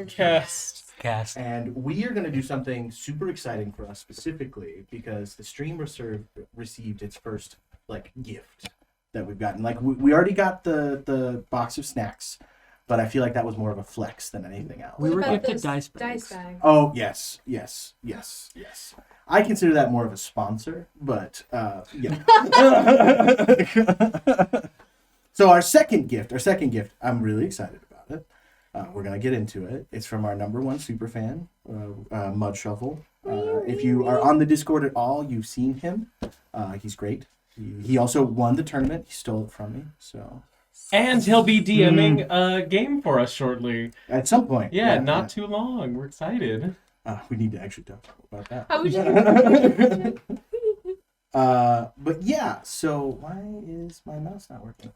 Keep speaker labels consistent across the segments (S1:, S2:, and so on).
S1: Cast.
S2: And we are going to do something super exciting for us specifically because the stream received its first gift that we've gotten. We already got the box of snacks, but I feel like that was more of a flex than anything else.
S3: We were gifted dice bags.
S2: Oh, yes. I consider that more of a sponsor, but yeah. So our second gift, I'm really excited about it. We're going to get into it. It's from our number one super fan, Mud Shovel. If you are on the Discord at all, you've seen him. He's great. He also won the tournament. He stole it from me, so...
S1: And he'll be DMing a game for us shortly.
S2: At some point.
S1: Yeah, not too long. We're excited.
S2: We need to actually talk about that.
S3: How would you...
S2: But yeah, so why is my mouse not working?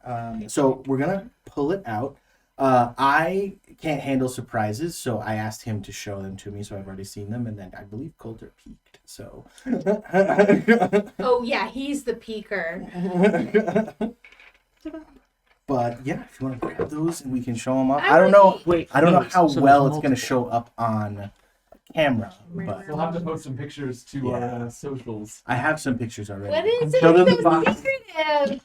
S2: So we're going to pull it out. I can't handle surprises, so I asked him to show them to me, so I've already seen them, and then I believe Coulter peeked, so...
S3: Oh, yeah, he's the peeker.
S2: But yeah, if you want to grab those and we can show them up. I don't know how well it's going to show up on camera, but
S1: we'll have to post some pictures to our socials.
S2: I have some pictures already.
S3: What is it? It's so secretive.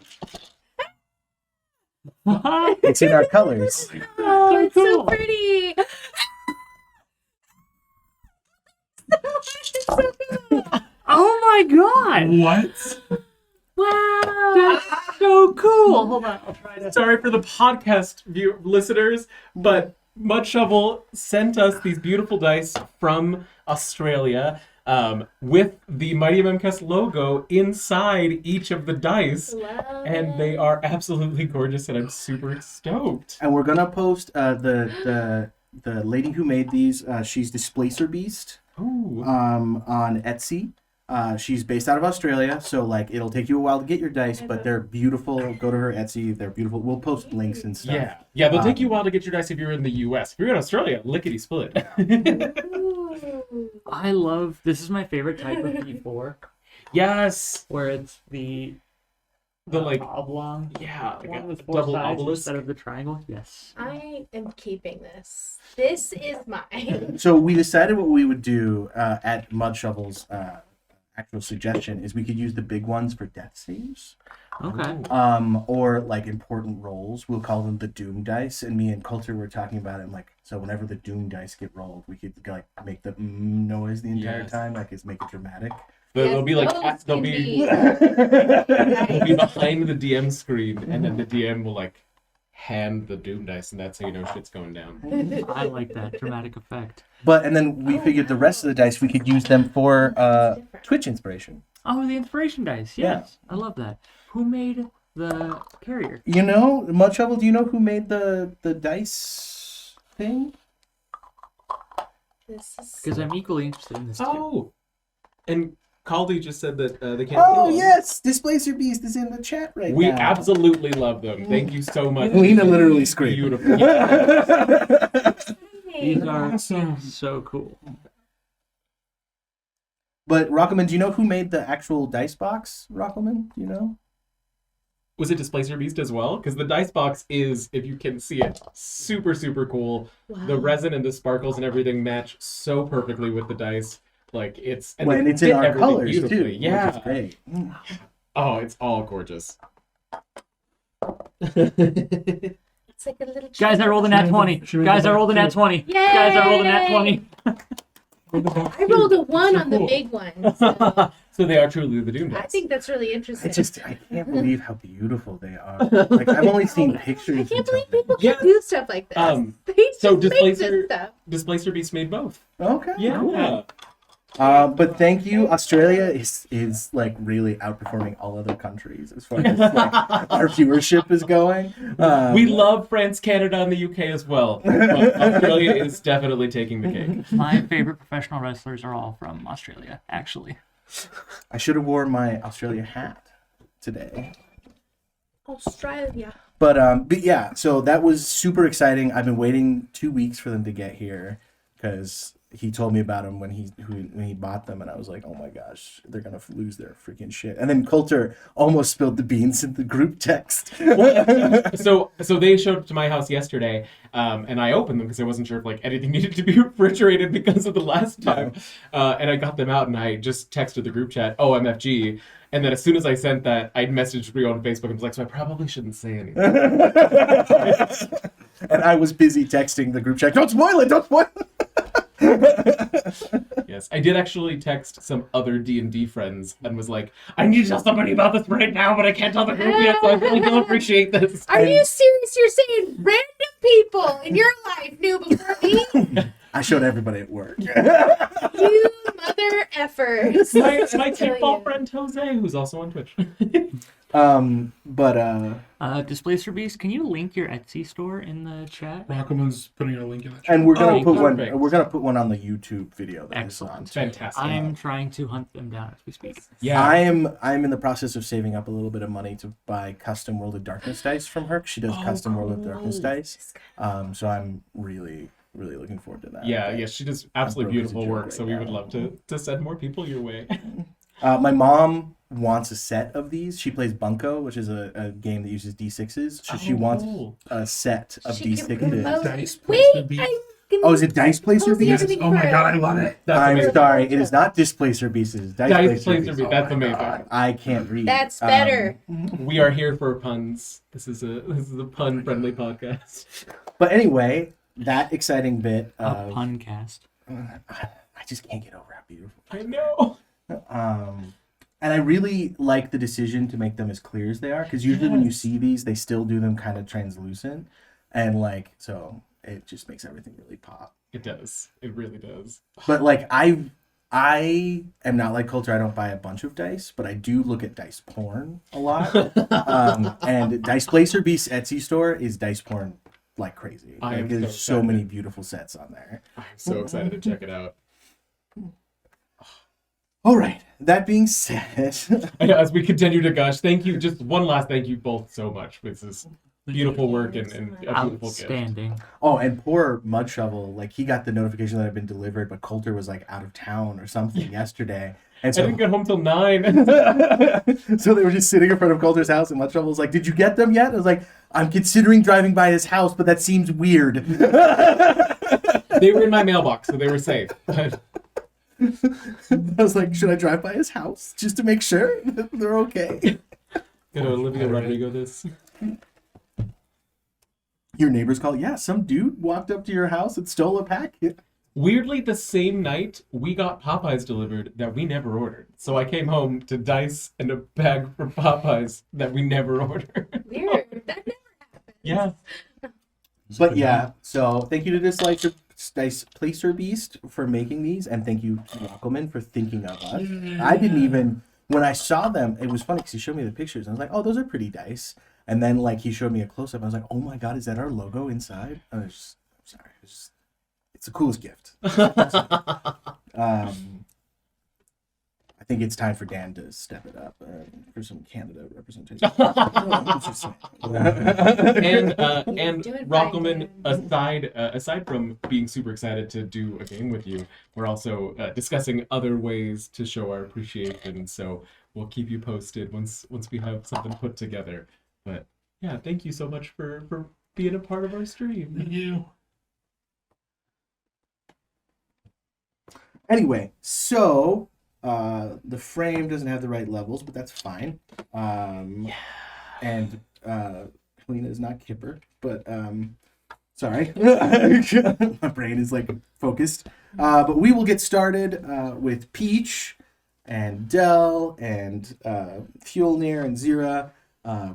S2: It's in our colors.
S3: Oh, it's so pretty. It's so cool.
S4: Oh my god!
S1: What?
S3: Wow.
S4: That's so cool! Hold on, I'll try to...
S1: Sorry for the podcast listeners, but Mud Shovel sent us these beautiful dice from Australia with the Mighty Memcast logo inside each of the dice.
S3: Wow.
S1: And they are absolutely gorgeous, and I'm super stoked.
S2: And we're gonna post the lady who made these. She's Displacer Beast.
S1: Ooh.
S2: On Etsy. She's based out of Australia, so it'll take you a while to get your dice, but they're beautiful. Go to her Etsy; they're beautiful. We'll post links and stuff.
S1: Yeah, they'll take you a while to get your dice if you're in the U.S. If you're in Australia, lickety split.
S4: I love... This is my favorite type of E4.
S1: Yes,
S4: Where it's the oblong.
S1: Yeah,
S4: One with
S1: double
S4: 4 sides
S1: obelisk.
S4: instead of the triangle. Yes.
S3: I am keeping this. This is mine.
S2: So we decided what we would do at Mud Shovel's actual suggestion is we could use the big ones for death saves.
S4: Okay.
S2: Or important rolls. We'll call them the Doom dice. And me and Coulter were talking about it. And so whenever the Doom dice get rolled, we could make the noise the entire time. It's make it dramatic.
S1: They'll be they'll be behind the DM screen, and then the DM will hand the Doom dice, and that's how you know shit's going down.
S4: I like that dramatic effect.
S2: And then we figured the rest of the dice we could use them for Twitch inspiration.
S4: Oh, the inspiration dice. Yes. I love that. Who made the carrier?
S2: Mud Shovel, do you know who made the dice thing?
S4: Because I'm equally interested in this too.
S1: Oh, and Caldy just said that they can't.
S2: Oh yes, Displacer Beast is in the chat right now.
S1: We absolutely love them. Thank you so much.
S2: Lena literally screamed.
S1: Beautiful. Yeah.
S4: These are so cool.
S2: But Rockelman, do you know who made the actual dice box? Rockelman, do you know?
S1: Was it Displacer Beast as well? Because the dice box is, if you can see it, super, super cool.
S3: Wow.
S1: The resin and the sparkles and everything match so perfectly with the dice. It's
S2: and it's in our colors too.
S1: Yeah,
S2: which is great.
S1: Oh, it's all gorgeous.
S3: It's like a little...
S4: Guys, I rolled a nat 20. Guys, I rolled a nat 20.
S3: Yay!
S4: Guys, I rolled a nat 20.
S3: I rolled a 1 on the big one. So
S1: So they are truly the Doom dice.
S3: I think that's really interesting.
S2: I can't believe how beautiful they are. I've only seen pictures.
S3: I can't believe people
S1: Yeah.
S3: can do stuff like this. They
S1: so
S3: just make this
S1: Displacer
S3: stuff.
S1: Displacer Beast made both.
S2: Okay.
S1: Yeah.
S2: But thank you. Australia is really outperforming all other countries as far as our viewership is going.
S1: We love France, Canada, and the UK as well. But Australia is definitely taking the cake.
S4: My favorite professional wrestlers are all from Australia, actually.
S2: I should have worn my Australia hat today.
S3: Australia.
S2: But yeah, so that was super exciting. I've been waiting 2 weeks for them to get here because he told me about them when he bought them, and I was like, oh my gosh, they're gonna lose their freaking shit. And then Coulter almost spilled the beans in the group text.
S1: So they showed up to my house yesterday, and I opened them because I wasn't sure if like anything needed to be refrigerated because of the last time. And I got them out, and I just texted the group chat, "Oh, MFG." And then as soon as I sent that, I messaged Rio on Facebook and was like, so I probably shouldn't say anything.
S2: And I was busy texting the group chat, don't spoil it, don't spoil it.
S1: Yes, I did actually text some other D&D friends and was like, I need to tell somebody about this right now, but I can't tell the group yet, so I really don't appreciate this.
S3: Are you serious? You're saying random people in your life knew before me?
S2: I showed everybody at work.
S3: You mother effers.
S1: My kickball friend Jose, who's also on Twitch.
S4: Displacer Beast, can you link your Etsy store in the chat?
S5: Rockaman's putting a link in the chat.
S2: And we're gonna put
S1: perfect.
S2: one on the YouTube video. That is on.
S4: Excellent.
S1: Fantastic.
S4: I'm trying to hunt them down as we speak.
S1: Yeah.
S2: I'm in the process of saving up a little bit of money to buy custom World of Darkness dice from her. She does custom World of Darkness dice. So I'm really looking forward to that.
S1: Yeah, she does absolutely
S2: broke as a
S1: beautiful
S2: joke
S1: work,
S2: right
S1: so we would
S2: now.
S1: love to send more people your way.
S2: My mom wants a set of these. She plays Bunko, which is a game that uses D6s. So she wants
S1: cool.
S2: a set of
S3: She can
S2: D6s.
S3: promote-
S5: Dice
S3: Wait,
S5: Placer Beast.
S2: Oh, is it Dice Placer
S3: Posting
S2: Beast?
S3: everything
S5: Oh my
S3: for-
S5: god, I love it.
S1: That's
S2: I'm
S1: amazing.
S2: sorry, it is not Displacer Beast. It is Dice
S1: Dice
S2: Placer
S1: Placer
S2: Beast.
S1: Beast. That's amazing.
S2: I can't read.
S3: That's better.
S1: We are here for puns. This is a pun-friendly podcast.
S2: But anyway, that exciting bit
S4: A
S2: of
S4: pun cast.
S2: I just can't get over how beautiful.
S1: I know.
S2: And I really like the decision to make them as clear as they are, because usually when you see these, they still do them kind of translucent, and like so it just makes everything really pop.
S1: It does. It really does.
S2: But like I am not like Coulter. I don't buy a bunch of dice, but I do look at dice porn a lot. And Dice Placer Beast's Etsy store is dice porn like crazy.
S1: I am
S2: Like, there's
S1: so
S2: so many
S1: excited.
S2: beautiful sets on there.
S1: I'm so excited to check it out.
S2: All right. That being said,
S1: I know, as we continue to gush, thank you. Just one last thank you both so much. This is beautiful work and a beautiful gift.
S4: Outstanding.
S2: oh, and poor Mud Shovel, like he got the notification that had been delivered, but Coulter was like out of town or something yesterday, and
S1: I
S2: so
S1: didn't get home till 9.
S2: so they were just sitting in front of Coulter's house, and Mud Shovel was like, "Did you get them yet?" I was like, "I'm considering driving by his house, but that seems weird."
S1: They were in my mailbox, so they were safe. But
S2: I was like, "Should I drive by his house just to make sure that they're okay?"
S1: Gonna Olivia Rodrigo this.
S2: Your neighbors call, yeah, some dude walked up to your house and stole a pack.
S1: Weirdly, the same night, we got Popeyes delivered that we never ordered. So I came home to dice and a bag for Popeyes that we never ordered.
S3: Weird. That never happened.
S1: Yeah.
S2: But yeah, so thank you to Dice Placer Beast for making these, and thank you to Rockelman for thinking of us. I didn't even, when I saw them, it was funny because he showed me the pictures, and I was like, oh, those are pretty dice. And then like he showed me a close-up, I was like, oh my god, is that our logo inside? I was just, I'm sorry, it's the coolest gift. I think it's time for Dan to step it up for some Canada representation.
S1: And
S3: Do it
S1: Rockelman,
S3: right,
S1: aside from being super excited to do a game with you, we're also discussing other ways to show our appreciation. So we'll keep you posted once we have something put together. But yeah, thank you so much for being a part of our stream.
S5: Thank you.
S2: Anyway, so the frame doesn't have the right levels, but that's fine. And Helena is not Kipper, but sorry, my brain is like focused. But we will get started with Peach and Dell and Fjolnir and Zira.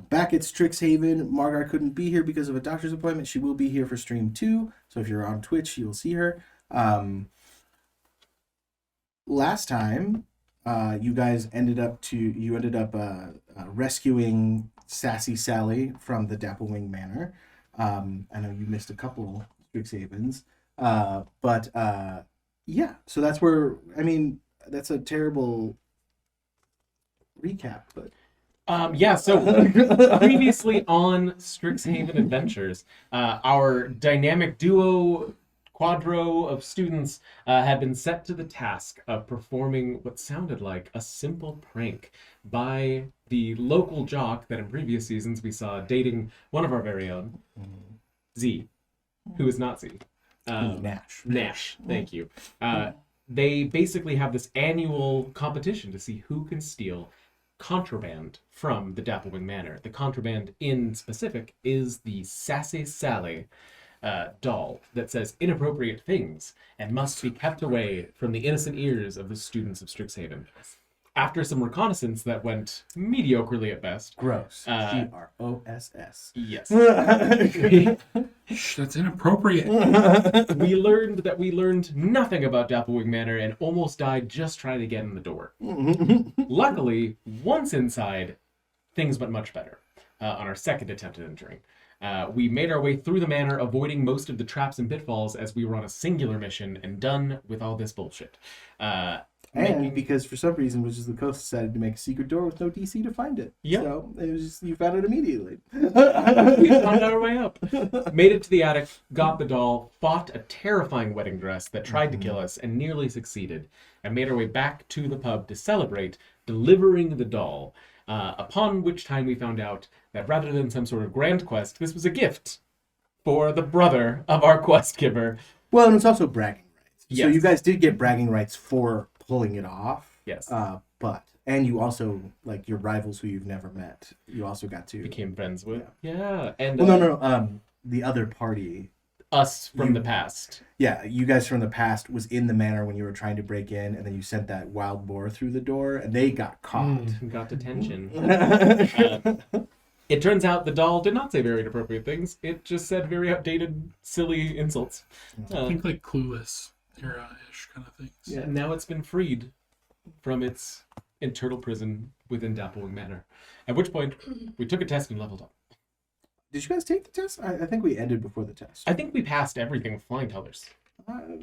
S2: Back at Strixhaven, Margar couldn't be here because of a doctor's appointment. She will be here for stream 2, so if you're on Twitch, you'll see her. Last time, you guys ended up rescuing Sassy Sally from the Dapplewing Manor. I know you missed a couple Strixhavens, but yeah. So that's where, I mean, that's a terrible recap, but.
S1: Yeah, so previously on Strixhaven Adventures, our dynamic duo quadro of students had been set to the task of performing what sounded like a simple prank by the local jock that in previous seasons we saw dating one of our very own, Z, who is not Z.
S2: Nash.
S1: Nash, thank you. They basically have this annual competition to see who can steal contraband from the Dapplewing Manor. The contraband in specific is the Sassy Sally doll that says inappropriate things and must be kept away from the innocent ears of the students of Strixhaven. After some reconnaissance that went mediocrely at best.
S2: Gross. Gross.
S1: Yes.
S5: Shh, that's inappropriate.
S1: We learned nothing about Dapplewing Manor and almost died just trying to get in the door. Luckily, once inside, things went much better on our second attempt at entering. We made our way through the manor, avoiding most of the traps and pitfalls as we were on a singular mission and done with all this bullshit.
S2: And because for some reason Wizards of the Coast decided to make a secret door with no DC to find it.
S1: Yep.
S2: So it was just, you found it immediately.
S1: We found our way up. Made it to the attic, got the doll, fought a terrifying wedding dress that tried to kill us and nearly succeeded, and made our way back to the pub to celebrate delivering the doll. Upon which time we found out that rather than some sort of grand quest, this was a gift for the brother of our quest giver.
S2: Well, and it's also bragging rights.
S1: Yes.
S2: So you guys did get bragging rights for pulling it off.
S1: Yes.
S2: And you also, like, your rivals who you've never met, you also got to...
S1: Became friends with. Yeah. And
S2: Well, no. The other party...
S1: Us from the past.
S2: Yeah, you guys from the past was in the manor when you were trying to break in, and then you sent that wild boar through the door, and they got caught.
S1: Got detention. It turns out the doll did not say very inappropriate things. It just said very outdated, silly insults.
S5: I think like Clueless era-ish kind of things.
S1: Yeah. And now it's been freed from its internal prison within Dapplewing Manor. At which point, we took a test and leveled up.
S2: Did you guys take the test? I think we ended before the test.
S1: I think we passed everything with flying colors.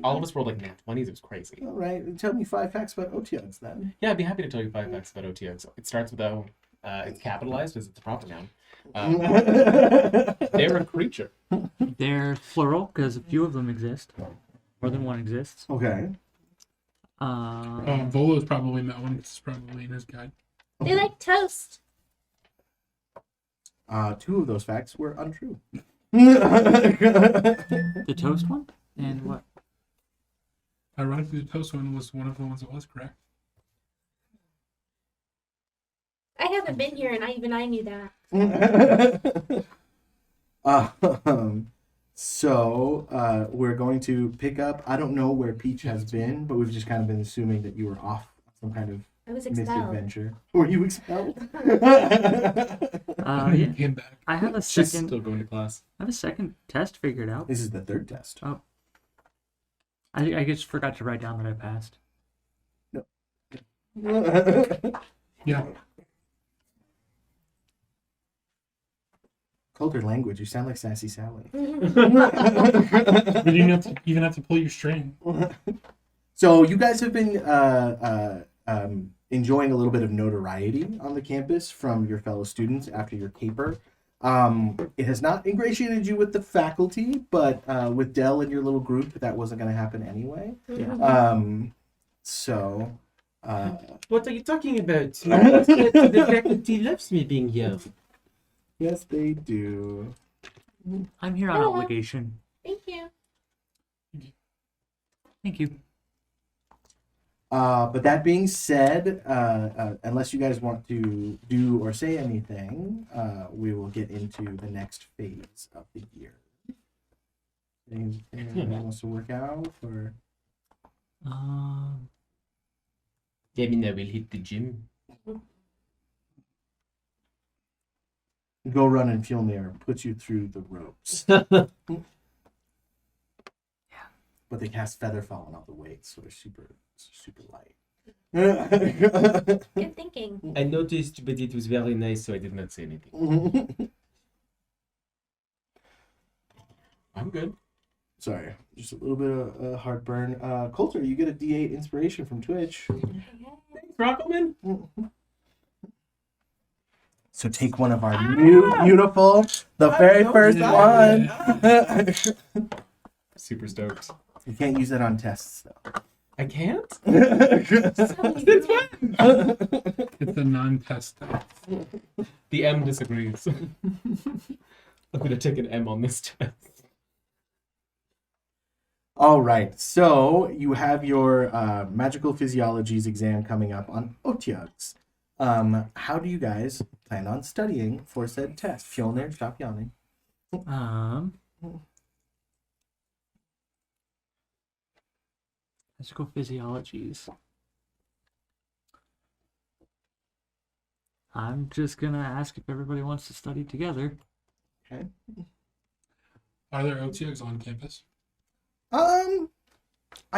S1: All of us rolled like nat 20s. It was crazy.
S2: All right. Tell me 5 facts about OTUGs then.
S1: Yeah, I'd be happy to tell you 5 facts about OTX. It starts with O. It's capitalized as it's a proper noun. They're a creature.
S4: They're plural because a few of them exist. More than one exists.
S2: Okay.
S5: Volo's probably met one. It's probably in his guide.
S3: They like toast.
S2: 2 of those facts were untrue.
S4: The toast one? And what?
S5: Ironically, the toast one was one of the ones that was correct.
S3: I haven't been here, and I knew that.
S2: So we're going to pick up. I don't know where Peach has been, but we've just kind of been assuming that you were off some kind of
S3: I was expelled.
S2: misadventure. Were you expelled?
S4: Yeah.
S5: Came back.
S4: I have a
S1: She's
S4: second.
S1: still going to class.
S4: I have a second test figured out.
S2: This is the 3rd test.
S4: Oh. I just forgot to write down that I passed.
S5: Yeah.
S2: Culture language. You sound like Sassy Sally.
S5: But you didn't even have to pull your string.
S2: So you guys have been enjoying a little bit of notoriety on the campus from your fellow students after your caper. It has not ingratiated you with the faculty, but with Dell and your little group, that wasn't going to happen anyway. So...
S6: What are you talking about? The faculty loves me being here.
S2: yes, they do.
S4: I'm here on
S3: Hello.
S4: obligation.
S3: Thank you.
S4: Thank you.
S2: But that being said, unless you guys want to do or say anything, we will get into the next phase of the year. Anything that wants to work out, or
S6: I mean, I will hit the gym.
S2: go run and Fjolnir puts you through the ropes. But they cast Featherfall on all the weights, so they're super light.
S3: Good thinking.
S6: I noticed, but it was very nice, so I did not say anything.
S1: I'm good.
S2: Sorry, just a little bit of heartburn. Coulter, you get a D8 inspiration from Twitch.
S1: Brockelman?
S2: So take one of our new beautiful, the very first one.
S1: Super stoked.
S2: You can't use that on tests, though.
S1: I can't?
S3: So
S1: Since when?
S5: It's a non-test test.
S1: The M disagrees. I'm gonna take an M on this test.
S2: All right, so you have your magical physiologies exam coming up on Otyugs. How do you guys plan on studying for said test? Fjolnir, stop yawning.
S4: Physical physiologies. I'm just gonna ask if everybody wants to study together.
S2: Okay.
S5: Are there OTX on campus?
S2: I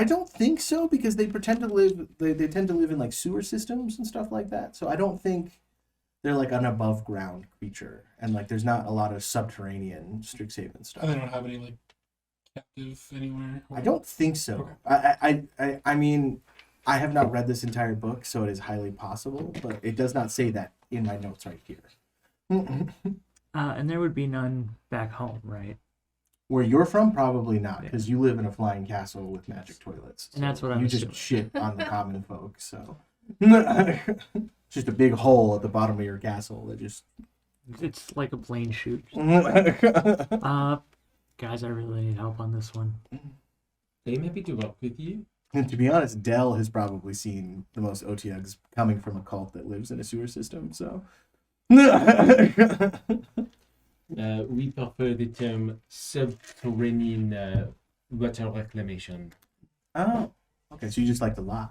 S2: don't think so because they pretend to live. They tend to live in like sewer systems and stuff like that. So I don't think they're like an above ground creature, and like there's not a lot of subterranean Strixhaven stuff.
S5: Oh, they don't have any like captive anywhere.
S2: I don't think so. I mean, I have not read this entire book, so it is highly possible, but it does not say that in my notes right here.
S4: And there would be none back home, right?
S2: Where you're from, probably not, because you live in a flying castle with magic toilets.
S4: And that's what I'm
S2: You just
S4: assuming.
S2: shit on the common folk, so. Just a big hole at the bottom of your castle that just.
S4: It's like a plane chute. Guys, I really need help on this one.
S1: I'm happy to work with you.
S2: And to be honest, Dell has probably seen the most OTUGs coming from a cult that lives in a sewer system, so.
S1: We prefer the term subterranean water reclamation.
S2: Oh, okay, so you just like to lie.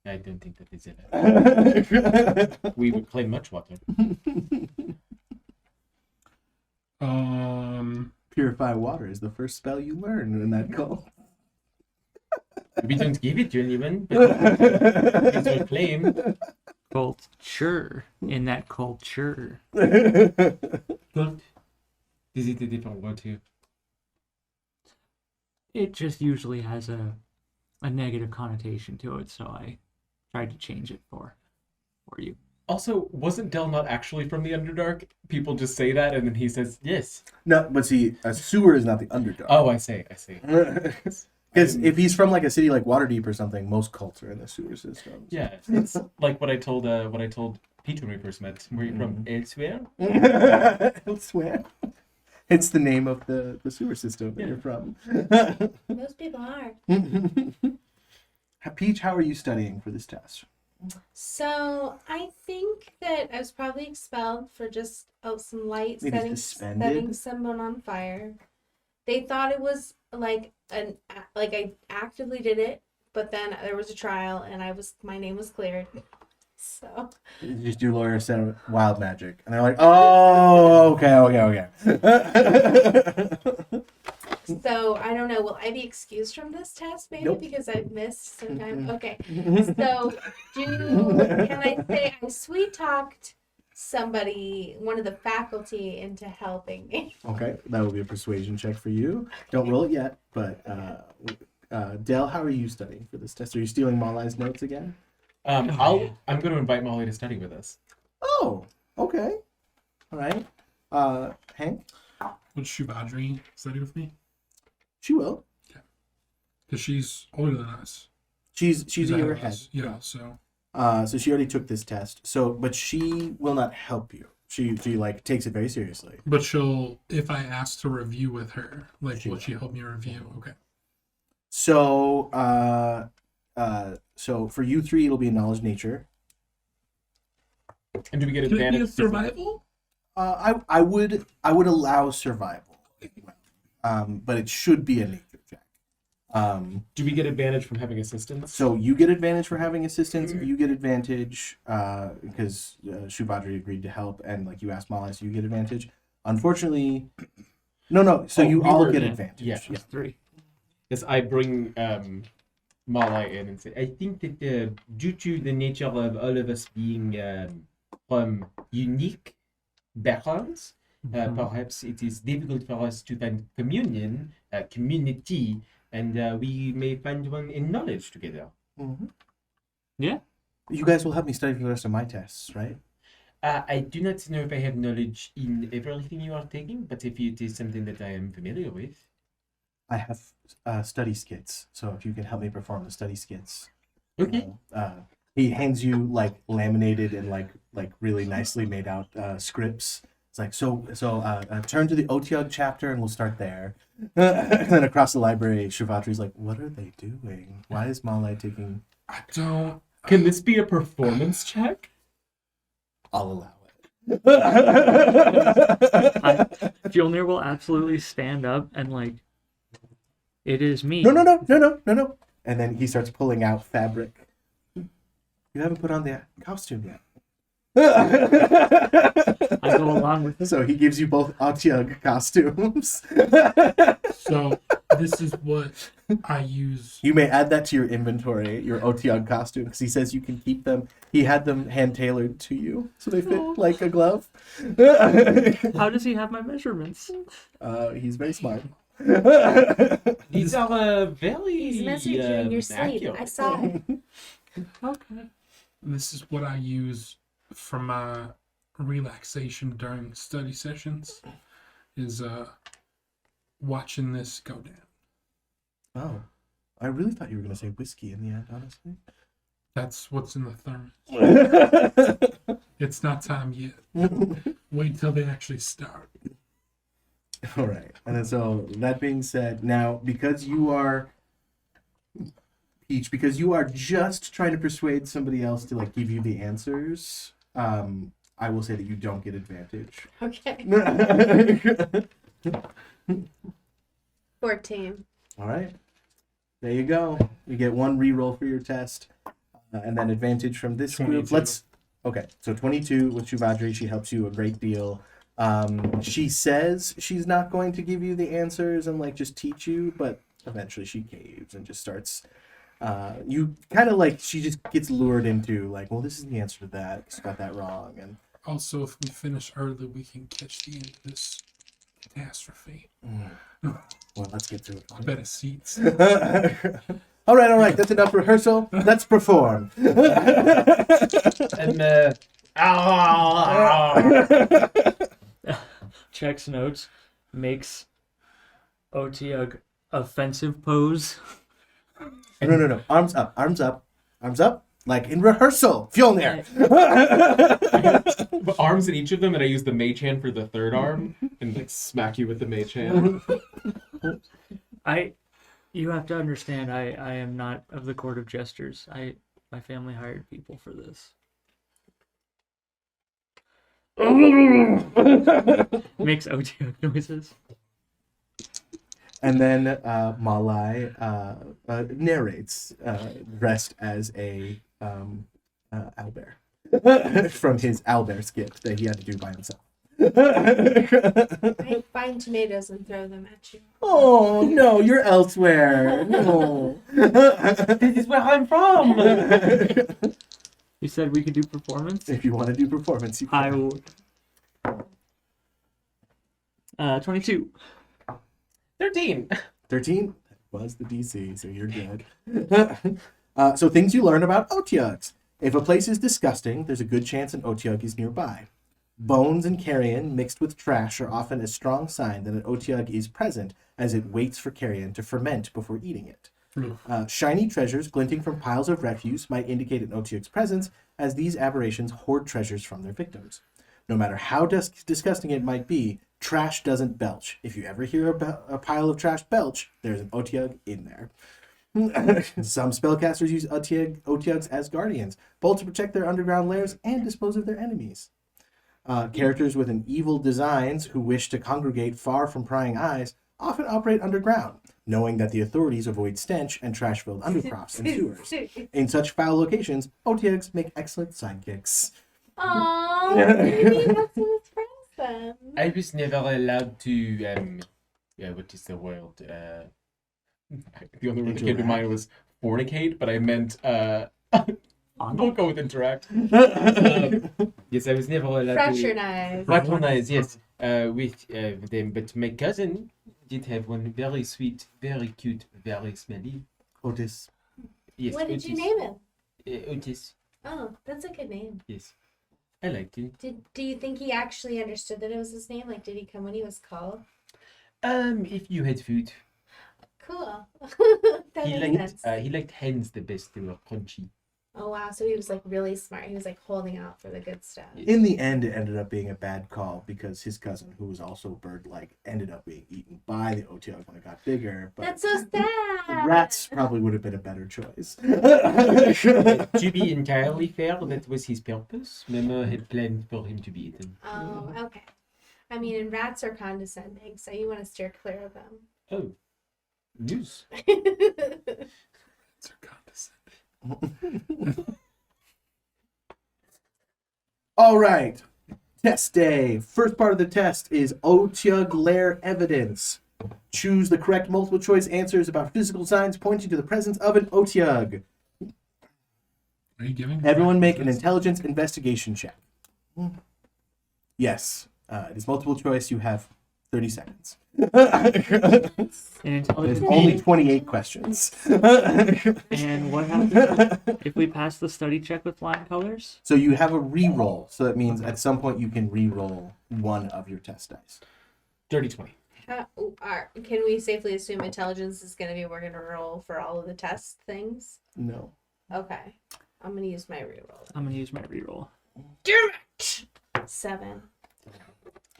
S1: I don't think that is it. We reclaim much water.
S2: Purify water is the first spell you learn in that cult.
S1: We don't give it to anyone, but it's reclaimed.
S4: Culture. In that culture.
S1: Cult. Is it a different word here?
S4: It just usually has a negative connotation to it, so I tried to change it for you.
S1: Also, wasn't Del not actually from the Underdark? People just say that, and then he says, yes.
S2: No, but see, a sewer is not the Underdark.
S1: Oh, I see.
S2: Because if he's from like a city like Waterdeep or something, most cults are in the sewer systems.
S1: Yeah, it's like what I told Peter when we first met. Were you from elsewhere?
S2: Elsewhere. It's the name of the sewer system that you're from.
S3: most people are.
S2: Peach, how are you studying for this test?
S3: So I think that I was probably expelled for just some light
S2: Maybe
S3: setting
S2: suspended?
S3: someone on fire. They thought it was like I actively did it, but then there was a trial and my name was cleared. So
S2: Just your lawyer said wild magic, and they're like, "Oh, okay."
S3: So I don't know. Will I be excused from this test maybe
S2: Nope.
S3: because I've missed some time? Okay. So can I say I sweet talked somebody, one of the faculty, into helping me?
S2: Okay, that will be a persuasion check for you. Don't roll it yet, but Dell, how are you studying for this test? Are you stealing Molly's notes again?
S1: I'm going to invite Molly to study with us.
S2: Oh, okay. All right. Hank,
S5: Would Shubhadri study with me?
S2: she will.
S5: Because she's older than us.
S2: She's a
S5: ahead
S2: year
S5: of
S2: ahead.
S5: us. Yeah, so.
S2: So she already took this test. So, but she will not help you. She like takes it very seriously.
S5: But if I ask to review with her, like, will she help me review? Okay.
S2: So, so for you three, it'll be knowledge nature.
S1: And do we get
S5: Can it be a
S1: advantage?
S5: survival?
S2: I would allow survival, but it should be a nature check.
S1: Do we get advantage from having assistance?
S2: So you get advantage for having assistance. You get advantage because Shubhadri agreed to help, and like you asked Molly, so you get advantage. Unfortunately, no. So you all get advantage.
S1: Yeah.
S4: It's 3.
S1: Yes, I bring Molly in and say, I think that due to the nature of all of us being from unique backgrounds, perhaps it is difficult for us to find community, and we may find one in knowledge together.
S2: Mm-hmm.
S4: Yeah.
S2: You guys will help me study for the rest of my tests, right?
S1: I do not know if I have knowledge in everything you are taking, but if it is something that I am familiar with.
S2: I have study skits, so if you can help me perform the study skits.
S1: Okay.
S2: He hands you like laminated and like really nicely made out scripts. It's like turn to the Otyug chapter and we'll start there. And then across the library, Shivatri's like, "What are they doing? Why is Malai taking?"
S5: I don't.
S1: Can this be a performance check?
S2: I'll allow it.
S4: Fjolnir will absolutely stand up and like, it is me.
S2: No. And then he starts pulling out fabric. You haven't put on the costume yet.
S4: I go along with it.
S2: So he gives you both Otyug costumes.
S5: So this is what I use.
S2: You may add that to your inventory, your Otyug costume, because he says you can keep them. He had them hand tailored to you, so they fit like a glove.
S4: How does he have my measurements?
S2: He's very smart.
S1: These are very
S3: He's messaging you in your sleep.
S1: accurate.
S3: I saw it.
S4: Okay.
S5: This is what I use for my relaxation during study sessions. Is watching this go down.
S2: Oh, I really thought you were going to say whiskey in the end, honestly.
S5: That's what's in the thermos. It's not time yet. Wait till they actually start.
S2: All right. And then, so that being said, now because you are Peach, because you are just trying to persuade somebody else to like give you the answers, I will say that you don't get advantage.
S3: Okay. 14.
S2: All right. There you go. You get one reroll for your test, and then advantage from this group.
S5: 22.
S2: Okay, so 22 with Shuvadri. She helps you a great deal. She says she's not going to give you the answers and like just teach you, but eventually she caves and just starts. You kind of like she just gets lured into like, well, this is the answer to that. She got that wrong, and
S5: Also, if we finish early, we can catch the end of this catastrophe.
S2: well, let's get through it.
S5: Better seats.
S2: All right. That's enough rehearsal. Let's perform.
S1: And
S4: Checks notes, makes Otyug offensive pose.
S2: No. Arms up. Like in rehearsal. Fjolnir.
S1: arms in each of them, and I use the mage hand for the third arm and like smack you with the mage hand.
S4: You have to understand, I am not of the court of jesters. My family hired people for this. Makes Otyug noises.
S2: And then Malai narrates, dressed as a owlbear from his owlbear skit that he had to do by himself.
S3: I find tomatoes and throw them at you.
S2: Oh no, you're elsewhere. No.
S1: This is where I'm from.
S4: You said we could do performance?
S2: If you want to do performance, you can.
S4: I will. 22.
S1: 13.
S2: 13 was the DC, so you're good. So things you learn about Otyugs. If a place is disgusting, there's a good chance an Otyug is nearby. Bones and carrion mixed with trash are often a strong sign that an Otyug is present, as it waits for carrion to ferment before eating it. Shiny treasures glinting from piles of refuse might indicate an Otyug's presence, as these aberrations hoard treasures from their victims. No matter how disgusting it might be, trash doesn't belch. If you ever hear a pile of trash belch, there's an Otyug in there. Some spellcasters use Otyugs as guardians, both to protect their underground lairs and dispose of their enemies. Characters with an evil designs who wish to congregate far from prying eyes often operate underground, knowing that the authorities avoid stench and trash-filled undercrofts and sewers. In such foul locations, Otyugs make excellent sidekicks.
S3: Aww, maybe that's what his friends then.
S1: I was never allowed to, what is the word? The only word that came to mind was fornicate, but I meant, don't go with interact. Yes, I was never allowed
S3: Fraternize.
S1: fraternize, yes, with them. But my cousin did have one very sweet, very cute, very smelly.
S2: Otis.
S1: Yes,
S3: What did
S1: Otis.
S3: you name him?
S1: Otis.
S3: Oh, that's a good name.
S1: Yes, I liked it.
S3: Do you think he actually understood that it was his name? Like, did he come when he was called?
S1: If you had food.
S3: That
S6: He
S3: makes
S6: liked
S3: sense.
S6: he liked hens the best. They were crunchy.
S3: Oh wow, so he was like really smart. He was like holding out for the good stuff.
S2: In the end, it ended up being a bad call because his cousin, who was also bird-like, ended up being eaten by the Otyug when it got bigger. But
S3: That's so sad.
S2: rats probably would have been a better choice.
S6: To be entirely fair, that was his purpose. Mama had planned for him to be eaten.
S3: Oh, okay. I mean, and rats are condescending, so you want to steer clear of them.
S6: Oh, news.
S5: It's a condescending.
S2: All right. Test day. First part of the test is Otyug lair evidence. Choose the correct multiple choice answers about physical signs pointing to the presence of an Otyug.
S5: Are you giving?
S2: Everyone make an intelligence investigation check. Yes. It is multiple choice. You have 30 seconds.
S4: An
S2: There's
S4: intelligence.
S2: only 28 questions.
S4: And what happens if we pass the study check with flying colors?
S2: So you have a re-roll. So that means at some point you can re-roll one of your test dice.
S1: Dirty 20.
S3: Can we safely assume intelligence is going to be we're going to roll for all of the test things?
S2: No.
S3: Okay. I'm going to use my reroll.
S4: I'm gonna use my reroll.
S3: 7.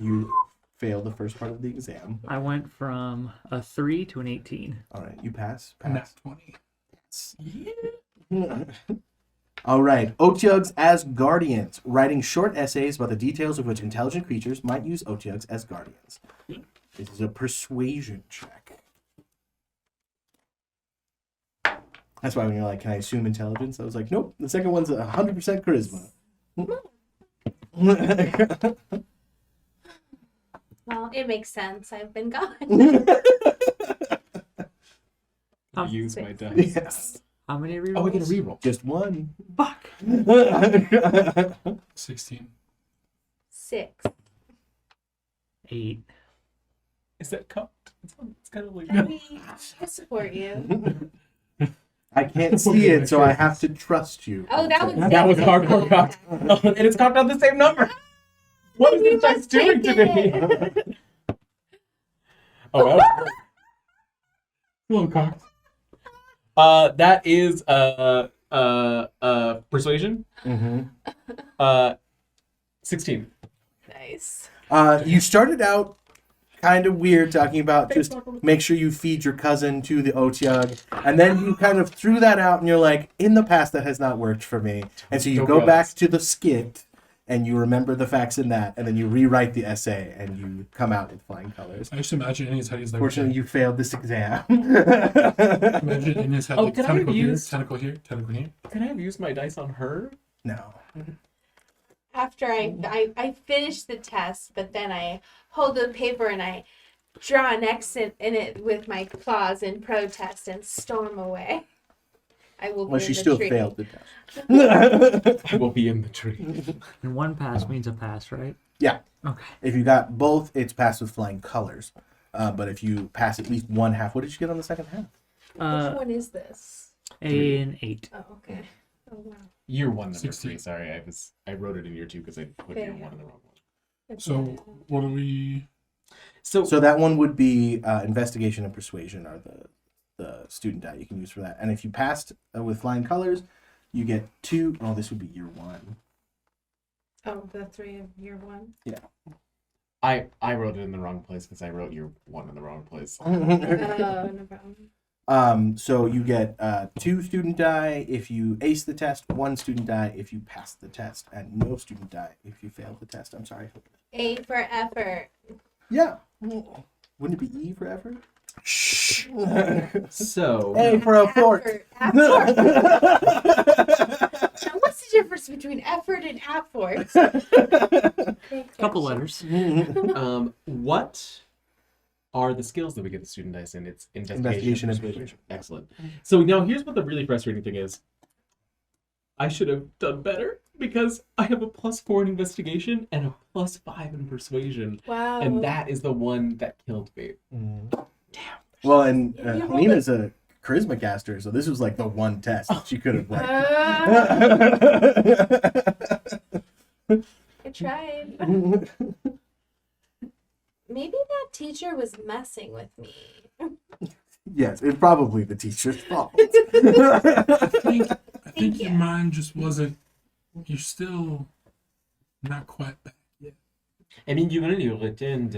S2: You failed the first part of the exam.
S4: I went from a 3 to an 18.
S2: All right. You pass.
S5: Nat
S2: Pass.
S5: 20.
S2: All right. Otyugs as guardians. Writing short essays about the details of which intelligent creatures might use Otyugs as guardians. This is a persuasion check. That's why when you're like, can I assume intelligence? I was like, nope. The second one's 100% charisma.
S3: Well, it makes sense. I've been gone.
S1: Use my dice.
S2: Yes.
S4: How many rerolls?
S1: Oh, we get a reroll.
S2: Just one.
S4: Fuck.
S5: 16.
S3: 6.
S4: 8.
S1: Is that cupped? It's kind of like.
S3: I mean, I support you.
S2: I can't see it, so I have to trust you.
S3: Oh, that was
S1: That was hardcore cocked. And it's cocked on the same number. What is this dice doing to me? Oh, that was a little cocked. That is persuasion.
S2: Mm-hmm.
S1: 16.
S3: Nice.
S2: You started out kind of weird talking about just make sure you feed your cousin to the Otyug, and then you kind of threw that out and you're like, in the past that has not worked for me. And so you go back to the skit and you remember the facts in that, and then you rewrite the essay and you come out with flying colors.
S5: I just imagine in his head he's like.
S2: Fortunately, you failed this exam.
S5: Imagine in his head
S1: Oh,
S5: like
S1: can I
S5: tentacle here,
S1: use-
S5: tentacle here, tentacle here.
S1: Can I have used my dice on her?
S2: No.
S3: After I finish the test, but then I hold the paper and I draw an X in it with my claws in protest and storm away. I will be
S2: Well,
S3: in
S2: she
S3: the
S2: still
S3: tree.
S2: failed the test.
S1: I will be in the tree.
S4: And one pass means a pass, right?
S2: Yeah.
S4: Okay.
S2: If you got both, it's passed with flying colors. But if you pass at least one half, what did you get on the second half?
S3: Which one is this?
S4: An 8.
S3: Oh, okay. Oh, wow.
S1: Year 1, number
S5: 16.
S1: 3. Sorry, I wrote it in year 2 because I put year 1 in the wrong one.
S3: That's
S5: So
S3: bad.
S5: what do we?
S1: So
S2: So that one would be investigation and persuasion are the student die you can use for that. And if you passed with flying colors, you get 2. Oh, this would be year 1.
S3: Oh, the 3 of year 1.
S1: I wrote it in the wrong place because I wrote year 1 in the wrong place.
S3: Oh, no problem.
S2: So you get 2 student die if you ace the test, 1 student die if you pass the test, and no student die if you fail the test. I'm sorry.
S3: A for effort.
S2: Yeah. Wouldn't it be E for effort? Shh.
S1: So
S2: A for effort.
S3: Effort. Now, what's the difference between effort and effort?
S4: Couple letters.
S1: what are the skills that we get the student dice in? It's
S2: Investigation and
S1: persuasion. Excellent. So now here's what the really frustrating thing is. I should have done better because I have a +4 in investigation and a +5 in persuasion.
S3: Wow.
S1: And that is the one that killed me.
S2: Well, and
S3: You rolled
S2: Helena's a charisma caster, so this was like the one test that she could have like.
S3: I tried. Maybe that teacher was messing with me.
S2: Yes, it's probably the teacher's fault.
S5: I think your
S3: you.
S5: mind just wasn't. You're still not quite back yet.
S6: I mean, you only returned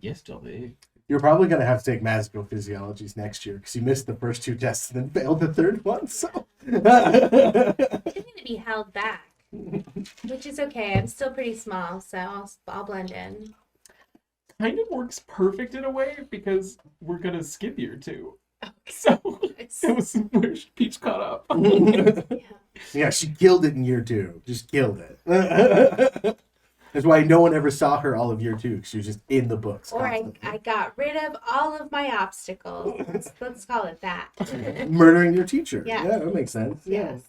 S6: yesterday.
S2: You're probably going to have to take magical physiologies next year because you missed the first 2 tests and then failed the 3rd one. So
S3: I'm gonna be held back, which is okay. I'm still pretty small, so I'll blend in.
S1: Kind of works perfect in a way because we're gonna skip year 2. So it was where Peach caught up.
S2: yeah, she killed it in year 2. Just killed it. That's why no one ever saw her all of year 2 because she was just in the books.
S3: Or I
S2: constantly.
S3: got rid of all of my obstacles. Let's call it that.
S2: Murdering your teacher.
S3: Yeah.
S2: Yeah, that makes sense.
S3: Yes.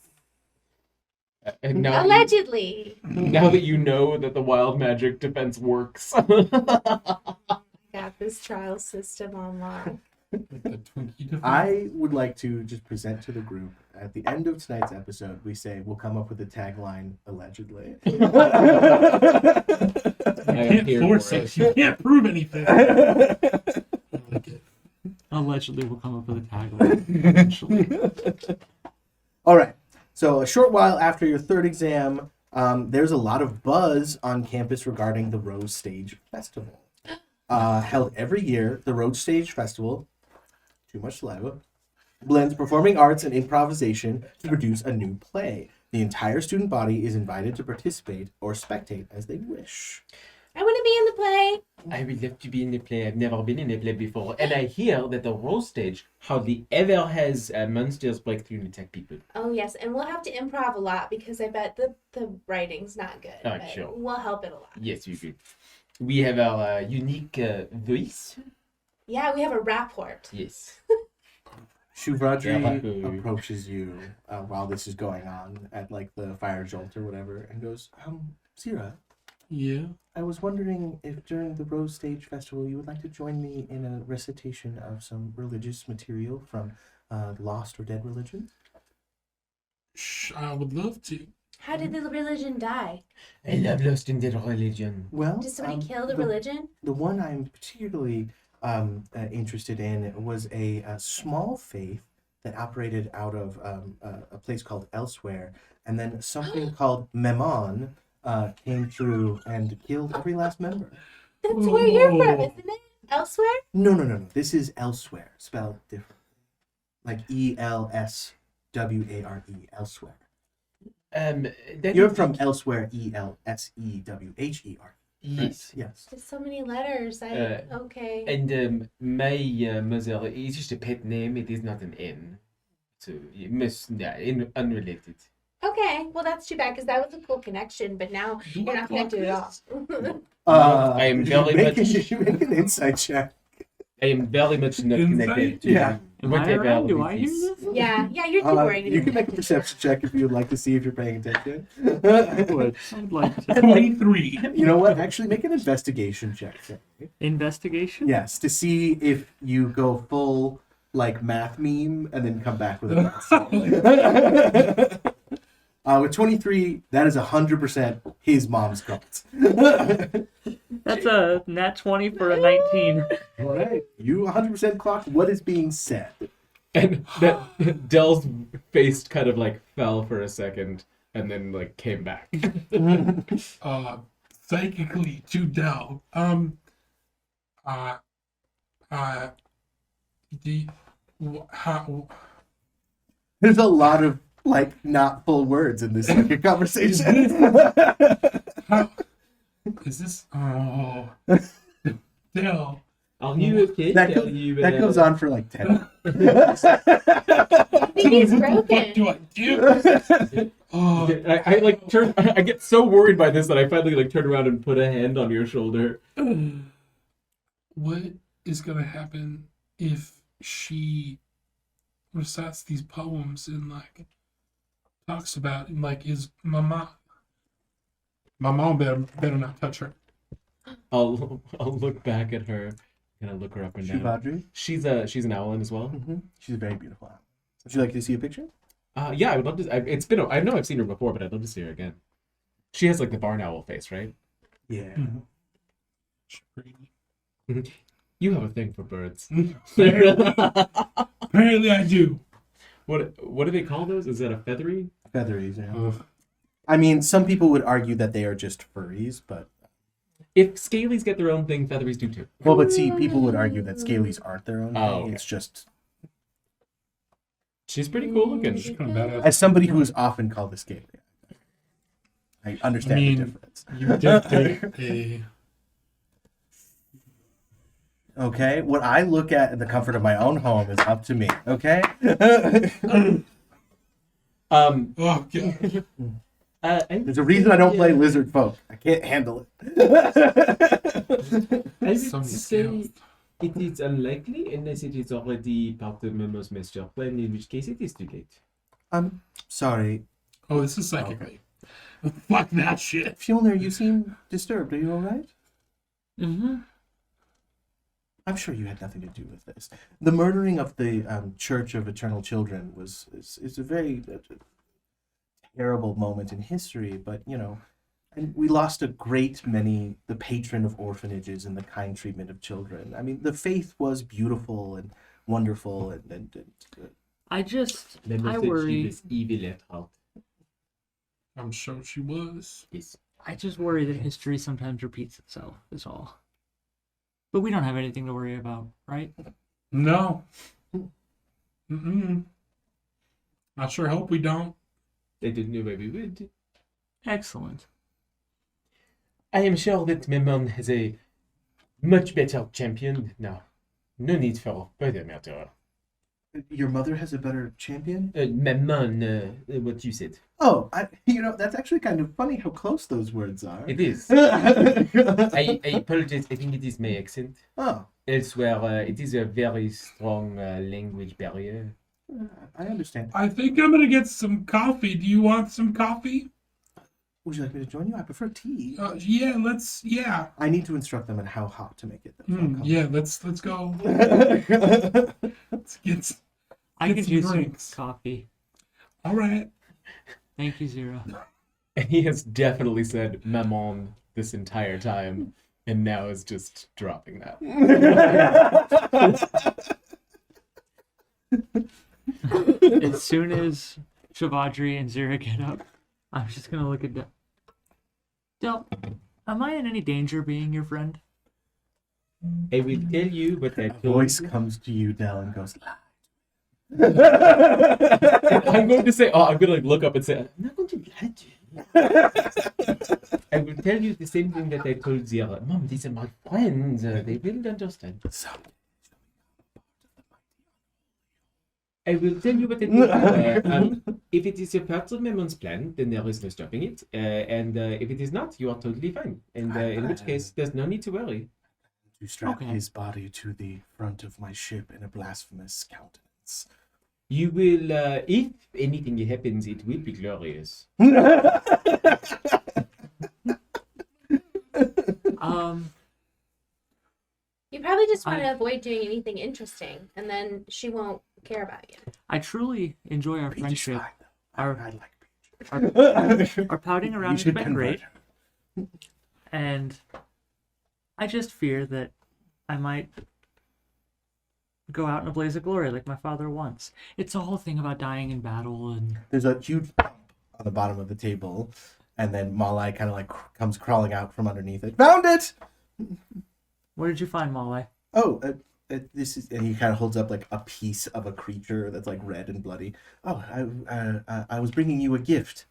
S1: And now,
S3: Allegedly.
S1: now that you know that the wild magic defense works.
S3: Got this trial system online.
S5: The Twinkie defense.
S2: I would like to just present to the group at the end of tonight's episode. We say we'll come up with a tagline, allegedly.
S1: I am
S5: can't
S1: here
S5: force
S1: for
S5: it.
S1: it.
S5: You can't prove anything. I like it.
S4: Allegedly, we'll come up with a tagline eventually.
S2: All right. So a short while after your 3rd exam, there's a lot of buzz on campus regarding the Rose Stage Festival. Held every year, the Rose Stage Festival, too much saliva, blends performing arts and improvisation to produce a new play. The entire student body is invited to participate or spectate as they wish.
S3: I want to be in the play.
S6: I would love to be in the play. I've never been in a play before. And I hear that the Rose Stage hardly ever has monsters break through and attack people.
S3: Oh yes, and we'll have to improv a lot because I bet the writing's not good.
S6: Oh,
S3: but
S6: sure.
S3: We'll help it a lot.
S6: Yes, we will. We have our unique voice.
S3: Yeah, we have a rapport.
S6: Yes.
S2: Shuvradri
S6: Yeah.
S2: approaches you while this is going on at like the fire jolt or whatever and goes, Zira,
S5: Yeah.
S2: I was wondering if during the Rose Stage Festival you would like to join me in a recitation of some religious material from lost or dead religions?
S5: I would love to.
S3: How did the religion die?
S6: I love Lost in Dead Religion.
S2: Well,
S3: Did somebody kill the religion?
S2: The one I'm particularly interested in was a small faith that operated out of a place called Elsewhere, and then something called Memon came through and killed every last member.
S3: That's where you're from, isn't it? Elsewhere?
S2: No. This is Elsewhere, spelled different, like ELSWARE, Elsewhere.
S6: That
S2: You're
S6: is
S2: from
S6: like-
S2: Elsewhere, ELSEWHER.
S6: Yes.
S2: Yes.
S3: There's so many letters. Okay.
S6: And my mother is just a pet name. It is not an N. So it must, unrelated.
S3: Okay. Well, that's too bad because that was a cool connection, but now you're not connected at all.
S6: I am very
S2: make
S6: much-
S2: make an insight check.
S6: I am very much not
S5: Insight?
S6: connected to
S2: Yeah.
S4: Am I
S6: whatever
S4: around? Do
S6: it
S4: I hear
S6: is.
S4: this?
S3: Yeah, you're too worried.
S2: You can make a perception check if you would like to see if you're paying attention.
S4: I'd like to.
S5: 23.
S2: You know what? Actually, make an investigation check. For me.
S4: Investigation?
S2: Yes, to see if you go full like math meme and then come back with an answer. With 23, that is 100% his mom's cult.
S4: That's a nat 20 for a 19.
S2: All right, you 100% clock what is being said.
S1: And that Dell's face kind of like fell for a second and then like came back.
S5: Psychically to Dell. How
S2: There's a lot of like not full words in this second conversation.
S5: how is this? Oh, Dell.
S6: Are you okay?
S2: That
S6: Are
S2: goes,
S6: you,
S2: that goes on for like 10.
S3: I think he's
S5: What do
S3: broken.
S5: I do? Oh,
S1: I like turn. I get so worried by this that I finally like turn around and put a hand on your shoulder.
S5: what is gonna happen if she recites these poems and like talks about and like is my mom better not touch her.
S1: I'll look back at her and I'll look her up and down.
S2: Shuvadri.
S1: She's an owlin as well.
S2: She's a very beautiful owl. Would you like to see a picture?
S1: Yeah, I would love to. It's been. I know I've seen her before, but I'd love to see her again. She has like the barn owl face, right?
S2: Yeah.
S5: She's pretty.
S6: You have a thing for birds.
S5: Apparently I do.
S6: What do they call those? Is that a feathery?
S2: Featheries, yeah.
S5: Ugh.
S2: I mean, some people would argue that they are just furries, but
S6: If scalies get their own thing, featheries do too.
S2: well, but see, people would argue that scalies aren't their own
S6: Oh,
S2: thing.
S6: okay.
S2: It's just
S6: She's pretty cool looking.
S5: She's kind of badass.
S2: as somebody who is often called a scaly, I understand
S5: mean,
S2: the difference.
S5: You did take a.
S2: Okay, what I look at in the comfort of my own home is up to me. Okay.
S6: Um,
S5: Oh god.
S2: There's a reason I don't play lizard folk. I can't handle it.
S6: I
S5: Some
S6: would say
S5: scales.
S6: it is unlikely unless it is already part of Memo's master plan, in which case it is too late.
S2: I'm sorry,
S5: Oh, this is psychically. Fuck that shit.
S2: Fjolnir. You seem disturbed. Are you all right?
S4: Mm-hmm.
S2: I'm sure you had nothing to do with this. The murdering of the Church of Eternal Children is a very terrible moment in history, but you know, and we lost a great many, the patron of orphanages and the kind treatment of children. I mean, the faith was beautiful and wonderful, and
S4: I
S6: Memo said she
S4: worry.
S6: was evil at heart.
S5: I'm sure she was.
S6: Yes.
S4: I just worry that history sometimes repeats itself. Is all. But we don't have anything to worry about, right?
S5: No. Mm-mm. I sure hope we don't.
S6: They didn't know where we would.
S4: Excellent.
S6: I am sure that Memon has a much better champion now. No need for further murder.
S2: your mother has a better champion.
S6: Memon, what you said.
S2: Oh, that's actually kind of funny how close those words are.
S6: It is.
S2: Oh,
S6: I apologize. I think it is my accent. Elsewhere, it is a very strong language barrier.
S2: I understand.
S5: I think I'm gonna get some coffee. Do you want some coffee?
S2: Would you like me to join you? I prefer tea.
S5: Yeah, let's. Yeah.
S2: I need to instruct them on how hot to make it. Though, so I'll come.
S5: Yeah, let's go. Let's get.
S4: I
S5: Get
S4: could
S5: some
S4: use
S5: drinks.
S4: some coffee.
S5: All right.
S4: Thank you, Zero.
S6: And he has definitely said Memon this entire time, and now is just dropping that.
S4: As soon as Shavadri and Zira get up, I'm just gonna look at Del. Del, am I in any danger being your friend?
S6: I will tell you what I
S2: A
S6: told
S2: voice
S6: you.
S2: comes to you, Dell, and goes,
S6: I'm going to say, I'm going to look up and say, I'm not going to lie to you. I will tell you the same thing that I told Zira. Mom, these are my friends. They will understand. I will tell you what I told you. If it is a part of Memon's plan, then there is no stopping it. And if it is not, you are totally fine. And in which case, there's no need to worry.
S2: to strap
S4: Okay.
S2: his body to the front of my ship in a blasphemous countenance.
S6: You will, if anything happens, it will be glorious.
S3: You probably just want
S4: I-
S3: to avoid doing anything interesting, and then she won't care about you.
S4: I truly enjoy our
S2: Peach is
S4: friendship.
S2: fine, though.
S4: Our-
S2: I like Peach.
S4: Our pouting
S2: You
S4: around has
S2: should
S4: been
S2: convert
S4: great,
S2: her.
S4: and I just fear that I might go out in a blaze of glory like my father once. It's a whole thing about dying in battle, and
S2: There's a huge bump on the bottom of the table, and then Malai kind of like comes crawling out from underneath it. Found it!
S4: where did you find Malai?
S2: Oh, this is, and he kind of holds up like a piece of a creature that's like red and bloody. Oh, I was bringing you a gift.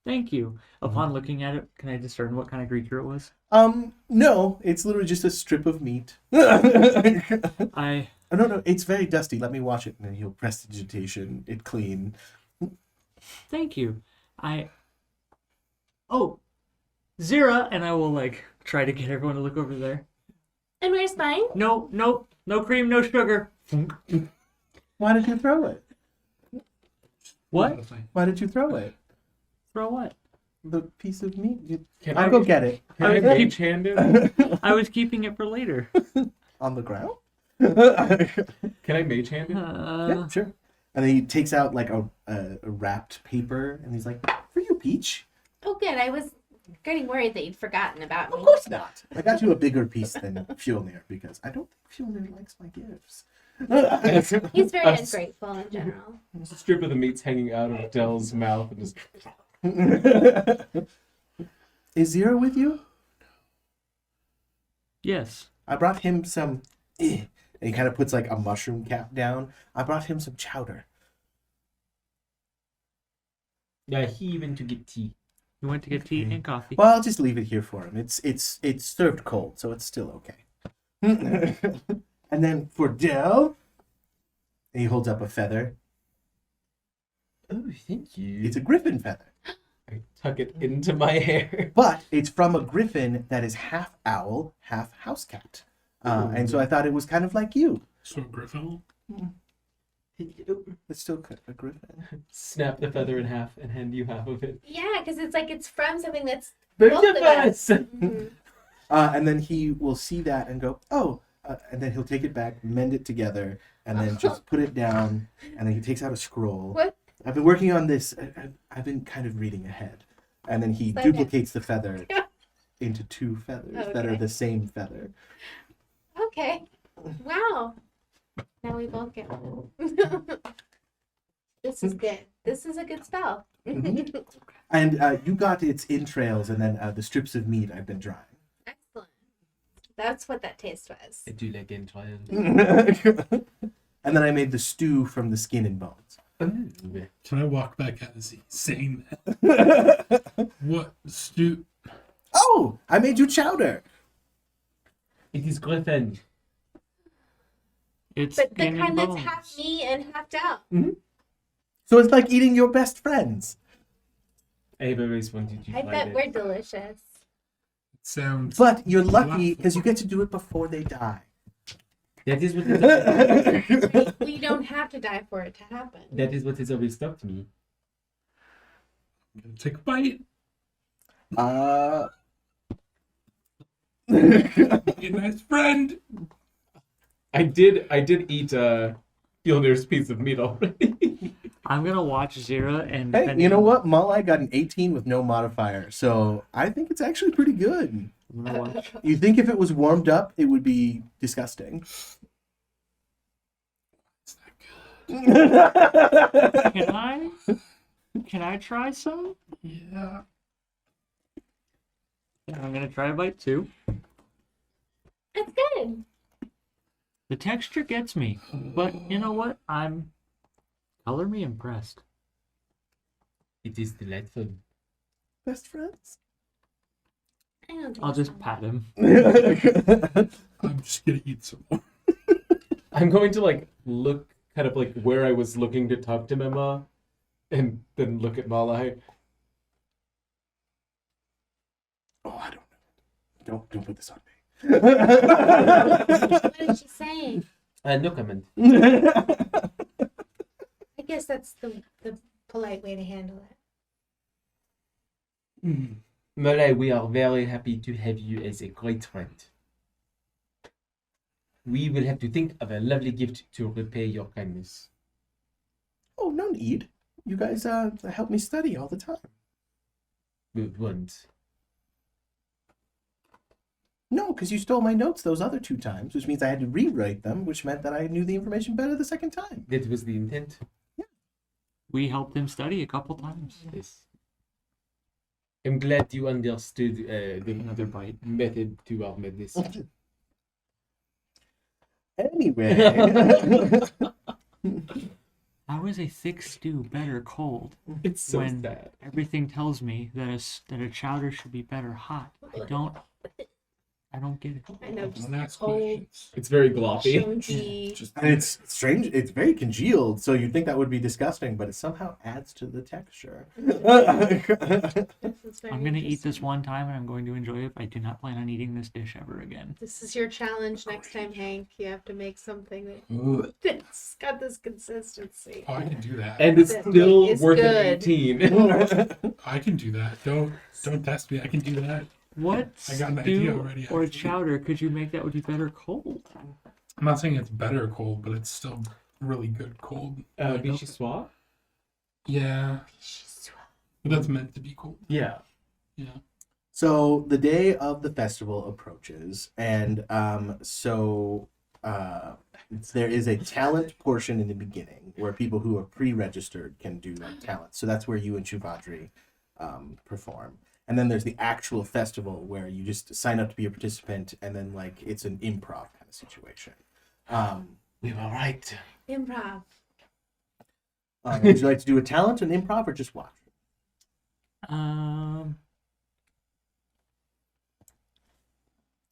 S4: Thank you. Upon looking at it, can I discern what kind of creature it was?
S2: No, it's literally just a strip of meat.
S4: I
S2: Oh, no, it's very dusty. Let me wash it, and then he'll prestidigitation it clean.
S4: thank you. Oh, Zira, and I will like try to get everyone to look over there.
S3: And where's mine?
S4: No, no cream, no sugar.
S2: Why did you throw it?
S4: What?
S2: Why did you throw it?
S4: Throw what?
S2: The piece of meat.
S6: Can
S2: I'll go get it.
S6: Can I mage hand it?
S4: I was keeping it for later.
S2: On the ground?
S6: Can I mage hand it?
S2: Yeah, sure. And then he takes out like a wrapped paper, and he's like, "For you, Peach."
S3: Oh, good. I was getting worried that you'd forgotten about me.
S2: Of course not. I got you a bigger piece than Fjolnir because I don't think Fjolnir likes my gifts.
S3: He's very
S1: A
S3: ungrateful in general.
S1: a strip of the meat's hanging out of Dell's mouth and just.
S2: Is Zero with you?
S4: Yes.
S2: I brought him some. And he kind of puts like a mushroom cap down. I brought him some chowder.
S6: Yeah, he went to get tea.
S4: We went to get tea and coffee.
S2: Well, I'll just leave it here for him. It's served cold, so it's still okay. And then for Dell, he holds up a feather.
S6: Oh, thank you.
S2: It's a griffin feather,
S1: I tuck it into my hair.
S2: but it's from a griffin that is half owl, half house cat. And so I thought it was kind of like you.
S5: So Griffin.
S2: It's still a griffin.
S1: Snap the feather in half and hand you half of it.
S3: Yeah, because it's like it's from something that's
S1: Both
S3: both
S1: of
S3: of us.
S1: us!
S3: Mhm.
S2: And then he will see that and go, oh. And then he'll take it back, mend it together, and then just put it down. And then he takes out a scroll.
S3: What?
S2: I've been working on this. I've been kind of reading ahead. And then he
S3: Slow
S2: duplicates the feather into two feathers that are
S3: Okay.
S2: the same feather.
S3: Okay. Wow. Now we both get one. This is good. This is a good spell.
S2: Mhm. And you got its entrails and then the strips of meat I've been drying.
S3: Excellent. That's what that taste was.
S6: I do like entrails.
S2: And then I made the stew from the skin and bones.
S5: Can I walk back out as he's saying that? What? Stu?
S2: Oh, I made you chowder.
S6: It is Griffin.
S4: It's
S3: But the
S4: skin and
S3: kind that's
S4: bones.
S3: half me and half down.
S2: So it's like eating your best friends.
S6: I've always wanted to
S3: I
S6: try
S3: bet
S6: that.
S3: we're delicious.
S5: It sounds.
S2: But you're lucky because you get to do it before they die.
S6: That is what is,
S3: We don't have to die for it to happen.
S6: that is what has always stopped me.
S5: I'm gonna take a bite. Be a nice friend.
S1: I did eat Fjolnir's piece of meat already.
S4: I'm gonna watch Zira and
S2: Hey, you know what? Malai got an 18 with no modifier, so I think it's actually pretty good.
S4: I'm gonna watch.
S2: You think if it was warmed up, it would be disgusting.
S5: It's not good.
S4: Can I? Can I try some?
S5: Yeah.
S4: Yeah, I'm gonna try a bite too.
S3: It's good.
S4: The texture gets me, but you know what? Color me impressed.
S6: It is delightful.
S2: Best friends?
S3: I don't think
S4: I'll just
S3: so.
S4: pat him.
S5: I'm just gonna eat some more.
S1: I'm going to like look kind of like where I was looking to talk to Mema, and then look at Malai.
S2: Oh, I don't know. Don't put this on me.
S3: What is she saying?
S6: No comment.
S3: I guess that's the polite way to handle it.
S6: Malay, we are very happy to have you as a great friend. We will have to think of a lovely gift to repay your kindness.
S2: Oh, no need. You guys help me study all the time.
S6: We won't.
S2: No, because you stole my notes those other 2 times, which means I had to rewrite them, which meant that I knew the information better the second time.
S6: That was the intent.
S4: We helped him study a couple times.
S6: Yes. I'm glad you understood
S4: Another
S6: the
S4: bite.
S6: method to our madness.
S2: Anyway.
S4: How is a thick stew better cold?
S1: It's so
S4: When-
S1: sad.
S4: Everything tells me that a chowder should be better hot. I don't get it.
S3: I know, just
S5: Don't ask
S3: cold,
S5: questions.
S1: It's very gloppy.
S3: chunky.
S5: Just
S2: And it's strange. It's very congealed, so you'd think that would be disgusting, but it somehow adds to the texture.
S3: This is very
S4: I'm gonna eat this
S3: interesting.
S4: one time and I'm going to enjoy it. I do not plan on eating this dish ever again.
S3: This is your challenge next time, Hank. You have to make something
S5: Ugh.
S3: that's got this consistency.
S5: Oh, I can do that.
S1: And it's
S3: That
S1: still
S3: is
S1: worth
S3: good.
S1: an 18.
S5: I can do that. Don't test me. I can do that.
S4: What
S5: I got an idea
S4: stew
S5: already,
S4: or
S5: actually.
S4: chowder could you make that would be better cold?
S5: I'm not saying it's better cold, but it's still really good cold. Like,
S1: Vichyssoise?
S5: yeah, but that's meant to be cold.
S1: Yeah.
S5: Yeah.
S2: So the day of the festival approaches, and there is a talent portion in the beginning where people who are pre-registered can do like talent. So that's where you and Shuvadri perform. And then there's the actual festival where you just sign up to be a participant, and then like it's an improv kind of situation.
S6: We were right.
S3: Improv.
S2: Would you like to do a talent, an improv, or just watch?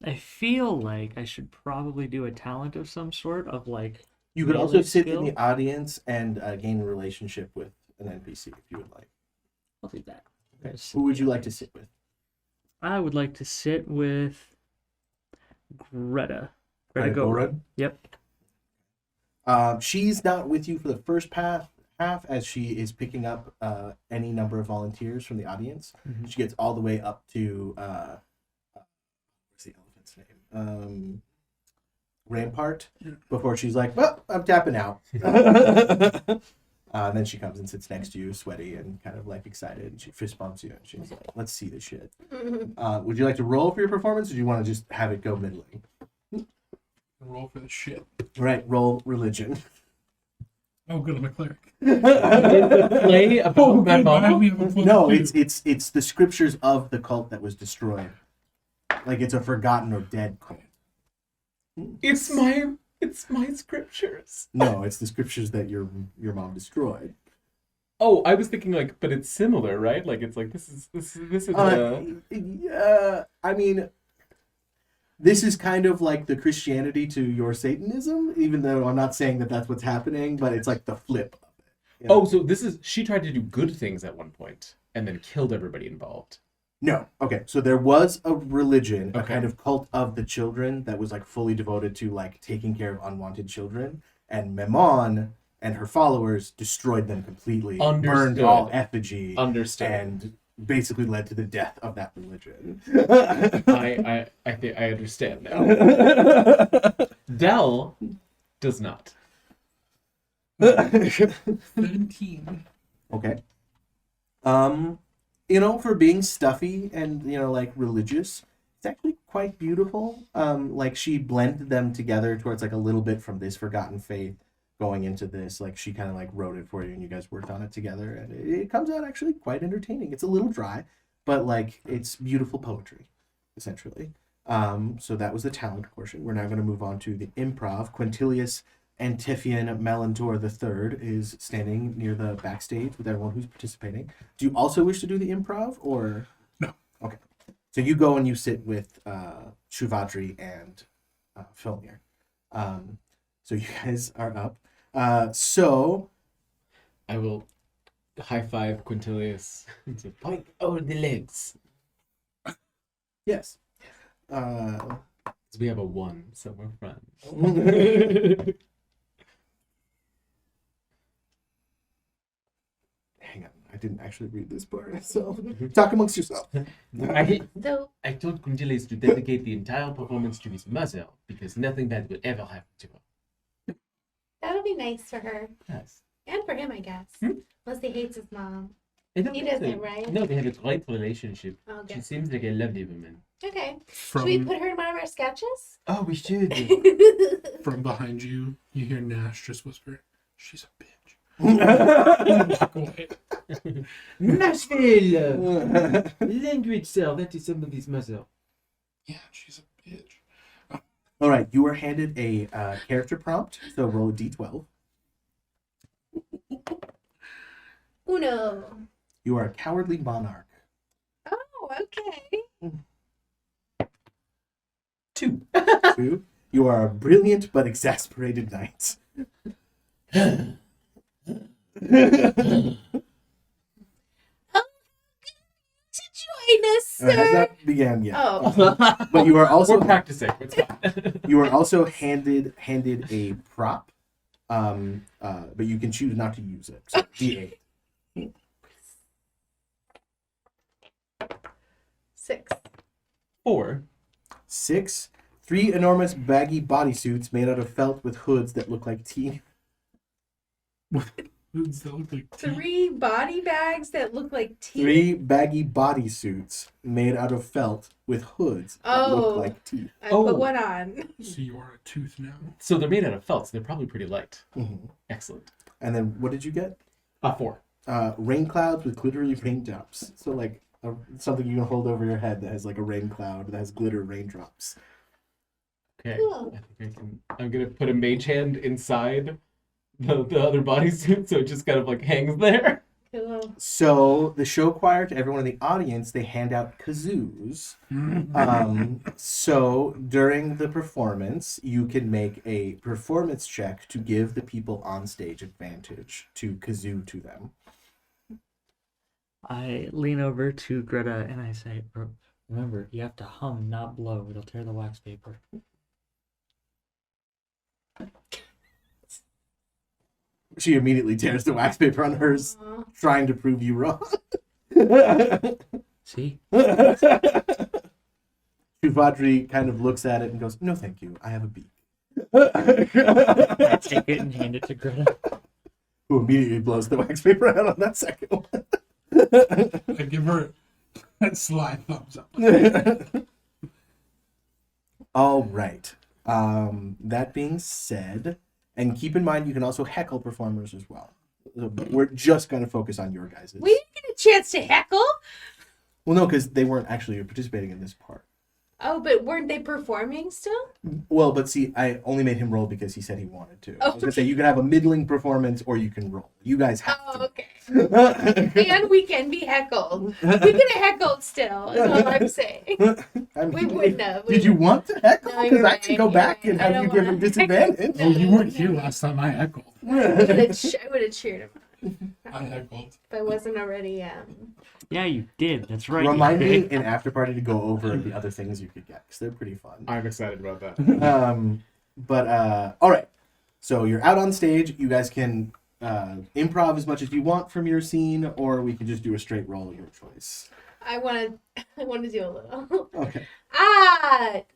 S4: I feel like I should probably do a talent of some sort of like.
S2: You could also
S4: melee
S2: sit
S4: skill?
S2: in the audience and gain a relationship with an NPC if you would like.
S4: I'll do that.
S2: Who would you like to sit with?
S4: I would like to sit with Greta. Greta
S2: Greta
S4: Gorun.
S2: Gorun?
S4: Yep.
S2: She's not with you for the first half, as she is picking up any number of volunteers from the audience.
S4: Mhm.
S2: She gets all the way up to what's the elephant's name? Rampart. Before she's like, "Well, I'm tapping out." Then she comes and sits next to you, sweaty and kind of like excited. And she fist bumps you, and she's like, "Let's see this shit." Would you like to roll for your performance, or do you want to just have it go middling?
S5: Roll for the shit.
S2: Right, roll religion.
S5: Oh, good, I'm a cleric.
S6: Play about
S5: Oh,
S6: my
S5: good, why
S6: mom.
S5: we have a plus
S2: No,
S5: 2?
S2: it's the scriptures of the cult that was destroyed. Like it's a forgotten or dead cult.
S1: It's my scriptures.
S2: No, it's the scriptures that your mom destroyed.
S1: Oh, I was thinking like, but it's similar, right? Like it's like this is.
S2: I mean, this is kind of like the Christianity to your Satanism, even though I'm not saying that that's what's happening, but it's like the flip of it. You know?
S1: Oh, so this is she tried to do good things at one point and then killed everybody involved.
S2: No. Okay. So there was a religion, a
S1: Okay.
S2: kind of cult of the children that was like fully devoted to like taking care of unwanted children. And Memon and her followers destroyed them completely, burned
S1: Understood.
S2: all effigy,
S1: Understood.
S2: and basically led to the death of that religion.
S1: I think I understand now. Dell does not.
S5: 17.
S2: Okay. For being stuffy and, like religious, it's actually quite beautiful. Like she blended them together towards like a little bit from this forgotten faith going into this. Like she kind of like wrote it for you and you guys worked on it together, and it comes out actually quite entertaining. It's a little dry, but like it's beautiful poetry, essentially. So that was the talent portion. We're now going to move on to the improv. Quintilius Antiphian Melantor III is standing near the backstage with everyone who's participating. Do you also wish to do the improv, or
S5: No?
S2: Okay, so you go and you sit with Shuvadri and Filmir. So you guys are up. So
S6: I will high five Quintilius and say, point over the legs.
S2: yes.
S6: Because we have a 1, so we're friends.
S2: Hang on, I didn't actually read this part. So talk amongst yourself.
S3: So
S6: I told Quintilius to dedicate the entire performance to his mother because nothing bad will ever happen to her.
S3: that'll be nice for her
S6: Yes.
S3: and for him, I guess. Unless he hates his mom.
S6: I don't
S3: He
S6: think so.
S3: doesn't, right?
S6: No, they have a great relationship.
S3: Oh,
S6: She
S3: good.
S6: seems like a lovely woman.
S3: Okay.
S5: From,
S3: Should we put her in one of our sketches?
S6: Oh, we should.
S5: from behind you, you hear Nash just whisper, "She's a bitch." Go ahead.
S6: Nashville! Language, sir. That is somebody's mother.
S5: Yeah, she's a bitch.
S2: All right, you are handed a character prompt. So roll a d12.
S3: Uno.
S2: You are a cowardly monarch.
S3: Oh, okay.
S6: 2.
S2: 2. You are a brilliant but exasperated knight.
S3: To join us,
S2: Has
S3: sir.
S2: not began yet.
S3: Oh.
S2: But you are also
S1: We're practicing. It's fine.
S2: you are also handed a prop. But you can choose not to use it. So D8.
S3: 6.
S1: 4.
S2: 6. 3 enormous baggy bodysuits made out of felt with hoods that look like tea.
S5: hoods that look like teeth.
S3: 3 body bags that look like teeth.
S2: 3 baggy bodysuits made out of felt with hoods that look
S3: Oh.
S2: like teeth.
S3: I
S1: Oh.
S3: put one on.
S5: So you are a tooth now.
S1: So they're made out of felt, so they're probably pretty light.
S2: Mhm.
S1: Excellent.
S2: And then what did you get?
S1: 4.
S2: Rain clouds with glittery raindrops. So like something you can hold over your head that has like a rain cloud that has glitter raindrops.
S1: Okay.
S3: Cool.
S1: I think I'm gonna put a mage hand inside the other bodysuit, so it just kind of like hangs there.
S3: Cool.
S2: So the show choir, to everyone in the audience, they hand out kazoos. So during the performance, you can make a performance check to give the people on stage advantage to kazoo to them.
S4: I lean over to Greta and I say, remember, you have to hum, not blow. It'll tear the wax paper.
S2: She immediately tears the wax paper on hers,
S3: Aw.
S2: trying to prove you wrong.
S4: See?
S2: Shuvadri kind of looks at it and goes, "No, thank you. I have a beak."
S4: I take it and hand it to Greta.
S2: Who immediately blows the wax paper out on that second one.
S5: I give her a sly thumbs up.
S2: All right. That being said, and keep in mind, you can also heckle performers as well. We're just going to focus on your guys'.
S3: We didn't get a chance to heckle.
S2: Well, no, because they weren't actually participating in this part.
S3: Oh, but weren't they performing still?
S2: Well, but see, I only made him roll because he said he wanted to. I was
S3: Oh.
S2: going to say, you can have a middling performance or you can roll. You guys have
S3: Oh,
S2: to.
S3: okay. And we can be heckled. We could have heckled still, is all I'm saying.
S2: I mean,
S3: We wouldn't have.
S2: Did you want to heckle?
S3: No,
S2: Because
S3: you're
S2: I could
S3: right,
S2: go
S3: you're
S2: back
S3: right.
S2: and
S3: I
S2: have
S3: don't
S2: you give him
S3: wanna-
S2: disadvantage.
S5: Oh, you weren't here last time I heckled.
S3: I would have cheered him
S5: I heckled.
S3: if I wasn't already.
S4: Yeah, you did. That's right.
S2: Remind
S4: you
S2: me
S4: did.
S2: in after party to go over the other things you could get because they're pretty fun.
S1: I'm excited about that.
S2: All right. So you're out on stage. You guys can improv as much as you want from your scene, or we can just do a straight roll, your choice.
S3: I want to do a little.
S2: Okay.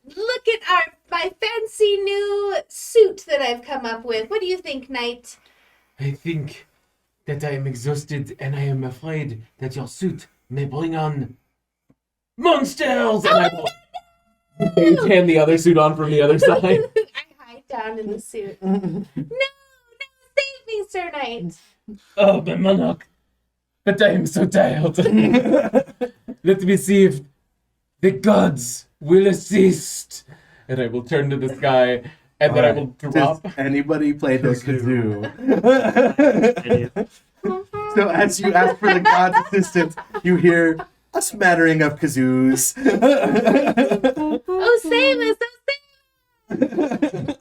S3: Look at my fancy new suit that I've come up with. What do you think, Knight?
S6: I think that I am exhausted and I am afraid that your suit may bring on monsters. And I will
S1: Mage hand the other suit on from the other side.
S3: I hide down in the suit. No, save me, Sir Knight.
S6: Oh, my monarch. But I am so tired. Let me see if the gods will assist.
S1: And I will turn to the sky, and then I will drop.
S2: Does anybody play the kazoo?
S4: I do.
S2: So as you ask for the god's assistance, you hear a smattering of kazoos.
S3: Oh, save us! Oh, save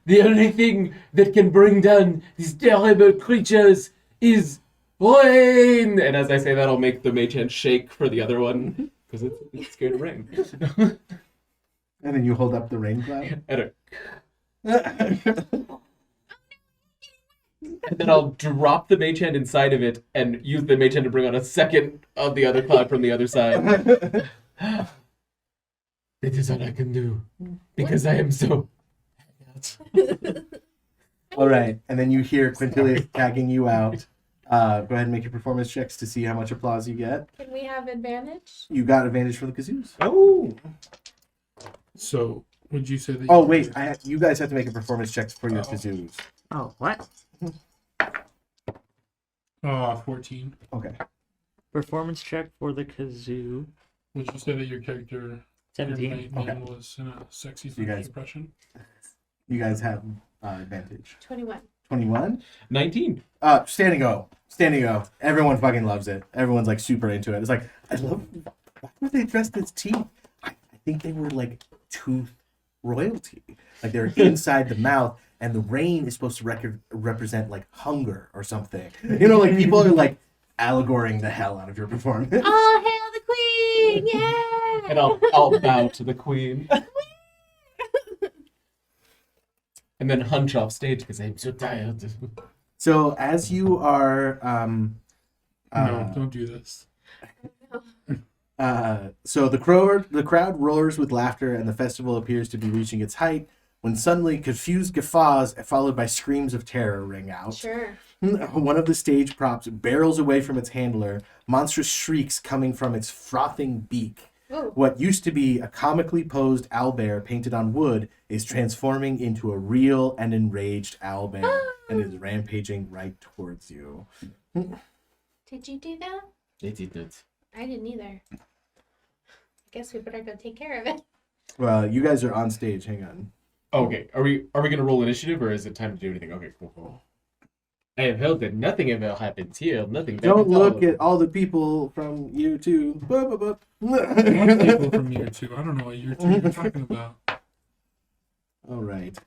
S6: The only thing that can bring down these terrible creatures is rain.
S1: And as I say that, I'll make the mage hand shake for the other one, because it's scared of rain.
S2: And then you hold up the rain cloud.
S1: And then I'll drop the mage hand inside of it and use the mage hand to bring on a second of the other cloud from the other side.
S6: That is all I can do because I am so.
S2: All right, and then you hear Quintilius tagging you out. Go ahead and make your performance checks to see how much applause you get.
S3: Can we have advantage?
S2: You got advantage for the kazoos.
S1: Oh!
S5: So, would you say that?
S2: Oh wait, you guys have to make a performance checks for your kazoos.
S4: Oh, what?
S5: 14.
S2: Okay.
S4: Performance check for the kazoo.
S5: Would you say that your character
S4: 17.
S2: Okay.
S5: was in a sexy
S2: You guys-
S5: impression?
S2: You guys have advantage.
S3: 21.
S2: 21.
S1: 19.
S2: Standing O. Standing O. Everyone fucking loves it. Everyone's like super into it. It's like, I love. Why were they dressed as teeth? I think they were like tooth royalty. Like they're inside the mouth, and the rain is supposed to represent like hunger or something. You know, like people are like allegoring the hell out of your performance.
S3: Oh, hail the queen! Yeah!
S1: And I'll bow to the queen. And then hunch off stage because I'm so tired.
S2: So as you are,
S5: No, don't do this.
S2: so the crowd roars with laughter, and the festival appears to be reaching its height when suddenly confused guffaws followed by screams of terror ring out.
S3: Sure.
S2: One of the stage props barrels away from its handler, monstrous shrieks coming from its frothing beak.
S3: Ooh.
S2: What used to be a comically posed owlbear painted on wood is transforming into a real and enraged owlbear and is rampaging right towards you.
S3: Did you do that?
S6: They did not.
S3: I didn't either. I guess we better go take care of it.
S2: Well, you guys are on stage. Hang on.
S1: Okay, are we gonna roll initiative or is it time to do anything? Okay, cool.
S6: I have heard that nothing ever happens here. Nothing. bad
S2: Don't
S6: at all.
S2: look at all the people from year 2.
S5: What people from year 2? I don't know what year 2 you're talking about.
S2: All right.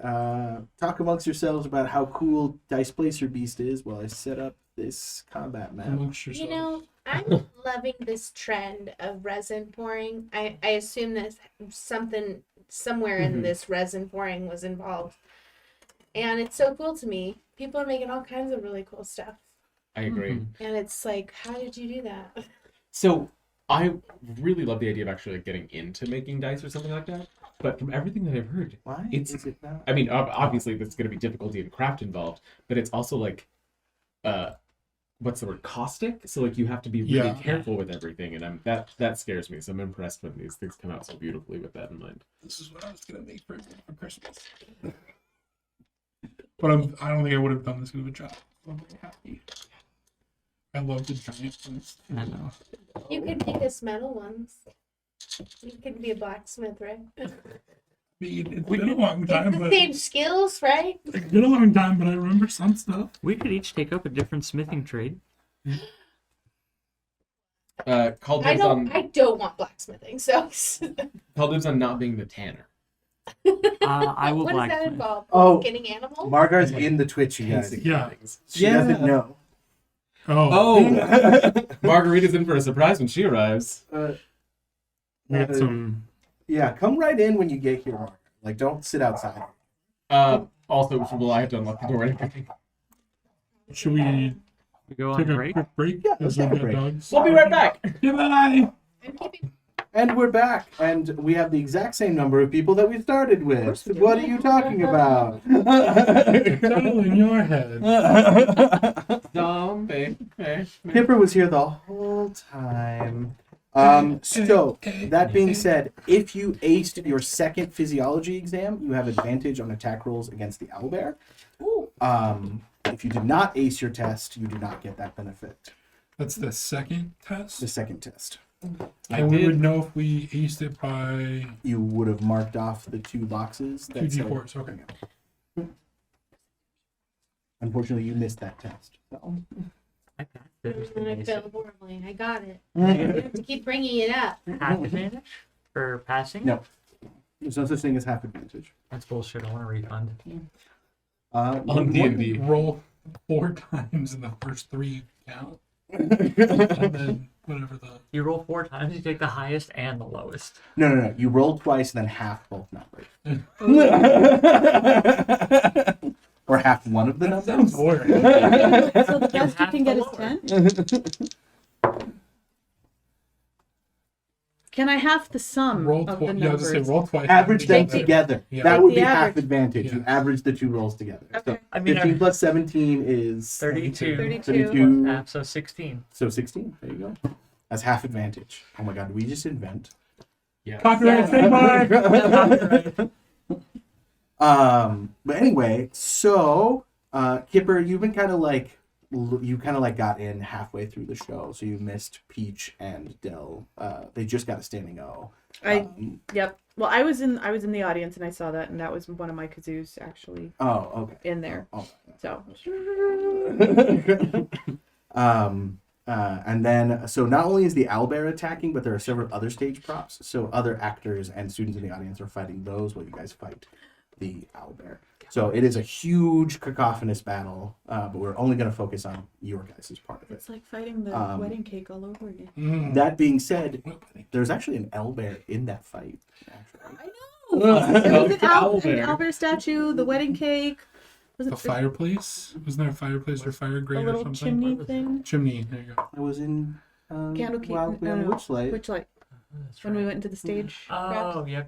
S2: Talk amongst yourselves about how cool Dice Placer Beast is while I set up this combat map.
S5: Amongst
S3: You
S5: yourselves.
S3: know, I'm loving this trend of resin pouring. I assume that something somewhere in this resin pouring was involved. And it's so cool to me. People are making all kinds of really cool stuff.
S1: I agree.
S3: And it's like, how did you do that?
S1: So I really love the idea of actually like, getting into making dice or something like that. But from everything that I've heard,
S2: Why
S1: It's-
S2: is it not?
S1: I mean, obviously there's going to be difficulty in craft involved, but it's also like, what's the word? Caustic. So like you have to be really
S5: Yeah.
S1: careful with everything, and that scares me. So I'm impressed when these things come out so beautifully with that in mind.
S5: This is what I was gonna make for Christmas. But I don't think I would have done this good of a job. I'm really happy. I love the giant ones.
S4: I know.
S3: You could make us metal ones. You could be a blacksmith, right?
S5: It's been a long
S3: It's
S5: time,
S3: the
S5: but
S3: same skills, right?
S5: it's been a long time, but I remember some stuff.
S4: We could each take up a different smithing trade.
S1: Call dibs on
S3: I don't want blacksmithing, so
S1: not being the tanner.
S4: I will
S3: what does that
S4: blacksmith.
S3: involve?
S2: Oh.
S3: Getting animals?
S2: Margar's in the Twitch, you guys.
S1: Basic
S5: Yeah.
S1: things.
S2: She doesn't know.
S5: Oh,
S1: Margarita's in for a surprise when she arrives.
S5: we had some.
S2: Yeah, come right in when you get here, Margar. Like, don't sit outside.
S1: Also, will I have to unlock the door and everything?
S5: Should we
S4: We go on
S5: take a
S4: break.
S5: quick break?
S2: Yeah,
S5: Because
S2: let's
S5: we've
S2: take a
S5: got
S2: break.
S5: dogs.
S1: We'll be right back.
S5: Goodbye.
S3: I'm keeping.
S2: And we're back, and we have the exact same number of people that we started with. What are you talking about?
S5: It's all in your head.
S1: Zombie.
S2: Kipper was here the whole time. So, that being said, if you aced your second physiology exam, you have advantage on attack rolls against the owlbear. If you did not ace your test, you do not get that benefit.
S5: That's the second test.
S2: The second test.
S5: And we would know if we aced it by
S2: You would have marked off the 2 boxes.
S5: two D4s. Okay.
S2: Unfortunately, you missed that test. So.
S4: I passed it.
S3: And I failed horribly. I got it. You have to keep bringing it up.
S4: Half advantage for passing?
S2: No. There's no such thing as half advantage.
S4: That's bullshit. I want a refund.
S1: On D&D.
S5: Roll 4 times in the first 3 count. And then whatever the.
S4: You roll 4 times, you take the highest and the lowest.
S2: No. You roll twice and then half both numbers. Or half one of the
S5: That
S2: numbers.
S5: sounds boring.
S7: So the best you
S4: have
S7: can
S4: the
S7: get is
S4: lower.
S7: 10? Can I half the sum
S5: Roll
S7: of the
S5: twice. Yeah, I was
S7: numbers?
S5: just say roll twice.
S2: Average them
S7: Take the-
S2: together.
S5: Yeah.
S2: That
S7: Take
S2: would
S7: the
S2: be half
S7: average.
S2: advantage.
S5: Yeah.
S2: You average the 2 rolls together. So
S7: Okay.
S4: I mean,
S2: 15 plus 17 is
S4: 32.
S2: 32.
S4: So 16.
S2: So 16. There you go. That's half advantage. Oh my god, did we just invent?
S1: Yeah.
S5: Copyright trademark.
S2: But anyway, so Kipper, you've been kind of like got in halfway through the show, so you missed Peach and Dell. They just got a standing O.
S7: Yep. Well, I was in the audience and I saw that, and that was one of my kazoos actually
S2: Oh, okay.
S7: in there.
S2: Oh,
S7: So
S2: and then, so not only is the owlbear attacking, but there are several other stage props. So other actors and students in the audience are fighting those while you guys fight the owlbear. So it is a huge cacophonous battle, but we're only going to focus on your guys' part of it.
S7: it's like fighting the wedding cake all over again.
S5: Mm.
S2: That being said, there's actually an owlbear in that fight. Actually.
S7: I know. There was an
S1: Owlbear.
S7: owlbear statue, the wedding cake. Was
S5: The fireplace? Wasn't there a fireplace or fire
S7: a
S5: grate or
S7: little
S5: something?
S7: chimney thing?
S5: Chimney. There you go.
S2: I was in
S7: Candle cake.
S2: Wild
S7: No,
S2: Man
S7: no.
S2: Witchlight.
S7: Which light?
S4: That's
S7: when we
S4: right.
S7: went into the stage.
S4: Oh, yep.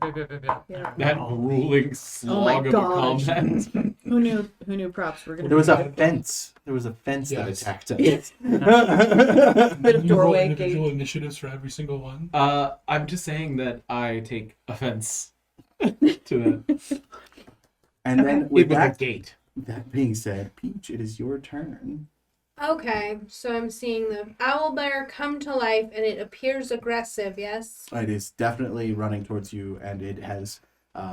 S7: Yeah.
S1: That grueling slog of a
S7: gosh.
S1: combat.
S7: Who knew props were gonna
S2: There was
S7: be
S2: a fence. There was a fence that
S5: Yes.
S2: attacked us.
S7: Bit of
S5: You roll
S7: doorway
S5: individual
S7: gate.
S5: initiatives for every single one.
S1: I'm just saying that I take offense to that.
S2: And then
S6: It
S2: with
S6: was a
S2: that,
S6: gate.
S2: that being said, Peach, it is your turn.
S3: Okay, so I'm seeing the owlbear come to life, and it appears aggressive. Yes.
S2: It is definitely running towards you, and it has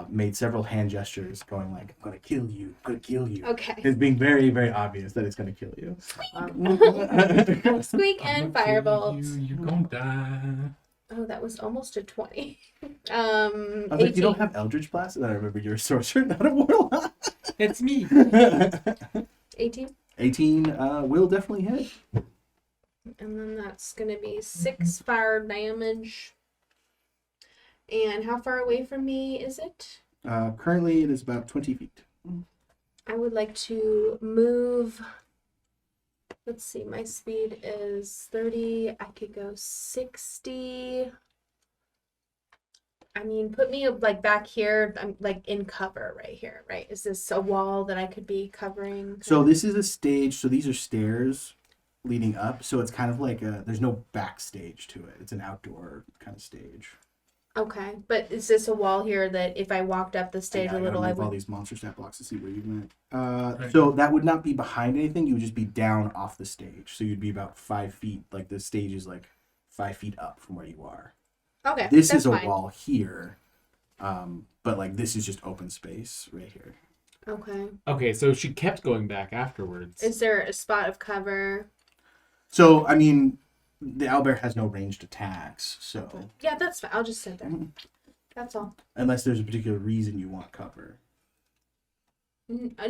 S2: made several hand gestures, going like, "I'm gonna kill you. I'm gonna kill you."
S3: Okay.
S2: It's being very, very obvious that it's gonna kill you.
S3: Squeak
S5: I'm
S3: and
S5: gonna kill
S3: firebolt.
S5: You gonna die.
S3: Oh, that was almost a 20.
S2: I was like,
S3: 18.
S2: "You don't have Eldritch Blast?" And I remember you're a sorcerer, not a warlock.
S6: That's me.
S3: 18.
S2: 18 will definitely hit.
S3: And then that's going to be 6 fire damage. And how far away from me is it?
S2: Currently, it is about 20 feet.
S3: I would like to move. Let's see, my speed is 30. I could go 60. I mean, put me like back here. I'm like in cover right here, right? Is this a wall that I could be covering?
S2: So this is a stage. So these are stairs leading up. So it's kind of like there's no backstage to it. It's an outdoor kind of stage.
S3: Okay, but is this a wall here that if I walked up the stage
S2: I
S3: a little, I
S2: move all
S3: would?
S2: these monster stat blocks to see where you went.
S5: Right.
S2: So that would not be behind anything. You would just be down off the stage. So you'd be about 5 feet. Like the stage is like 5 feet up from where you are.
S3: Okay,
S2: This
S3: that's
S2: is a
S3: fine.
S2: wall here, but like this is just open space right here.
S3: Okay,
S1: Okay, so she kept going back afterwards.
S3: is there a spot of cover?
S2: So I mean, the owlbear has no ranged attacks. So
S3: Yeah, that's fine. I'll just sit there. That's all.
S2: unless there's a particular reason you want cover.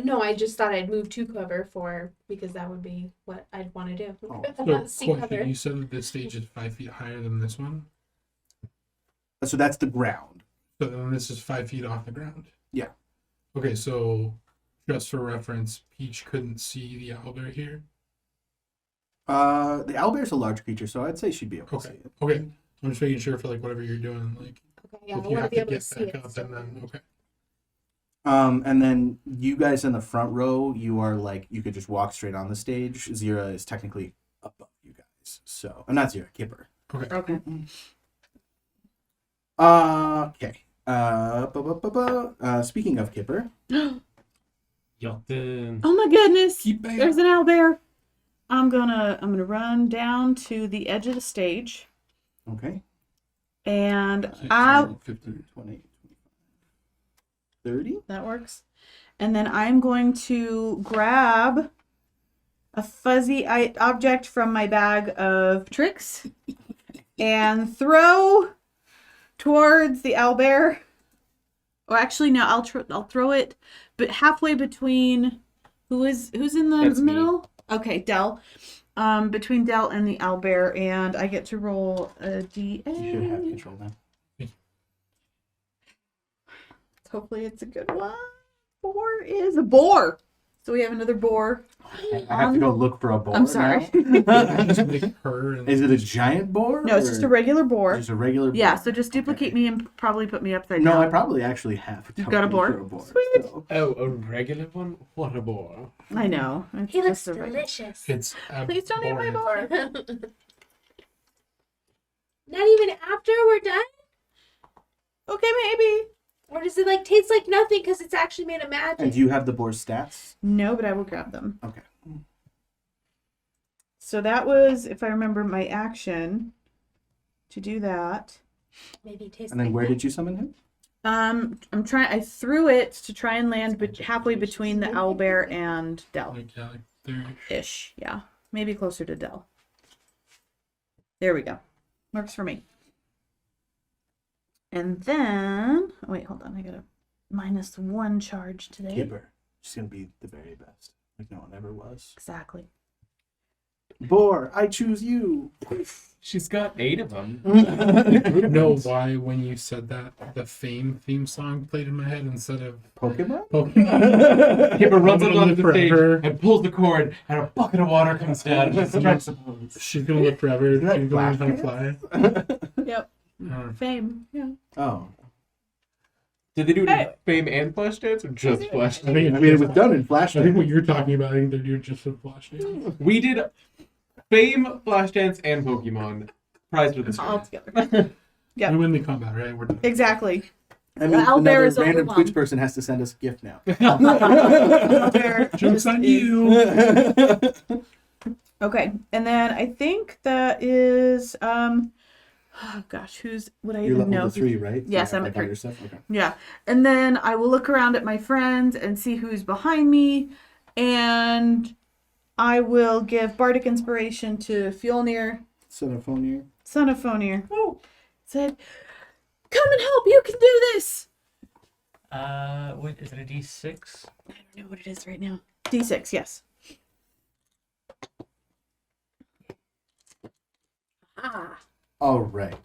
S3: No, I just thought I'd move to cover because that would be what I'd want to do.
S5: So,
S3: See
S5: question,
S3: cover.
S5: you said that this stage is 5 feet higher than this one.
S2: So that's the ground.
S5: So then this is 5 feet off the ground.
S2: Yeah.
S5: Okay, so just for reference, Peach couldn't see the owlbear here.
S2: The owlbear's a large creature, so I'd say she'd be able to
S5: Okay.
S2: see it.
S5: Okay, I'm just making sure for like whatever you're doing, like
S3: Okay, yeah, I
S5: if you
S3: want to
S5: have
S3: be
S5: to
S3: able to
S5: get
S3: see
S5: back
S3: it.
S5: up,
S3: So.
S5: and then okay.
S2: And then you guys in the front row, you are like you could just walk straight on the stage. Zira is technically above you guys, so not Zira, Kipper.
S5: Okay.
S7: Okay.
S2: Okay. Speaking of Kipper,
S1: Your turn.
S7: Oh my goodness!
S5: Keep banging.
S7: There's an owlbear. I'm gonna run down to the edge of the stage,
S2: okay.
S7: and
S5: 15.
S2: 20, 30.
S7: that works. And then I'm going to grab a fuzzy object from my bag of tricks and throw towards the owlbear. Or actually, no, I'll throw it, but halfway between who's in the
S1: That's me.
S7: middle? Okay, Dell. Between Dell and the owlbear, and I get to roll a D8.
S2: You should have control now.
S7: Hopefully, it's a good one. 4 is a boar. So we have another boar.
S2: I have to go look for a boar.
S7: I'm sorry.
S2: now.
S5: Just make her and
S2: Is it a giant boar?
S7: No, it's just a regular boar.
S2: Just a regular boar.
S7: Yeah, so just duplicate
S2: Okay.
S7: me and probably put me upside
S2: No,
S7: down.
S2: I probably actually have.
S7: You've got a
S2: company
S7: boar?
S2: for
S7: Sweet.
S2: so.
S1: Oh, a regular one? What a bore.
S7: I know. It's
S3: He looks
S7: just a regular-
S3: delicious.
S5: it's
S7: Please don't eat my
S5: abhorrent.
S7: boar.
S3: Not even after we're done?
S7: Okay, maybe.
S3: Or does it like taste like nothing because it's actually made of magic?
S2: And do you have the boar's stats?
S7: No, but I will grab them.
S2: Okay.
S7: So that was, if I remember, my action to do that.
S3: Maybe it tastes
S2: And then
S3: like
S2: where
S3: that.
S2: did you summon him?
S7: I threw it to try and land halfway between the owlbear and Dell.
S5: Like, yeah, like there.
S7: Ish, yeah. Maybe closer to Dell. There we go. Works for me. And then, oh, wait, hold on. I got a -1 charge today.
S2: Kipper. She's gonna be the very best, like no one ever was.
S7: Exactly.
S2: Boar, I choose you.
S1: She's got 8 of them.
S5: Know why when you said that the Fame theme song played in my head instead of
S2: Pokemon?
S5: Pokemon?
S1: Kipper runs
S5: I'm
S1: up
S5: gonna
S1: onto the
S5: live
S1: stage
S5: forever.
S1: and pulls the cord, and a bucket of water comes down. And she strikes the pose.
S5: She's gonna live forever.
S2: Isn't that
S5: She's gonna learn how to fly.
S7: Yep. Fame. Yeah.
S2: Oh,
S1: Did they do it in
S7: Hey.
S1: Fame and Flash Dance or just Flash
S5: I
S1: Dance?
S5: think
S2: I mean, it was done in Flash.
S5: I think what you're talking about, I think they're doing just a flash dance.
S1: We did Fame, Flash Dance, and Pokemon. Prize for the
S7: All
S1: stream.
S7: together. Yep.
S5: We win the combat, right? We're done.
S7: Exactly.
S2: I mean,
S7: Owlbear
S2: another
S7: is
S2: random
S7: overwhelmed.
S2: Twitch person has to send us a gift now.
S7: Owlbear
S5: Joke's
S7: just
S5: on
S7: is-
S5: you.
S7: Okay, and then I think that is oh gosh, who's would I
S2: You're
S7: even
S2: level
S7: know?
S2: to 3, right?
S7: Yes,
S2: So you
S7: I'm
S2: have,
S7: at
S2: all
S7: 3.
S2: your stuff? Okay.
S7: Yeah, and then I will look around at my friends and see who's behind me, and I will give bardic inspiration to Fjolnir,
S2: Sonophonier.
S7: son of Fonir. Oh, said, "Come and help! You can do this."
S4: What is it? A D6?
S7: I don't know what it is right now. D6, yes. Ah,
S2: All right.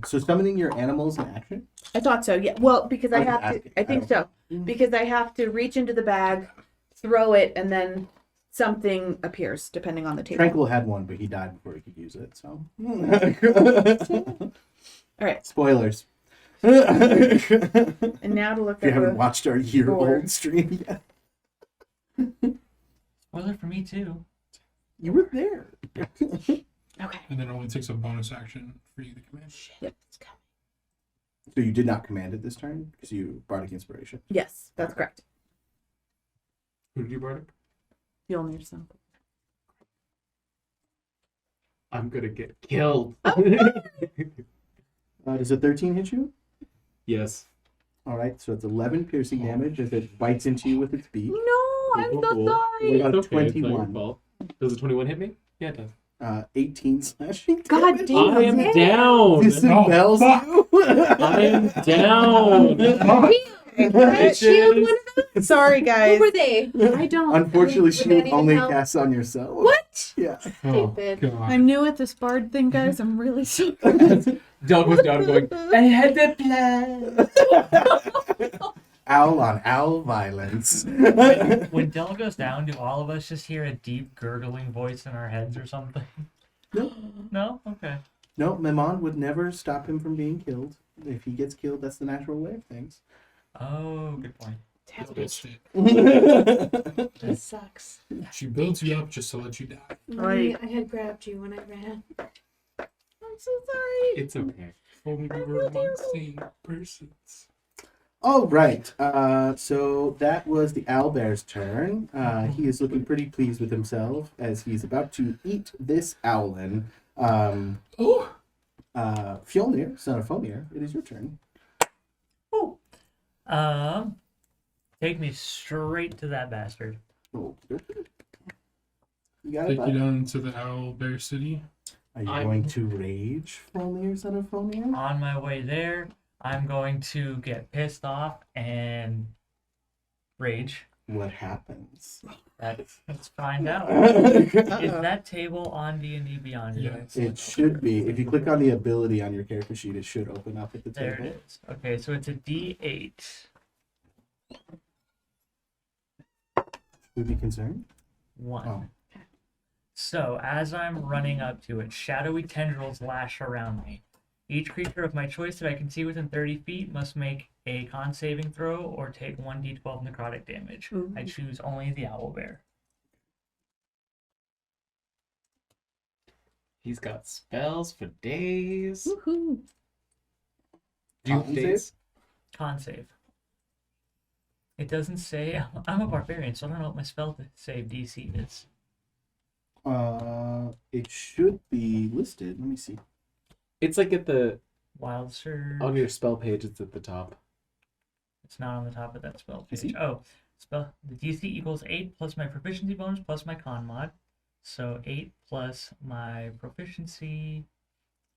S2: So summoning your animals in action.
S7: I thought so. Yeah. Well, because I
S2: I was
S7: have to.
S2: asking.
S7: I
S2: I
S7: think
S2: don't-
S7: so. Because I have to reach into the bag, throw it, and then something appears depending on the table.
S2: Tranquil had one, but he died before he could use it. So.
S7: All right.
S2: Spoilers. if
S7: And now to look
S2: you
S7: at
S2: haven't
S7: the.
S2: watched our year-old stream yet,
S4: Spoiler for me too.
S2: you were there.
S7: Okay.
S5: And then it only takes a bonus action for you to command.
S7: Yep. It's coming.
S2: So you did not command it this turn because you bardic inspiration.
S7: Yes, that's correct.
S1: Who did you bardic?
S7: Fjolnir, son.
S1: I'm gonna get killed.
S2: Does a 13 hit you?
S1: Yes.
S2: All right, so it's 11 piercing damage as it bites into you with its beak.
S7: No, I'm so
S1: Cool.
S7: sorry.
S2: What about a
S1: It's okay, it's not your
S2: 21?
S1: fault. Does a 21 hit me? Yeah, it does.
S2: 18 slashing
S7: God
S2: damage.
S7: damn.
S1: I am down.
S2: Disembowels you.
S1: I am down.
S3: Shield one of them?
S7: Sorry,
S3: What
S7: guys.
S3: were they?
S7: I don't.
S2: Unfortunately,
S3: Would
S2: shield
S3: that even
S2: only
S3: help?
S2: casts on yourself.
S3: What?
S2: Yeah.
S5: Oh,
S3: Stupid.
S5: God.
S7: I'm new at this bard thing, guys. I'm really sorry.
S1: Doug was down going, I had a plan.
S2: Owl on owl violence.
S4: When Del goes down, do all of us just hear a deep gurgling voice in our heads or something?
S2: Nope.
S4: No? Okay.
S2: No, Memon would never stop him from being killed. If he gets killed, that's the natural way of things.
S4: Oh, good point.
S5: That's bullshit.
S3: That sucks.
S5: She builds you up just to let you die.
S7: Right.
S3: I had grabbed you when I ran.
S7: I'm so sorry.
S1: It's okay.
S5: If only we were among sane persons.
S2: All right. So that was the owlbear's turn. He is looking pretty pleased with himself as he's about to eat this owlin.
S5: Oh!
S2: Fjolnir, son of Fonir, it is your turn.
S4: Take me straight to that bastard.
S2: Oh, you got it,
S5: Take you
S2: bud.
S5: down into the Owlbear City.
S2: Are you
S1: I'm-
S2: going to rage, Fjolnir, son of Fonir?
S4: On my way there, I'm going to get pissed off and rage.
S2: What happens?
S4: Let's find out. Is that table on D&D Beyond?
S5: Yes.
S2: It should be. If you click on the ability on your character sheet, it should open up at the
S4: There
S2: table.
S4: it is. Okay, so it's a D8.
S2: Would be concerned.
S4: 1.
S2: Oh.
S4: So, as I'm running up to it, shadowy tendrils lash around me. Each creature of my choice that I can see within 30 feet must make a con saving throw or take 1d12 necrotic damage.
S7: Ooh.
S4: I choose only the Owlbear.
S1: He's got spells for days.
S7: Woohoo.
S2: Con
S1: Days.
S4: Con save. It doesn't say. I'm a barbarian, so I don't know what my spell save DC is.
S2: It should be listed. Let me see.
S1: It's like at the
S4: Wild Surge.
S1: on your spell page. It's at the top.
S4: It's not on the top of that spell
S2: Is
S4: page.
S2: it?
S4: Oh, spell. The DC equals 8 plus my proficiency bonus plus my con mod. So 8 plus my proficiency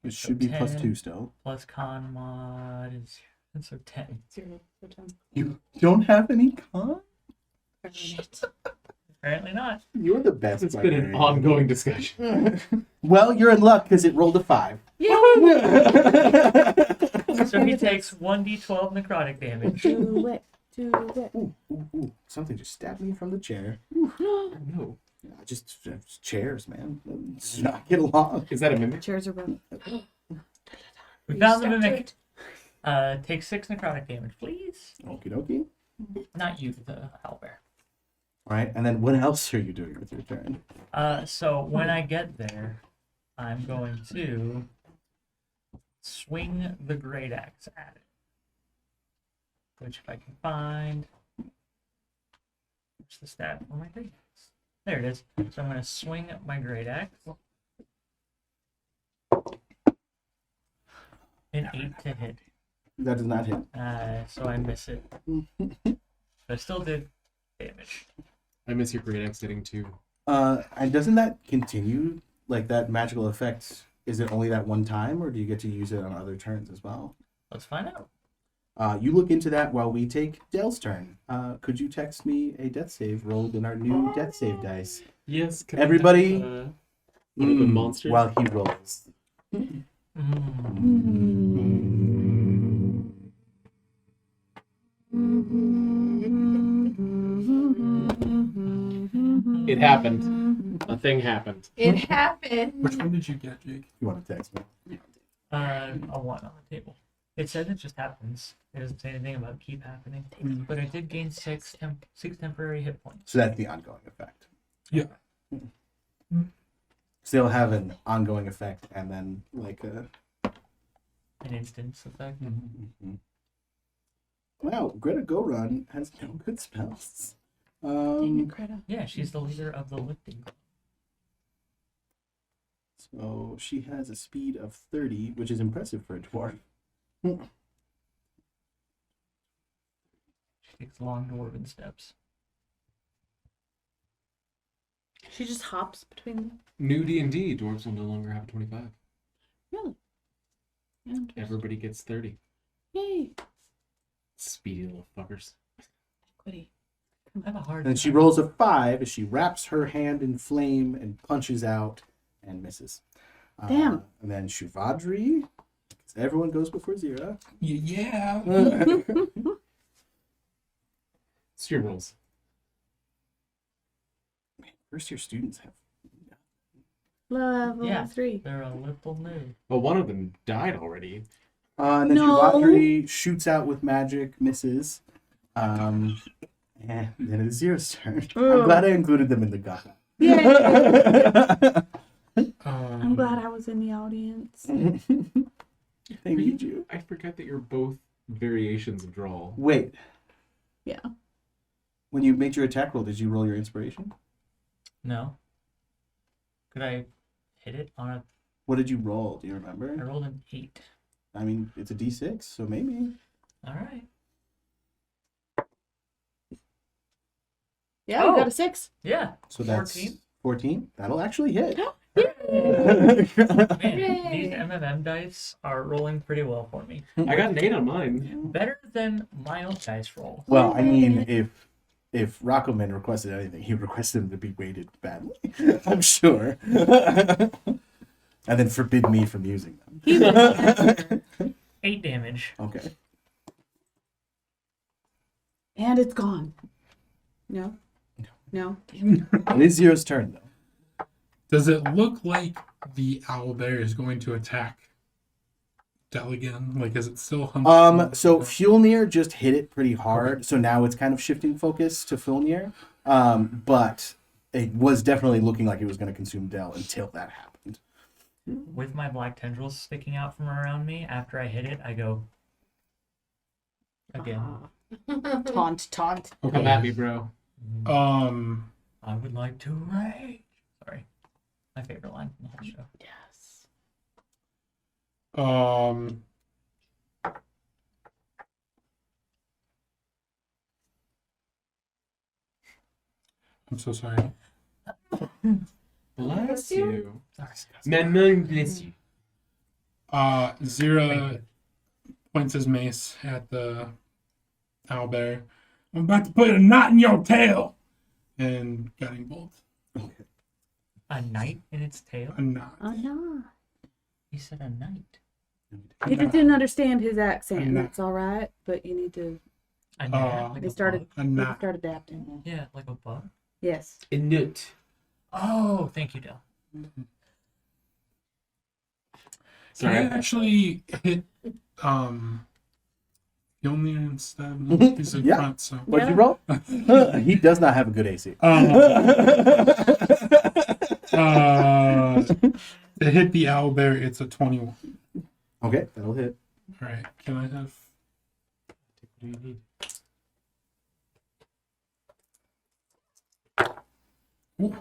S2: It should be
S4: 10.
S2: +2 still.
S4: plus con mod is so 10.
S7: 0 for 10.
S2: You don't have any con?
S4: Apparently not.
S2: You're the best.
S1: It's been an
S2: barbarian.
S1: ongoing discussion.
S2: Well, you're in luck because it rolled a 5.
S4: So he takes 1d12 necrotic damage.
S7: Do it. Do it.
S2: Ooh, something just stabbed me from the chair.
S1: No.
S2: Just chairs, man. Let's not get along.
S1: Is that a mimic?
S7: Chairs are rough.
S4: We found the
S3: Stuck to
S4: mimic.
S3: it.
S4: Take 6 necrotic damage, please.
S2: Okie dokie.
S4: Not you, the owlbear.
S2: All right, and then what else are you doing with your turn?
S4: So when I get there, I'm going to swing the great axe at it. Which, if I can find, where's the stat for my great axe? There it is. So I'm going to swing my great axe. An 8 to hit.
S2: That does not hit.
S4: So I miss it. But I still did damage.
S1: I miss your great axe hitting too.
S2: And doesn't that continue? Like that magical effect, is it only that one time, or do you get to use it on other turns as well?
S4: Let's find out.
S2: You look into that while we take Dale's turn. Could you text me a death save rolled in our new death save dice?
S1: Yes. Can
S2: Everybody-
S1: I have, one of the monsters.
S2: While he rolls.
S1: It happened. A thing happened.
S3: It happened.
S5: Which one did you get, Jake?
S2: You want to text me?
S4: A 1 on the table. It says it just happens. It doesn't say anything about keep happening. But I did gain 6 temporary hit points.
S2: So that's the ongoing effect.
S5: Yeah.
S2: Still have an ongoing effect, and then like a.
S4: An instance effect.
S2: Wow, Greta Goron has no good spells.
S7: Dang it, Greta.
S4: Yeah, she's the leader of the lifting club.
S2: So she has a speed of 30, which is impressive for a dwarf.
S4: She takes long dwarven steps.
S7: She just hops between them.
S1: New D&D, dwarves will no longer have 25.
S7: Really? Yeah,
S1: Everybody gets 30.
S7: Yay.
S1: Speedy little fuckers.
S7: Equity.
S4: I have a hard
S2: And she
S4: time.
S2: rolls a 5 as she wraps her hand in flame and punches out and misses.
S7: Damn.
S2: And then Shuvadri. Everyone goes before Zira.
S5: Yeah.
S1: It's your rolls.
S2: First year students have.
S7: Level
S4: Yeah.
S7: 3.
S4: They're a little new.
S1: Well, one of them died already.
S2: And then
S7: No.
S2: Shuvadri shoots out with magic, misses. And then it's Zira's turn. I'm glad I included them in the gauntlet.
S7: Yay. I'm glad I was in the audience.
S2: They need you.
S1: I forgot that you're both variations of drawl.
S2: Wait.
S7: Yeah.
S2: When you made your attack roll, did you roll your inspiration?
S4: No. Could I hit it on a...
S2: What did you roll? Do you
S4: I
S2: remember?
S4: rolled an 8.
S2: I mean, it's a d6, so maybe.
S4: Alright.
S7: Yeah,
S4: Oh.
S7: you got a 6.
S4: Yeah.
S2: So that's
S4: 14.
S2: 14. That'll actually hit.
S4: Man, these MMM dice are rolling pretty well for me.
S1: I got an 8 on mine.
S4: Better than my own dice roll.
S2: Well, I mean, if Rockoman requested anything, he requested them to be weighted badly. I'm sure. And then forbid me from using them.
S4: 8 damage.
S2: Okay.
S7: And it's gone. No? No?
S2: It is Zero's turn, though.
S5: Does it look like the owlbear is going to attack Del again? Like, is it still hunting?
S2: So Fjolnir just hit it pretty hard, so now it's kind of shifting focus to Fjolnir. But it was definitely looking like it was going to consume Del until that happened.
S4: With my black tendrils sticking out from around me, after I hit it, I go... Again.
S7: Taunt.
S5: Okay.
S1: Come at me, bro.
S4: I would like to rage. Sorry. My favorite line from the whole show.
S7: Yes.
S5: I'm so sorry.
S1: Bless you.
S4: Sorry.
S1: Man, bless you.
S5: Zira points his mace at the owlbear. I'm about to put a knot in your tail. And guiding bolt.
S4: A knight in its tail?
S5: A knot.
S7: Oh, no.
S4: He said a knight.
S7: If you didn't understand his accent,
S5: No.
S7: that's all right. But you need to.
S4: A gnat? Like
S7: They
S4: a
S7: started.
S4: bug?
S5: A
S7: They
S5: knot.
S7: start adapting.
S4: Yeah, like a bug.
S7: Yes.
S1: A nut.
S4: Oh, thank you, Del.
S1: Sorry.
S5: I actually hit Mjolnir instead. He's in
S2: Yeah.
S5: front, so.
S2: What'd you roll? He does not have a good AC.
S5: To hit the owlbear, it's a 21.
S2: Okay, that'll hit.
S5: All right, can I have?
S6: What do you need?
S5: Ooh.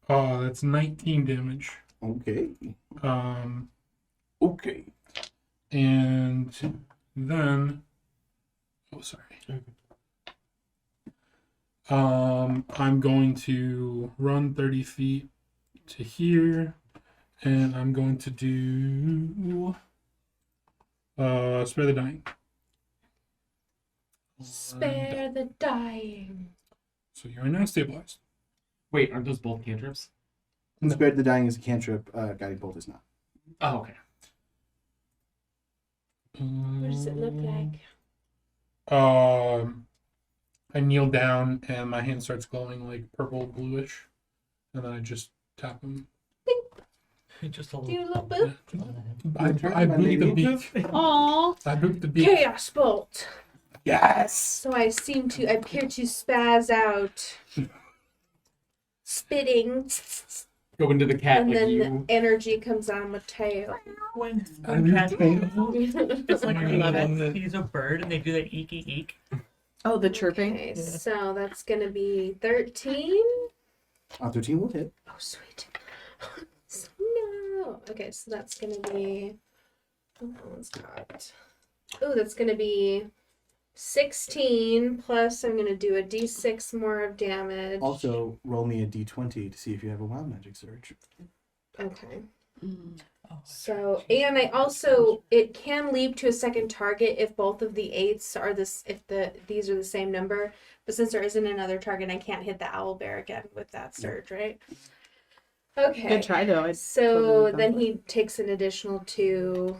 S5: Oh, that's 19 damage.
S2: Okay.
S5: Okay. And then, oh, sorry. I'm going to run 30 feet to here, and I'm going to do spare the dying.
S3: Spare the dying.
S5: So you're now stabilized.
S1: Wait, aren't those both cantrips?
S2: Spared the Dying is a cantrip. Guiding Bolt is not.
S1: Oh, okay.
S3: What does it look like?
S5: I kneel down and my hand starts glowing like purple bluish, and then I just tap him.
S4: Just a
S3: Do
S4: little.
S3: a little boop.
S5: I boot the beak.
S7: Aw.
S5: I boot the beak.
S3: Chaos bolt.
S2: Yes.
S3: So I appear to spaz out, spitting,
S1: Go into the cat
S3: and
S1: like
S3: then
S1: you.
S3: the energy comes out of my tail.
S4: When
S5: I'm
S4: cats,
S5: just
S4: it's like
S5: I love it.
S4: he's a bird and they do that eek eek eek.
S7: Oh, the chirping.
S3: Okay, so that's gonna be 13.
S2: 13 will hit.
S3: Oh, sweet. No. Okay, so that's gonna be. Oh, that one's cocked. Oh, that's gonna be 16 plus. I'm gonna do a d6 more of damage.
S2: Also, roll me a d20 to see if you have a Wild Magic Surge.
S3: Okay.
S4: Oh,
S3: So, and I also, it can leap to a second target if both of the 8s are this, if these are the same number. But since there isn't another target, I can't hit the owlbear again with that surge, right? Okay.
S7: Good try, though.
S3: So then he takes an additional 2.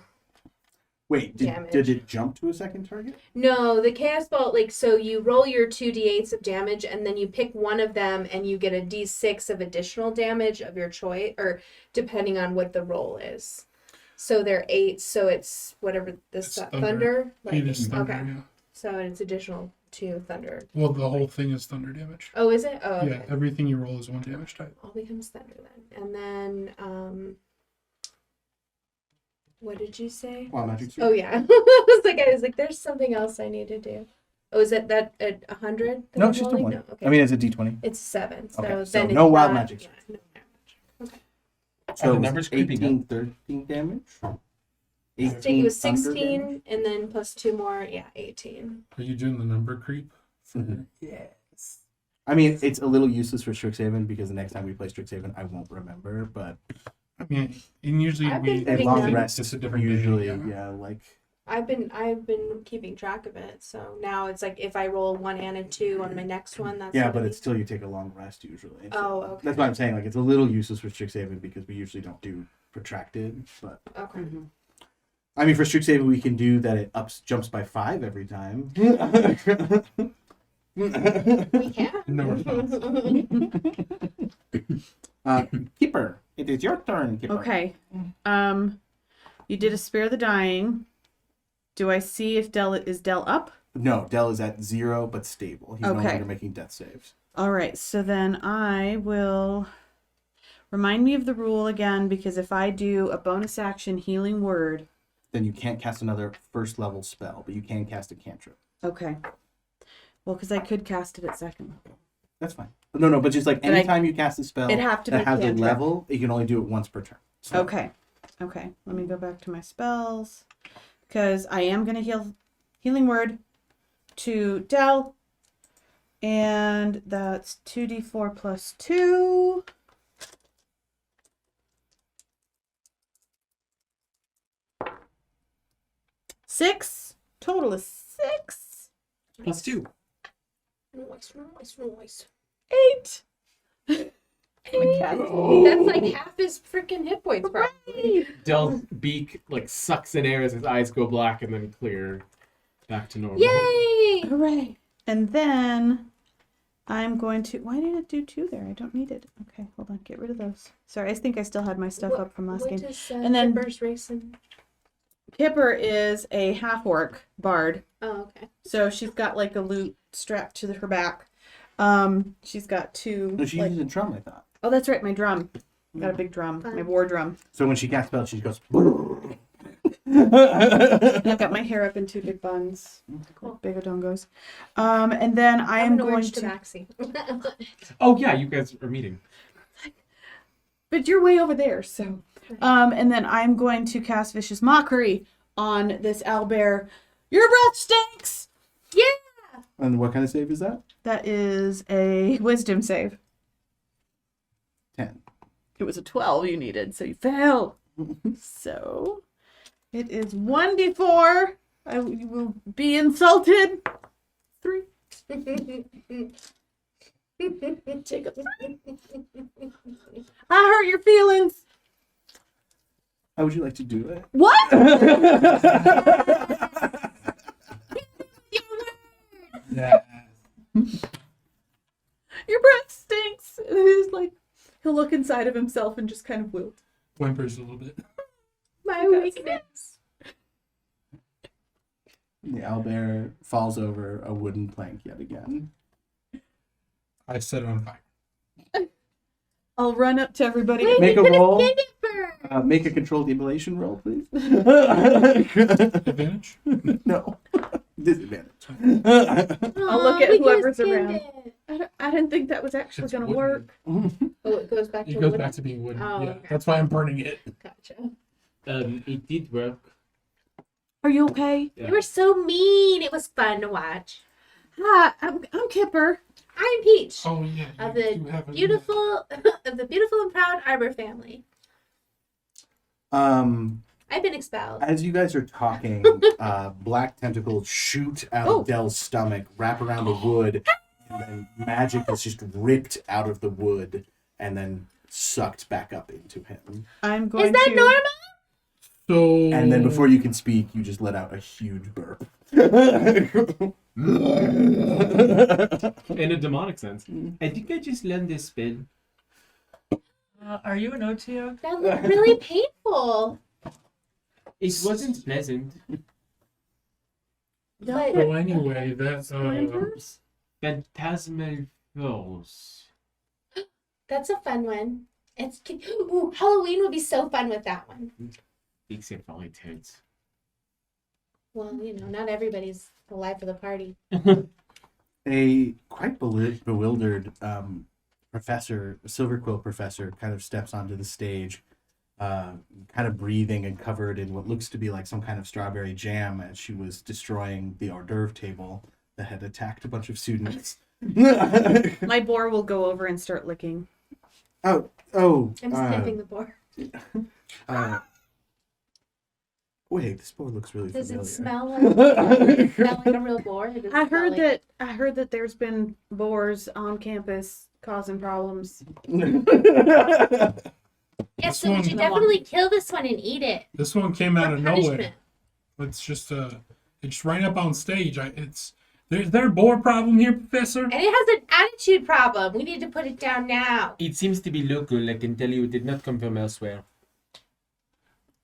S2: Wait,
S3: Damage.
S2: did it jump to a second target?
S3: No, the chaos bolt, like, so you roll your 2d8s of damage, and then you pick one of them, and you get a d6 of additional damage of your choice, or depending on what the roll is. So they're 8, so it's whatever this
S5: It's
S3: thunder.
S5: thunder.
S3: Like,
S5: It is thunder,
S3: okay,
S5: yeah.
S3: so it's additional 2 thunder.
S5: Well, the whole thing is thunder damage.
S3: Oh, is it? Oh, okay.
S5: Yeah, everything you roll is 1 damage type.
S3: All becomes thunder then. And then, what did you say?
S2: Wild Magic Surge.
S3: Oh yeah, I was like, there's something else I need to do. Oh, is it that at 100?
S2: No, it's just a 1.
S3: No, okay.
S2: I mean, it's a d20.
S3: It's 7. So
S2: Okay,
S3: then
S2: so
S3: it's
S2: no wild
S3: not-
S2: magic.
S3: yeah, no wild magic.
S2: So
S1: the numbers creeping
S2: 18, 13 damage.
S3: I think it was
S2: thunder
S3: 16,
S2: damage?
S3: and then plus 2 more. Yeah, 18.
S5: Are you doing the number creep?
S2: Mhm. Yes. I mean, it's a little useless for Strixhaven because the next time we play Strixhaven, I won't remember. But
S5: I mean, and usually
S3: I've
S5: we
S3: been
S2: at
S3: putting
S2: long
S3: them-
S2: rest,
S5: it's a different day,
S2: usually,
S5: yeah.
S2: yeah, like
S3: I've been keeping track of it. So now it's like if I roll 1 and a 2 on my next one, that's
S2: yeah,
S3: what
S2: but
S3: it
S2: it's still you take a long rest usually.
S3: Oh, okay.
S2: That's why I'm saying like it's a little useless for Strixhaven because we usually don't do protracted. But
S3: means. Okay.
S2: I mean, for Strixhaven, we can do that. It jumps by 5 every time.
S3: We can.
S5: No response.
S2: Keeper, it is your turn. Keeper.
S7: Okay. You did a spare the dying. Do I see if Del up?
S2: No, Del is at 0 but stable. He's no
S7: Okay.
S2: longer making death saves.
S7: All right. So then I will remind me of the rule again, because if I do a bonus action healing word.
S2: Then you can't cast another first level spell, but you can cast a cantrip.
S7: Okay. Well, because I could cast it at second.
S2: That's fine. No, but just like
S7: But
S2: anytime you cast a spell
S7: it'd have to be
S2: that has a
S7: cantrip.
S2: level, you can only do it once per turn. So,
S7: Okay. Okay. Let me go back to my spells. Because I am going to healing word to Del. And that's 2d4 plus 2. Six. Total is 6.
S1: Plus 2.
S3: Noise.
S7: 8. My cat.
S3: That's like half his freaking hit points, probably.
S1: Del's beak like sucks in air as his eyes go black and then clear back to normal.
S3: Yay!
S7: Hooray. And then I'm going to. Why did it do 2 there? I don't need it. Okay, hold on. Get rid of those. Sorry, I think I still had my stuff up from last game. And then-
S3: Kipper's racing?
S7: Kipper is a half orc bard,
S3: Oh, okay.
S7: so she's got like a lute strapped to her back. She's got 2.
S2: No, she
S7: like-
S2: uses a drum, I thought.
S7: Oh, that's right, my drum. I got a big drum, my
S3: Fun.
S7: war drum.
S2: So when she casts spells, she goes.
S7: And I've got my hair up in 2 big buns,
S3: Cool.
S7: big odongos. And then I am
S3: an
S7: going
S3: orange
S7: to.
S3: tabaxi.
S1: Oh yeah, you guys are meeting.
S7: But you're way over there, so. And then I'm going to cast Vicious Mockery on this owlbear. Your breath stinks!
S3: Yeah.
S2: And what kind of save is that?
S7: That is a wisdom save.
S2: 10.
S7: It was a 12 you needed, so you fail. So it is 1d4. You will be insulted. 3. Take a 3. I hurt your feelings.
S2: How would you like to do it?
S7: What?
S5: Yeah.
S7: Your breath stinks. And he's like, he'll look inside of himself and just kind of wilt.
S5: Whimpers a little bit.
S3: My weakness.
S2: The owlbear falls over a wooden plank yet again.
S5: I set it on fire.
S7: I'll run up to everybody.
S3: Wait,
S2: Make
S3: we
S2: a
S3: could've
S2: roll.
S3: hit it first.
S2: Make a controlled immolation roll, please.
S5: Advantage?
S2: No. Disadvantage.
S7: I'll look at
S3: we could've
S7: whoever's
S3: skinned
S7: around.
S3: it.
S7: I didn't think that was actually
S5: It's
S7: going to
S5: wooden.
S7: work.
S3: Oh, it goes back to
S5: It goes
S3: wood?
S5: back to being wooden.
S3: Oh,
S5: Yeah,
S3: okay.
S5: that's why I'm burning it.
S3: Gotcha.
S6: It did work.
S7: Are you okay?
S6: Yeah.
S3: You were so mean. It was fun to watch.
S7: Hi, I'm Kipper.
S3: I'm Peach
S5: Oh yeah.
S3: of
S5: you
S3: the
S5: have a-
S3: beautiful and proud Arbor family. I've been expelled.
S2: As you guys are talking, black tentacles shoot out
S7: Oh.
S2: of Dell's stomach, wrap around the wood, and then magic is just ripped out of the wood and then sucked back up into him.
S7: I'm going
S3: Is that
S7: to.
S3: normal?
S5: So.
S2: And then before you can speak, you just let out a huge burp.
S1: In a demonic sense.
S6: I think I just learned this spell.
S4: Are you an OTO?
S3: That looked really painful.
S6: It wasn't pleasant.
S3: But
S5: So anyway, that's
S6: Phantasmal Force.
S3: that's a fun one. Ooh, Halloween would be so fun with that one.
S6: Except for it hurts.
S3: Well, not everybody's the life of the party.
S2: A quite bewildered professor, silver quill professor, kind of steps onto the stage, kind of breathing and covered in what looks to be like some kind of strawberry jam as she was destroying the hors d'oeuvre table that had attacked a bunch of students.
S7: My boar will go over and start licking.
S2: Oh,
S3: I'm sniffing the board.
S2: wait, this board looks really
S3: Does
S2: familiar.
S3: it smell like a real boar? Or does it
S7: I
S3: smell
S7: heard
S3: like...
S7: that there's been boars on campus causing problems.
S3: Yes,
S5: This
S3: so we should
S5: one-
S3: definitely kill this one and eat it.
S5: this one came out
S3: For
S5: of
S3: punishment.
S5: nowhere. It's just it's right up on stage. There's there a boar problem here, Professor?
S3: And it has an attitude problem. We need to put it down now.
S6: It seems to be local. I can tell you it did not come from elsewhere.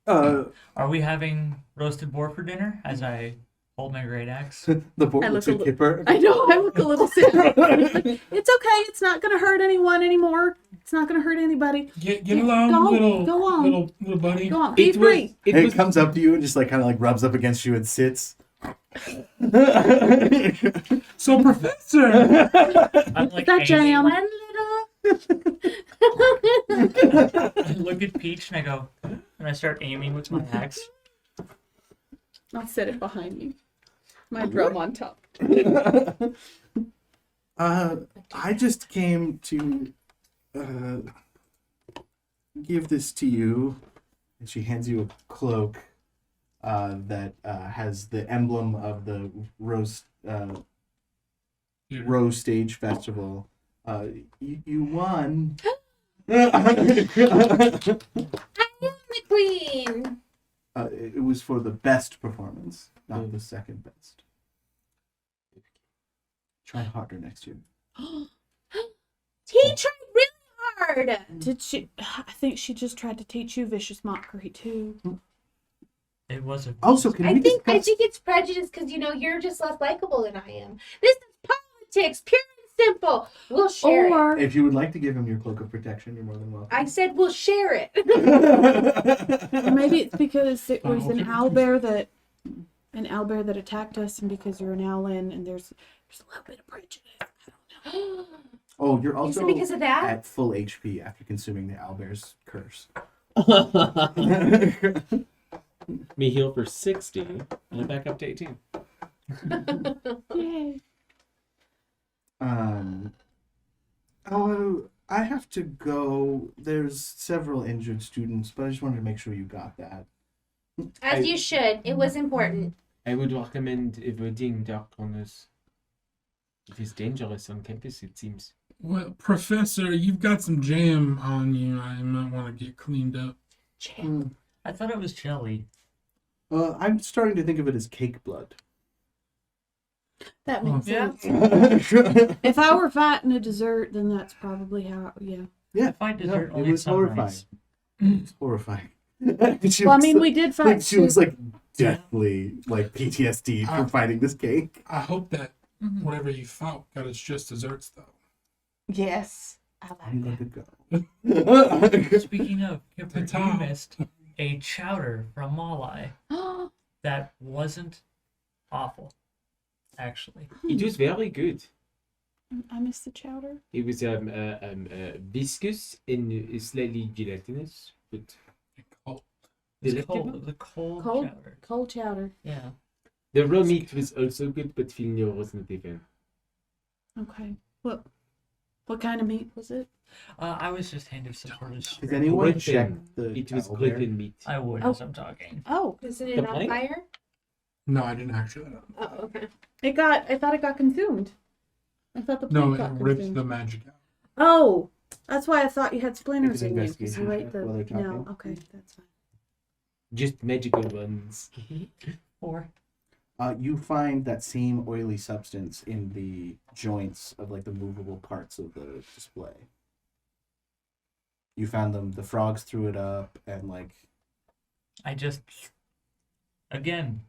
S4: Are we having roasted boar for dinner? As I hold my great axe.
S2: the board
S7: I
S2: looks
S7: look
S2: at
S7: a
S2: Kipper.
S7: I know, I look a little sick. It's okay, it's not gonna hurt anyone anymore. It's not gonna hurt anybody.
S5: Get
S7: Yeah,
S5: along,
S7: go on.
S5: little buddy.
S7: Go on, be
S6: It was.
S7: free.
S6: It
S2: And
S6: was.
S2: it comes up to you and just like kind of like rubs up against you and sits.
S5: So, Professor.
S4: I'm like
S7: that jam?
S3: One little.
S4: I look at Peach and I go, and I start aiming with my axe.
S7: I'll set it behind you. My drum on top.
S2: I just came to give this to you. And she hands you a cloak that has the emblem of the Rose Rose Stage Festival. You won.
S3: I am the queen.
S2: It was for the best performance, not the second best. Try harder next year.
S3: hard.
S7: Did she? I think she just tried to teach you vicious mockery too.
S4: It was a
S2: Also, can we
S3: I think
S2: discuss?
S3: it's prejudice because you're just less likable than I am. This is politics, pure and simple. We'll share it.
S7: Or
S2: If you would like to give him your cloak of protection, you're more than welcome.
S3: I said we'll share it.
S7: maybe it's because it was an
S5: okay.
S7: owlbear that attacked us, and because you're an owlin, and there's a little bit of prejudice.
S2: Oh, you're
S3: Is
S2: also
S3: it because of that?
S2: at full HP after consuming the owlbear's curse.
S6: Me heal for 60, and I'm back up to 18.
S7: Yay!
S2: Oh, I have to go. There's several injured students, but I just wanted to make sure you got that.
S3: As you should. It was important.
S6: I would recommend avoiding dark corners. It is dangerous on campus, it seems.
S5: Well, Professor, you've got some jam on you. I might want to get cleaned up.
S3: Jam.
S4: I thought it was jelly.
S2: I'm starting to think of it as cake blood.
S7: That makes
S4: Yeah.
S7: sense. If I were fighting a dessert, then that's probably how. Yeah.
S2: Yeah,
S4: Fight dessert
S2: it
S4: only
S2: was horrifying.
S4: sunrise.
S2: It's horrifying. She
S7: Well, I
S2: was
S7: mean,
S2: like-
S7: we did
S2: like,
S7: fight.
S2: she was like deathly like PTSD from fighting this cake.
S5: I hope that whatever you fought got us just desserts, though.
S7: Yes, I
S2: I'm
S7: like
S2: good
S7: that.
S2: to go.
S4: Speaking of, Kipper, you
S5: Ta-ta.
S4: missed a chowder from Malai that wasn't awful, actually.
S6: It was very good.
S7: I missed the chowder.
S6: It was viscous and slightly gelatinous, but
S5: Oh,
S4: It's
S6: delectable.
S4: cold. The cold
S7: Cold?
S4: chowder.
S7: Cold chowder.
S4: Yeah.
S6: The raw meat was also good, but Filnio was not a fan.
S7: Okay. What kind of meat was it?
S4: I was just handed some sort of
S2: Has
S4: script.
S2: anyone
S6: Gluten.
S2: checked the
S6: It was
S2: owlbear?
S6: gluten meat.
S4: I would
S7: Oh.
S4: as I'm talking.
S7: Oh,
S3: Isn't it
S6: The
S3: on
S6: plank?
S3: fire?
S5: no, I didn't actually.
S3: Oh, okay.
S7: I thought it got consumed. I thought the
S5: No,
S7: plant
S5: it
S7: got
S5: ripped
S7: consumed.
S5: the magic out.
S7: Oh, that's why I thought you had splinters
S2: Make an
S7: in you. 'Cause you
S2: investigation
S7: ate
S2: check
S7: the.
S2: while they're
S7: No,
S2: talking.
S7: okay, that's fine.
S6: Just magical ones.
S4: Or
S2: You find that same oily substance in the joints of like the movable parts of the display. You found them. The frogs threw it up, and like
S4: I just again.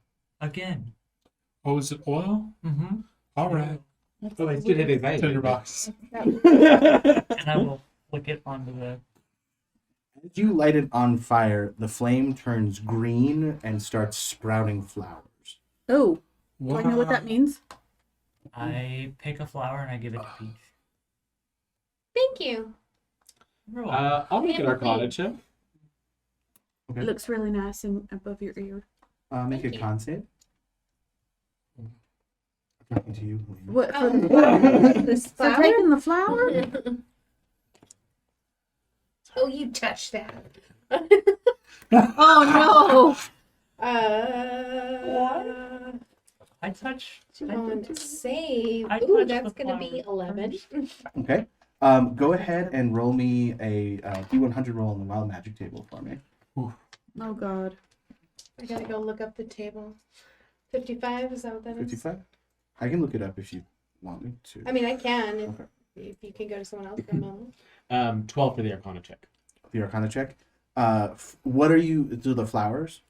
S5: Oh, is it oil?
S4: Mm-hmm.
S5: All right.
S7: That's
S6: Oh, I still have a
S7: weird.
S6: vibe.
S5: $10.
S4: And I will flick it onto the.
S2: as you light it on fire, the flame turns green and starts sprouting flowers.
S7: Oh, do I know what that means?
S4: I pick a flower and I give it to Peach.
S3: Thank you.
S4: You're welcome.
S6: I'll make an Arcana check.
S2: Okay.
S7: It looks really nice and above your ear.
S2: Make a
S3: Thank you.
S2: con save. I'm talking to you. William.
S7: What for?
S3: This
S7: For
S3: flower?
S7: taking the flower?
S3: Oh, you touched that.
S7: Oh
S4: I touch.
S3: On save.
S4: I
S3: Ooh,
S4: touched
S3: that's
S4: the
S3: gonna be
S4: flower
S3: 11.
S2: Okay. Go ahead and roll me a D100 roll on the wild magic table for me.
S7: no! Oh God!
S3: I gotta go look up the table. 55, is that what that is?
S2: 55. I can look it up if you want me to.
S3: I mean, I can if,
S2: Okay.
S3: if you can go to someone else for a moment.
S6: 12 for the Arcana check.
S2: The Arcana check. What are you? Do the flowers?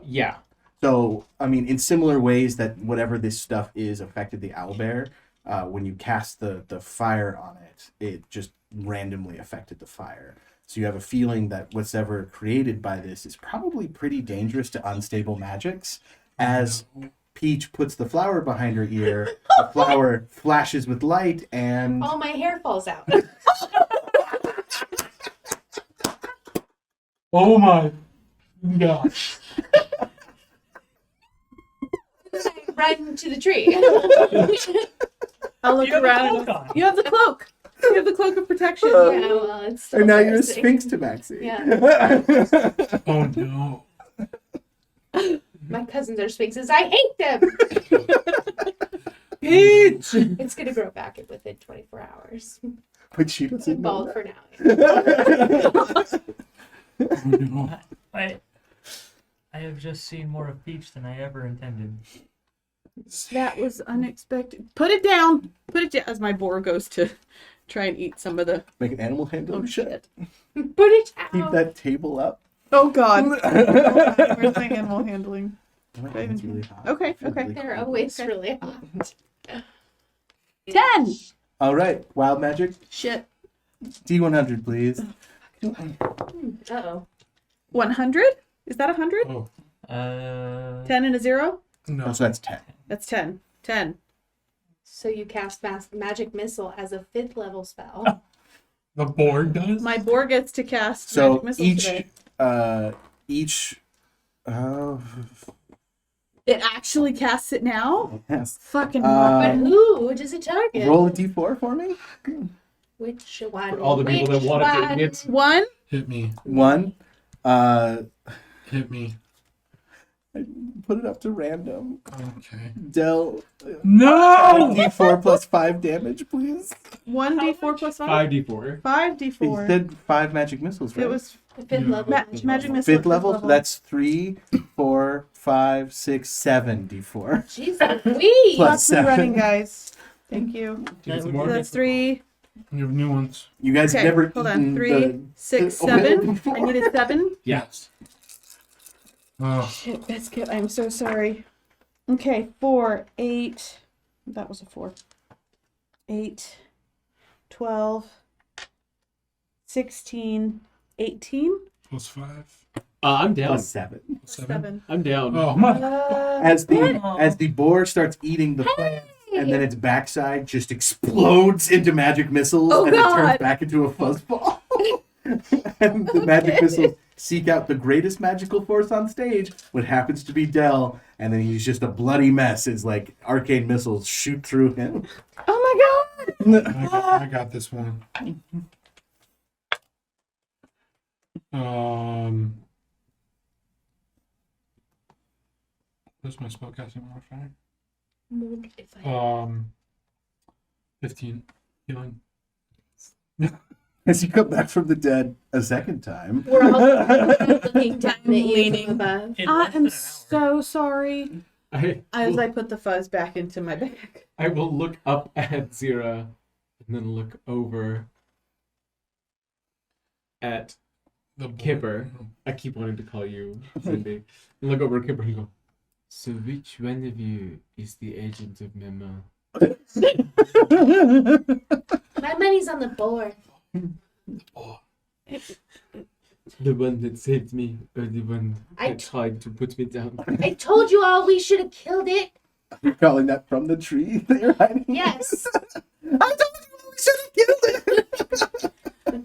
S6: Yeah.
S2: So, I mean, in similar ways that whatever this stuff is affected the owlbear, when you cast the fire on it, it just randomly affected the fire. So you have a feeling that whatever created by this is probably pretty dangerous to unstable magics. As Peach puts the flower behind her ear, the flower flashes with light and...
S3: All my hair falls out.
S5: Oh my gosh.
S3: Run to the tree.
S7: I'll look
S4: You have a
S7: around.
S4: cloak on.
S7: You have the cloak. You have the cloak of protection.
S3: Yeah, well, it's still
S2: And now you're a
S3: embarrassing.
S2: sphinx to Maxie.
S3: Yeah.
S5: Oh no.
S3: My cousins are sphinxes. I hate them.
S6: Peach!
S3: It's gonna grow back within 24 hours.
S2: But she doesn't know
S3: Bald
S2: that.
S3: for now.
S5: Oh no.
S4: I have just seen more of Peach than I ever intended.
S7: That was unexpected. Put it down. Put it down as my boar goes to try and eat some of the.
S2: Make an animal handling
S7: Oh
S2: shit.
S7: shit!
S3: Put it
S2: Keep
S3: out.
S2: that table up.
S7: Oh god. Where's my animal handling?
S2: It's really hot.
S7: Okay,
S2: It's
S7: okay.
S2: really
S3: They're
S2: cold.
S3: always really hot.
S7: 10.
S2: All right, wild magic.
S7: Shit.
S2: D100, please.
S3: Uh-oh.
S7: 100? Is that 100?
S5: Oh
S7: 10 and a 0?
S5: no.
S2: Oh, so that's 10.
S7: That's 10. 10.
S3: So you cast magic missile as a 5th level spell.
S5: The board does.
S7: My boar gets to cast
S2: So
S7: magic missile
S2: each,
S7: today.
S2: each. Oh,
S7: It actually casts it now?
S2: yes.
S7: Fucking
S3: But
S2: Uh,
S3: who does it target?
S2: roll a D4 for me.
S3: Which one?
S1: For all the people that
S3: Which
S1: wanted to
S3: one?
S1: admit.
S7: 1?
S5: Hit me.
S2: 1.
S5: Hit me.
S2: Put it up to random.
S5: Okay.
S2: Del.
S5: No.
S2: D4 plus 5 damage, please.
S7: 1d4 plus 5?
S1: 5d4.
S7: 5d4.
S2: You said 5 magic missiles, right?
S7: It was
S3: The 5th
S5: Yeah.
S3: level.
S7: magic missile.
S2: 5th level? That's 3, 4, 5, 6, 7 D4.
S3: Jesus, we.
S2: Plus
S7: Lots of
S2: 7.
S7: running, guys. Thank you.
S1: Do you need some
S7: So
S1: more?
S7: that's 3.
S5: You have new ones.
S2: You guys
S7: Okay,
S2: never
S7: hold
S2: eaten
S7: on. 3,
S2: the
S7: 6,
S2: oil
S7: 7.
S2: before?
S7: I needed 7.
S1: Yes.
S5: Oh,
S7: Shit, biscuit. I'm so sorry. Okay, 4, 8. That was a 4. 8, 12, 16, 18.
S5: plus 5.
S1: I'm down.
S2: Plus 7.
S5: 7.
S1: I'm down.
S5: Oh my.
S2: As the boar starts eating the plant, and then its backside just explodes into magic missiles,
S7: Oh,
S2: and it turns
S7: God.
S2: back into a fuzzball. And the magic missiles seek out the greatest magical force on stage, what happens to be Del, and then he's just a bloody mess as like arcane missiles shoot through him.
S7: Oh my god!
S5: I got this one. Where's my spellcasting modifier? 15 healing.
S2: As you come back from the dead a second time.
S3: We're all looking down at you
S7: leaning.
S3: from above.
S4: In
S7: I
S4: less than
S7: am
S4: an hour.
S7: so sorry.
S1: I
S7: As
S1: will,
S7: I put the fuzz back into my bag.
S1: I will look up at Zira and then look over at
S5: The board.
S1: Kipper. I keep wanting to call you Cindy. And look over at Kipper and go, so which one of you is the agent of Mema?
S3: My money's on the board.
S5: Oh,
S1: The one that saved me, or the one
S3: I
S1: that
S3: t-
S1: tried to put me down?
S3: I told you all we should have killed it.
S2: You're calling that from the tree that you're hiding?
S3: Yes.
S2: I told you we should have killed it!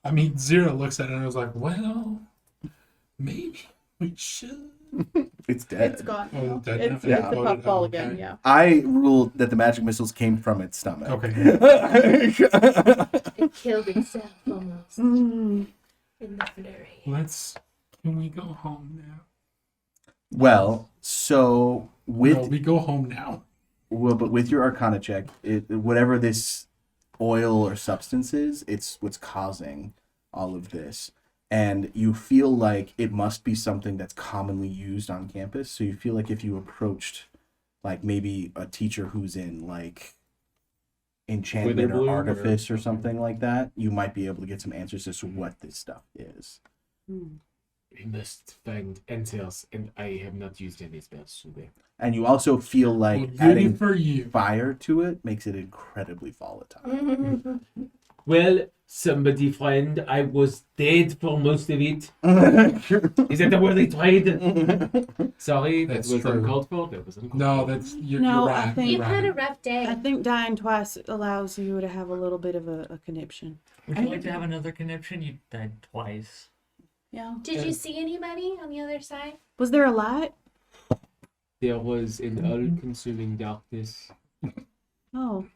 S5: I mean, Zero looks at it and I was like, well, maybe we should.
S2: It's dead.
S7: It's gone.
S5: Oh, dead
S7: It's,
S5: now?
S2: Yeah.
S7: it's a puffball again,
S5: Okay.
S7: yeah.
S2: I ruled that the magic missiles came from its stomach.
S5: Okay.
S3: It killed itself almost
S7: Mm.
S3: in the flurry.
S5: Can we go home now?
S2: Well, so with
S5: No, we go home now.
S2: but with your Arcana check, whatever this oil or substance is, it's what's causing all of this, and you feel like it must be something that's commonly used on campus. So you feel like if you approached, like maybe a teacher who's in like enchantment or
S1: Witherbloom
S2: artifice or
S1: or
S2: something like that, you might be able to get some answers as to what this stuff is.
S1: We must find answers, and I have not used any spells today.
S2: And you also feel
S5: Well,
S2: like
S5: goody
S2: adding
S5: for you.
S2: fire to it makes it incredibly volatile.
S1: Well, somebody friend, I was dead for most of it. Is that the word I tried? Sorry, that
S5: That's
S1: was
S5: true.
S1: uncalled for. That was uncalled
S5: No,
S1: for.
S5: that's you're,
S7: No,
S5: you're
S7: I
S5: right.
S7: think-
S3: You've
S5: You're
S3: had a
S5: right.
S3: rough day.
S7: I think dying twice allows you to have a little bit of a conniption.
S4: Would you like to have another conniption? You died twice.
S7: Yeah.
S3: Did you see anybody on the other side?
S7: Was there a light?
S1: There was an all-consuming darkness.
S7: Oh.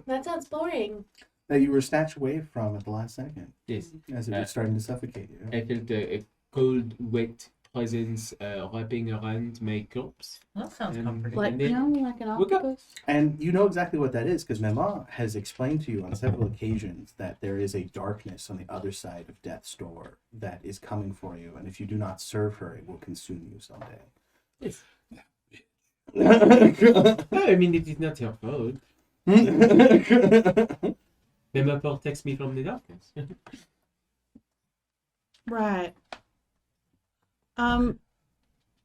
S3: That sounds boring.
S2: That you were snatched away from at the last second
S1: Yes,
S2: as it was starting to suffocate you.
S1: I felt a cold, wet presence wrapping around my corpse.
S4: Well, that sounds
S1: And-
S4: comforting.
S7: Like,
S1: And
S7: you
S1: then-
S7: know, like an
S1: Look up.
S7: octopus?
S2: And you know exactly what that is because Mema has explained to you on several occasions that there is a darkness on the other side of death's door that is coming for you, and if you do not serve her, it will consume you someday.
S1: Yes. I mean, it is not her fault.
S6: Member protects me from the darkness.
S7: Right.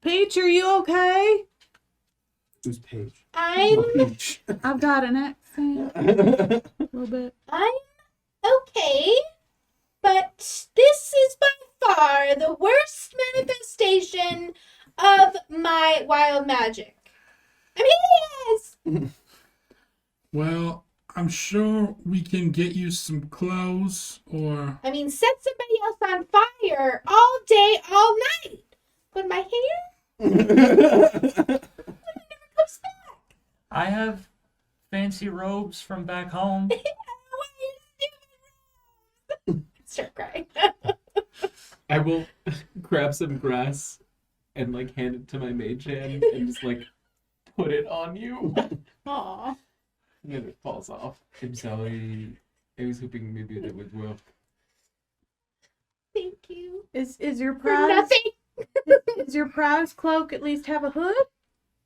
S7: Peach, are you okay?
S2: Who's Paige?
S3: I'm
S2: Peach.
S7: I've got an accent a little bit.
S3: I'm okay, but this is by far the worst manifestation of my wild magic. I'm hideous!
S5: Well, I'm sure we can get you some clothes or.
S3: I mean, set somebody else on fire all day, all night. But my hair never comes back.
S4: I have fancy robes from back home.
S3: Start crying.
S1: I will grab some grass and like hand it to my mage hand and just like put it on you.
S3: Aw.
S1: And then it falls off. I'm sorry. I was hoping maybe that would work.
S3: Thank you.
S7: Is your
S3: For
S7: prize
S3: nothing.
S7: Does your prize cloak at least have a hood?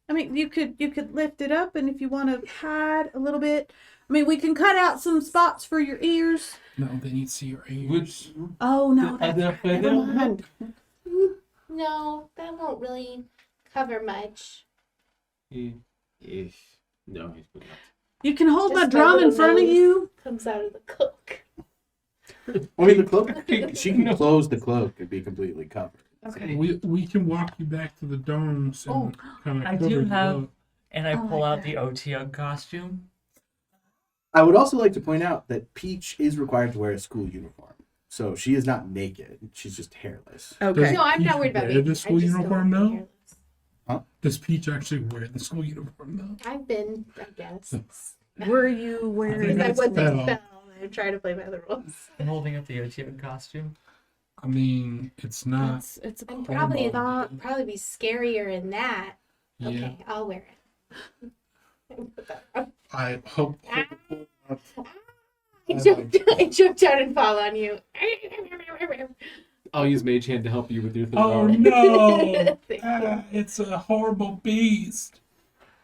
S7: I mean, you could lift it up, and if you want to hide a little bit, I mean, we can cut out some spots for your ears.
S5: No, they need to see your ears.
S1: Which
S7: Oh no,
S1: the other
S7: never
S1: feather?
S7: mind.
S3: No, that won't really cover much.
S6: Yes. No, it would not.
S7: You can hold my
S3: Just my
S7: drum in
S3: little
S7: front of
S3: nose.
S7: you.
S3: Comes out of the cloak.
S2: I mean, the cloak. She can close the cloak and be completely covered.
S7: Okay.
S5: We can walk you back to the domes and kind of
S4: I
S5: cover
S4: do
S5: you
S4: have,
S5: up.
S4: and I
S7: Oh
S4: pull
S7: my
S4: out
S7: God.
S4: the OTUG costume.
S2: I would also like to point out that Peach is required to wear a school uniform. So she is not naked. She's just hairless.
S7: Okay.
S3: No, I'm
S5: Peach
S3: not worried about
S5: wear
S3: me.
S5: the school uniform
S3: now?
S5: now? Does Peach actually wear the school uniform though?
S3: I've been, I guess.
S7: Were you
S3: Because
S7: wearing?
S3: I
S5: That's
S3: wasn't
S5: spell.
S3: spell. I tried to play by the rules.
S4: I'm holding up the OTUG costume.
S5: I mean, it's not.
S7: It's a
S3: And
S7: cool
S3: probably
S7: thought.
S3: it'd probably be scarier in that.
S5: Yeah.
S3: Okay, I'll wear it.
S5: I hope.
S3: I jumped out and fall on you.
S1: I'll use mage hand to help you with your third
S5: Oh
S1: arm.
S5: no!
S3: Thank
S5: It's a horrible beast.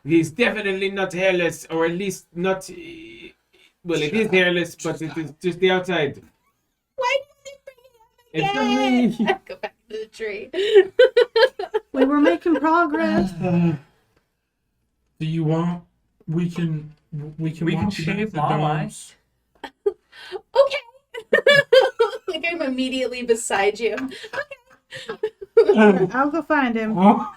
S6: He's definitely not hairless, or at least not. Well, it is hairless, but it is just the outside.
S3: Why did they
S6: It's
S3: bring
S6: not
S3: it
S6: me.
S3: up again? Go back to the tree.
S7: We were making progress.
S5: Do you want? We can
S4: We can
S5: walk you back
S4: shave
S5: to the
S4: Mom Eye.
S5: domes.
S3: Okay. Like I'm immediately beside you.
S7: I'll go find him.
S5: Oh,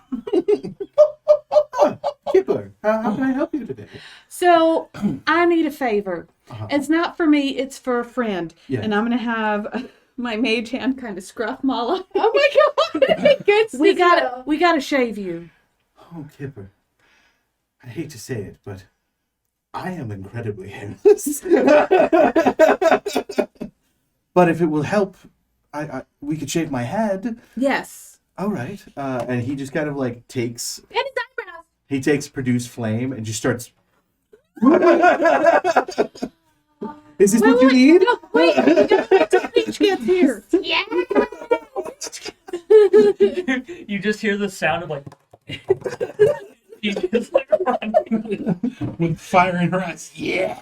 S2: Kipper, how can I help you today?
S7: So I need a favor.
S2: Uh-huh.
S7: It's not for me. It's for a friend.
S2: Yeah.
S7: And I'm gonna have my mage hand kind of scruff Mala.
S3: Oh my god. Good
S7: We
S3: sizzle.
S7: gotta shave you.
S2: Oh, Kipper. I hate to say it, but I am incredibly hairless. But if it will help, we could shave my head.
S7: Yes.
S2: All right. And he just kind of like takes.
S3: And his eyebrows.
S2: He takes produce flame and just starts. Is this what you need?
S7: No, wait. We gotta wait till Peach gets here.
S3: Yeah.
S4: You just hear the sound of like. You just like running.
S5: with fire in her eyes. Yeah.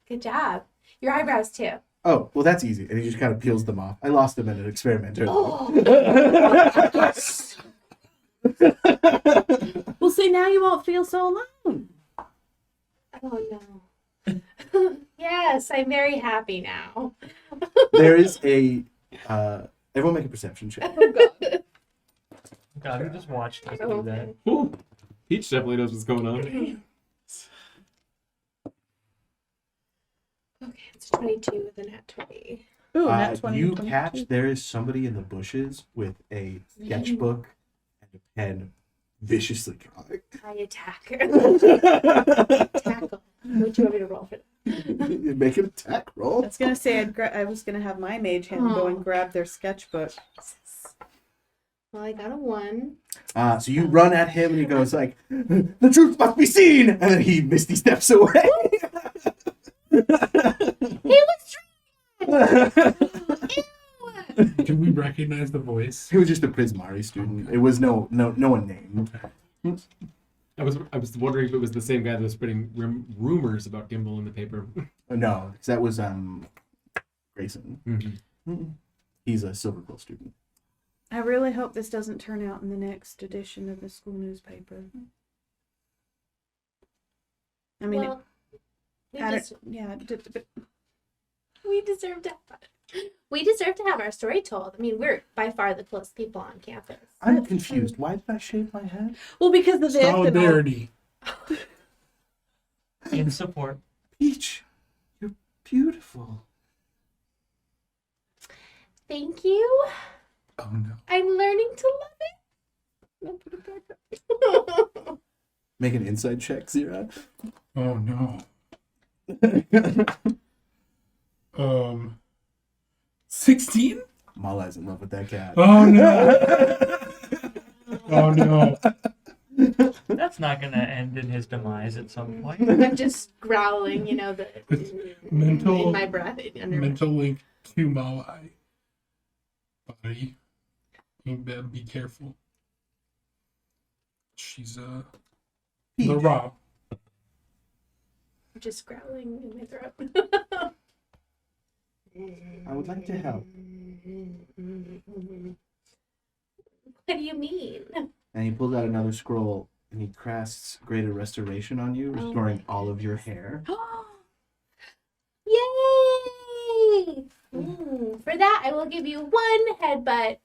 S3: Good job. Your eyebrows too.
S2: Oh, well, that's easy. And he just kind of peels them off. I lost them in an experiment earlier.
S3: Oh.
S7: Well, see, now you won't feel so alone.
S3: Oh no. Yes, I'm very happy now.
S2: There is a. Everyone make a perception check.
S3: Oh god.
S4: God, who just watched us
S3: Oh,
S4: do that?
S1: Ooh, Peach definitely knows what's going on.
S3: Okay, it's 22 with a nat 20.
S7: Ooh, nat 20,
S2: You
S7: 22.
S2: catch there is somebody in the bushes with a sketchbook and a pen viciously drawing.
S3: I attack. Tackle. What do you want me to roll for that?
S2: Make an attack
S7: I
S2: roll.
S7: was gonna say I was gonna have my mage hand go and grab their sketchbook.
S3: Well, I got a 1.
S2: So you run at him and he goes like, "The truth must be seen!" And then he misty steps away.
S3: He was
S5: Do we recognize the voice?
S2: He was just a Prismari student. It was no one named.
S1: I was wondering if it was the same guy that was spreading rumors about Gimbal in the paper.
S2: No, 'cause that was Grayson.
S1: Mhm.
S2: He's a Silver Quill student.
S7: I really hope this doesn't turn out in the next edition of the school newspaper. I mean,
S3: Well, we,
S7: I
S3: des-
S7: don't, yeah,
S3: we deserve to. We deserve to have our story told. I mean, we're by far the coolest people on campus.
S2: I'm confused. Why did I shave my head?
S7: well, because of the ethanol.
S5: Solidarity.
S4: In support.
S2: Peach, you're beautiful.
S3: Thank you.
S5: Oh no.
S3: I'm learning to love it.
S2: Make an inside check, Zira.
S5: Oh no. 16?
S2: Mala's in love with that cat.
S5: Oh no. Oh no.
S4: That's not gonna end in his demise at some point.
S3: I'm just growling, you know, the
S5: Mental-
S3: in my breath. Under my-
S5: Mental link to Malai. Buddy. Be careful. She's
S2: Peach,
S5: the Rob.
S3: just growling in my throat.
S2: I would like to help.
S3: What do you mean?
S2: And he pulls out another scroll and he casts Greater Restoration on you, restoring all of your hair.
S3: Yay! For that, I will give you one headbutt.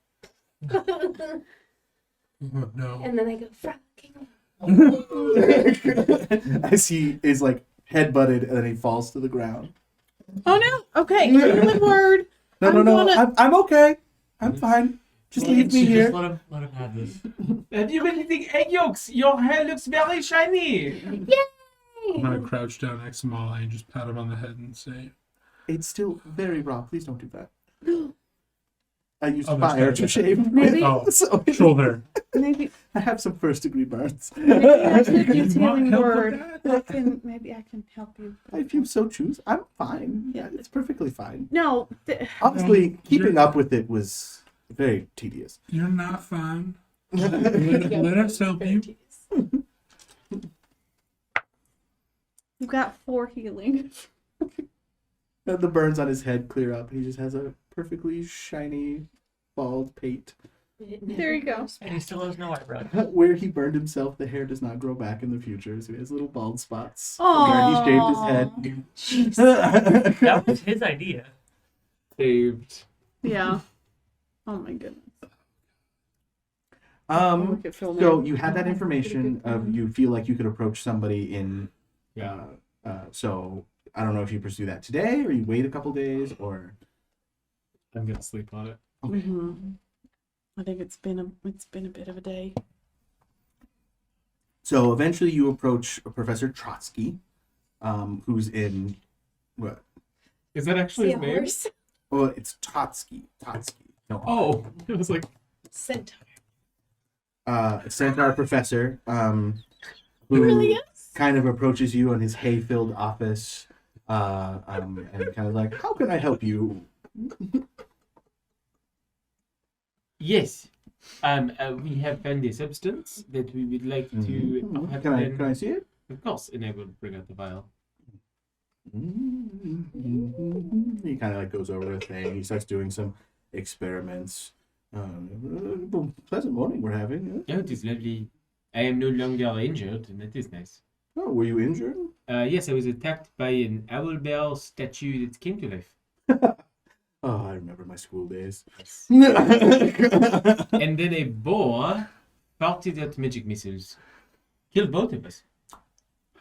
S5: Oh no.
S3: And then I go, frolicking.
S2: As he is like headbutted and then he falls to the ground.
S7: Oh no! Okay, healing word.
S2: No, I'm okay. I'm fine. Just leave me here.
S4: Just let him have this.
S1: Have you been eating egg yolks? Your hair looks very shiny.
S5: I'm gonna crouch down next to Malai and just pat him on the head and say,
S2: It's still very raw. Please don't do that. I used
S5: Oh, that's
S2: fire
S5: right.
S2: to shave.
S7: Maybe-
S5: oh,
S2: So
S5: shoulder.
S7: Maybe
S2: I have some first degree burns.
S7: maybe I should use
S5: You want
S7: healing
S5: help with
S7: word.
S5: that?
S7: Maybe I can help you.
S2: If you so choose, I'm fine.
S7: Yeah.
S2: It's perfectly fine.
S7: No,
S2: Honestly, keeping
S5: you're-
S2: up with it was very tedious.
S5: You're not fine. Let us help you.
S7: you've got 4 healing.
S2: The burns on his head clear up. He just has a perfectly shiny, bald pate.
S7: There you go.
S4: And he still has no eyebrows.
S2: Where he burned himself, the hair does not grow back in the future, so he has little bald spots.
S7: Aww.
S2: Where he shaved his head.
S4: That was his idea.
S1: Saved.
S7: Yeah. Oh my goodness.
S2: Um,
S7: Look at Phil
S2: so
S7: now.
S2: you had that information of you feel like you could approach somebody in.
S1: Yeah.
S2: So I don't know if you pursue that today or you wait a couple days or.
S1: I'm gonna sleep on it.
S7: Mhm. I think it's been a bit of a day.
S2: So eventually you approach Professor Trotsky, who's in what?
S1: Is that actually
S3: See a
S1: his name?
S3: horse?
S2: Well, it's Trotsky. No.
S1: Oh, it was like
S3: Centaur.
S2: Centaur professor, who
S3: Really is?
S2: kind of approaches you in his hay-filled office, and kind of like, "How can I help you?"
S6: Yes. We have found a substance that we would like to have
S2: Can
S6: done-
S2: I see it?
S6: Of course, and I will bring out the vial.
S2: He kind of like goes over the thing. He starts doing some experiments. Pleasant morning we're having.
S6: Oh, it is lovely. I am no longer injured, and that is nice.
S2: Oh, were you injured?
S6: Yes, I was attacked by an owlbear statue that came to life.
S2: Oh, I remember my school days.
S6: And then a boar farted out magic missiles. Killed both of us.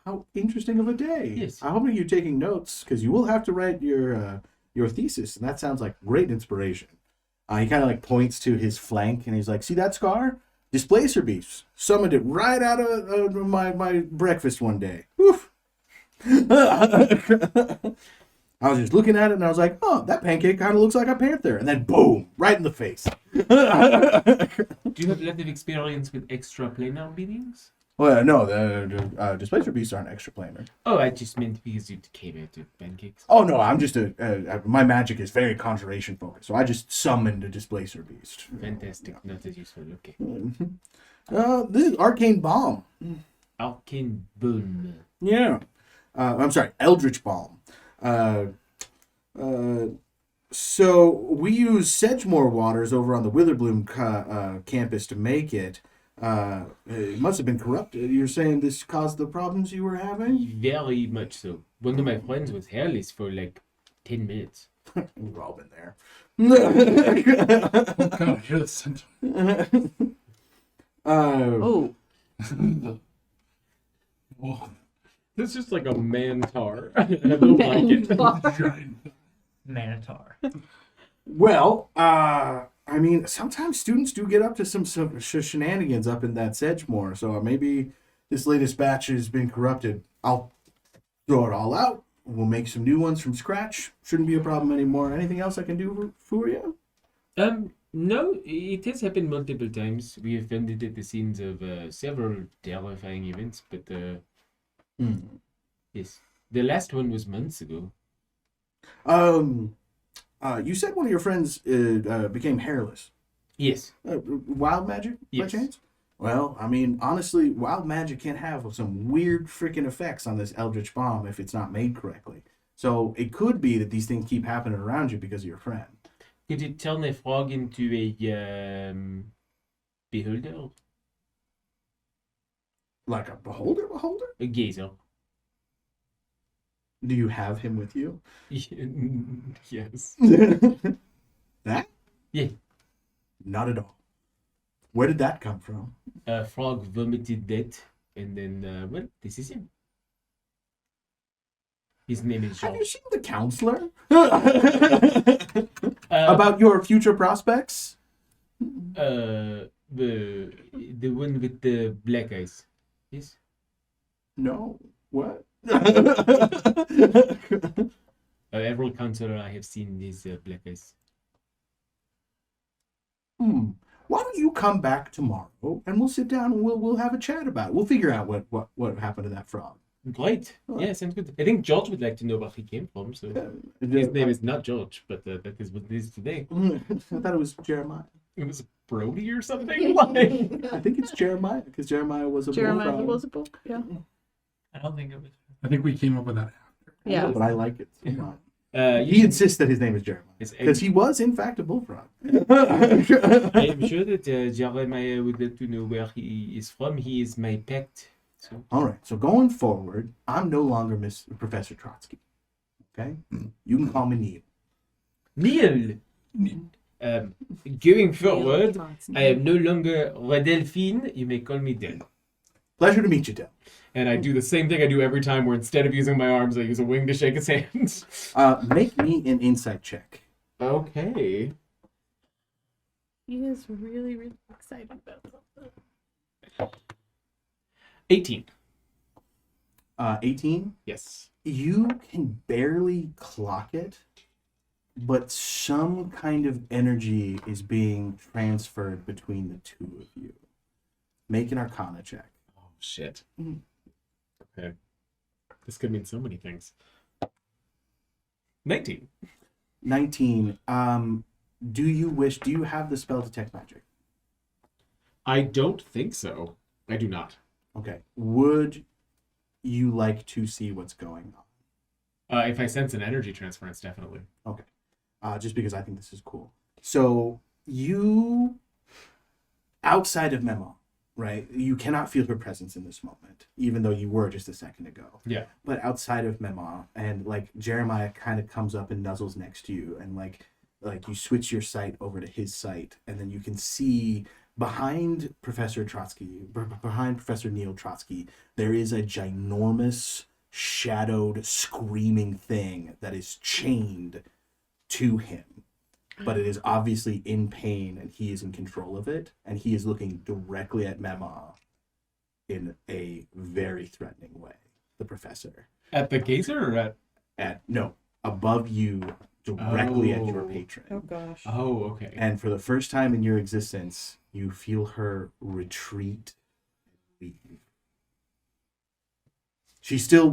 S2: How interesting of a day.
S6: Yes.
S2: I hope you're taking notes because you will have to write your thesis, and that sounds like great inspiration. He kind of like points to his flank, and he's like, "See that scar? Displacer beast. Summoned it right out of my breakfast one day. Woof." I was just looking at it, and I was like, "Oh, that pancake kind of looks like a panther." And then, boom, right in the face.
S6: Do you have a lot of experience with extraplanar beings?
S2: Well, no, the displacer beasts aren't extraplanar.
S6: Oh, I just meant because you came out of pancakes.
S2: Oh no, I'm just my magic is very conjuration focused, so I just summoned a displacer beast.
S6: Fantastic, not as useful. Okay.
S2: This is arcane bomb.
S6: Arcane Boom.
S2: Yeah. I'm sorry, Eldritch Balm. So we use Sedgemoor waters over on the Witherbloom campus to make it. It must have been corrupted. You're saying this caused the problems you were having?
S6: Very much so. One of my friends was hairless for like 10 minutes.
S2: We've all been there.
S5: Oh god, I hear the scent.
S7: Oh,
S5: Oh,
S6: It's just like a mantar. I don't like it.
S5: giant.
S4: Manatar.
S2: Well, I mean, sometimes students do get up to some shenanigans up in that Sedgemoor, so maybe this latest batch has been corrupted. I'll throw it all out. We'll make some new ones from scratch. Shouldn't be a problem anymore. Anything else I can do for you?
S6: No, it has happened multiple times. We have found it at the scenes of several terrifying events, but yes. The last one was months ago.
S2: You said one of your friends became hairless.
S6: Yes.
S2: Wild magic,
S6: Yes.
S2: by chance? Well, I mean, honestly, wild magic can have some weird freaking effects on this Eldritch Bomb if it's not made correctly. So it could be that these things keep happening around you because of your friend.
S6: Could it turn a frog into a beholder?
S2: Like a beholder?
S6: A gazer?
S2: Do you have him with you?
S6: Yes.
S2: That?
S6: Yeah.
S2: Not at all. Where did that come from?
S6: A frog vomited that, and then, well, this is him. His name is
S2: Have you
S6: George.
S2: seen the counselor? About your future prospects?
S6: The one with the black eyes. Yes.
S2: No. What?
S6: Every counselor I have seen is black eyes.
S2: Why don't you come back tomorrow and we'll sit down and we'll have a chat about it. We'll figure out what happened to that frog.
S6: Great. Yeah, sounds good. I think George would like to know where he came from, so his name is not George, but that is what it is today.
S2: I thought it was Jeremiah.
S6: It was Brody or something? Like,
S2: I think it's Jeremiah because Jeremiah was a
S7: Jeremiah
S2: bullfrog.
S7: was a bull. Yeah.
S4: I don't think it was.
S5: I think we came up with that.
S7: Yeah.
S2: But I like it. So much.
S6: you
S2: He insists that his name is Jeremiah
S6: It's-
S2: because he was in fact a bullfrog.
S6: I am sure that Jeremiah would like to know where he is from. He is my pet. So.
S2: All right. So going forward, I'm no longer Professor Trotsky. Okay, you can call me Neil.
S6: Neil. Going forward, I am no longer Delphine. You may call me Del.
S2: Pleasure to meet you, Del.
S1: And I do the same thing I do every time, where instead of using my arms, I use a wing to shake his hands.
S2: Make me an insight check.
S1: Okay.
S7: He is really, really excited about something.
S1: 18.
S2: 18.
S1: Yes.
S2: You can barely clock it, but some kind of energy is being transferred between the two of you. Make an Arcana check.
S1: Oh, shit. Okay. This could mean so many things. 19.
S2: 19. Do you have the spell Detect Magic?
S1: I don't think so. I do not.
S2: Okay. Would you like to see what's going on?
S1: If I sense an energy transference, definitely.
S2: Okay. Just because I think this is cool. So you, outside of Memo, right? You cannot feel her presence in this moment, even though you were just a second ago.
S1: Yeah.
S2: But outside of Memo, and like Jeremiah kind of comes up and nuzzles next to you, and like you switch your sight over to his sight, and then you can see behind Professor Neil Trotsky, there is a ginormous, shadowed, screaming thing that is chained to him. But it is obviously in pain, and he is in control of it, and he is looking directly at Mema in a very threatening way. The professor.
S1: At the gazer or
S2: No, above you, directly at your
S1: Oh.
S2: patron.
S7: Oh gosh.
S1: Oh, okay.
S2: And for the first time in your existence, you feel her retreat and leave. She's still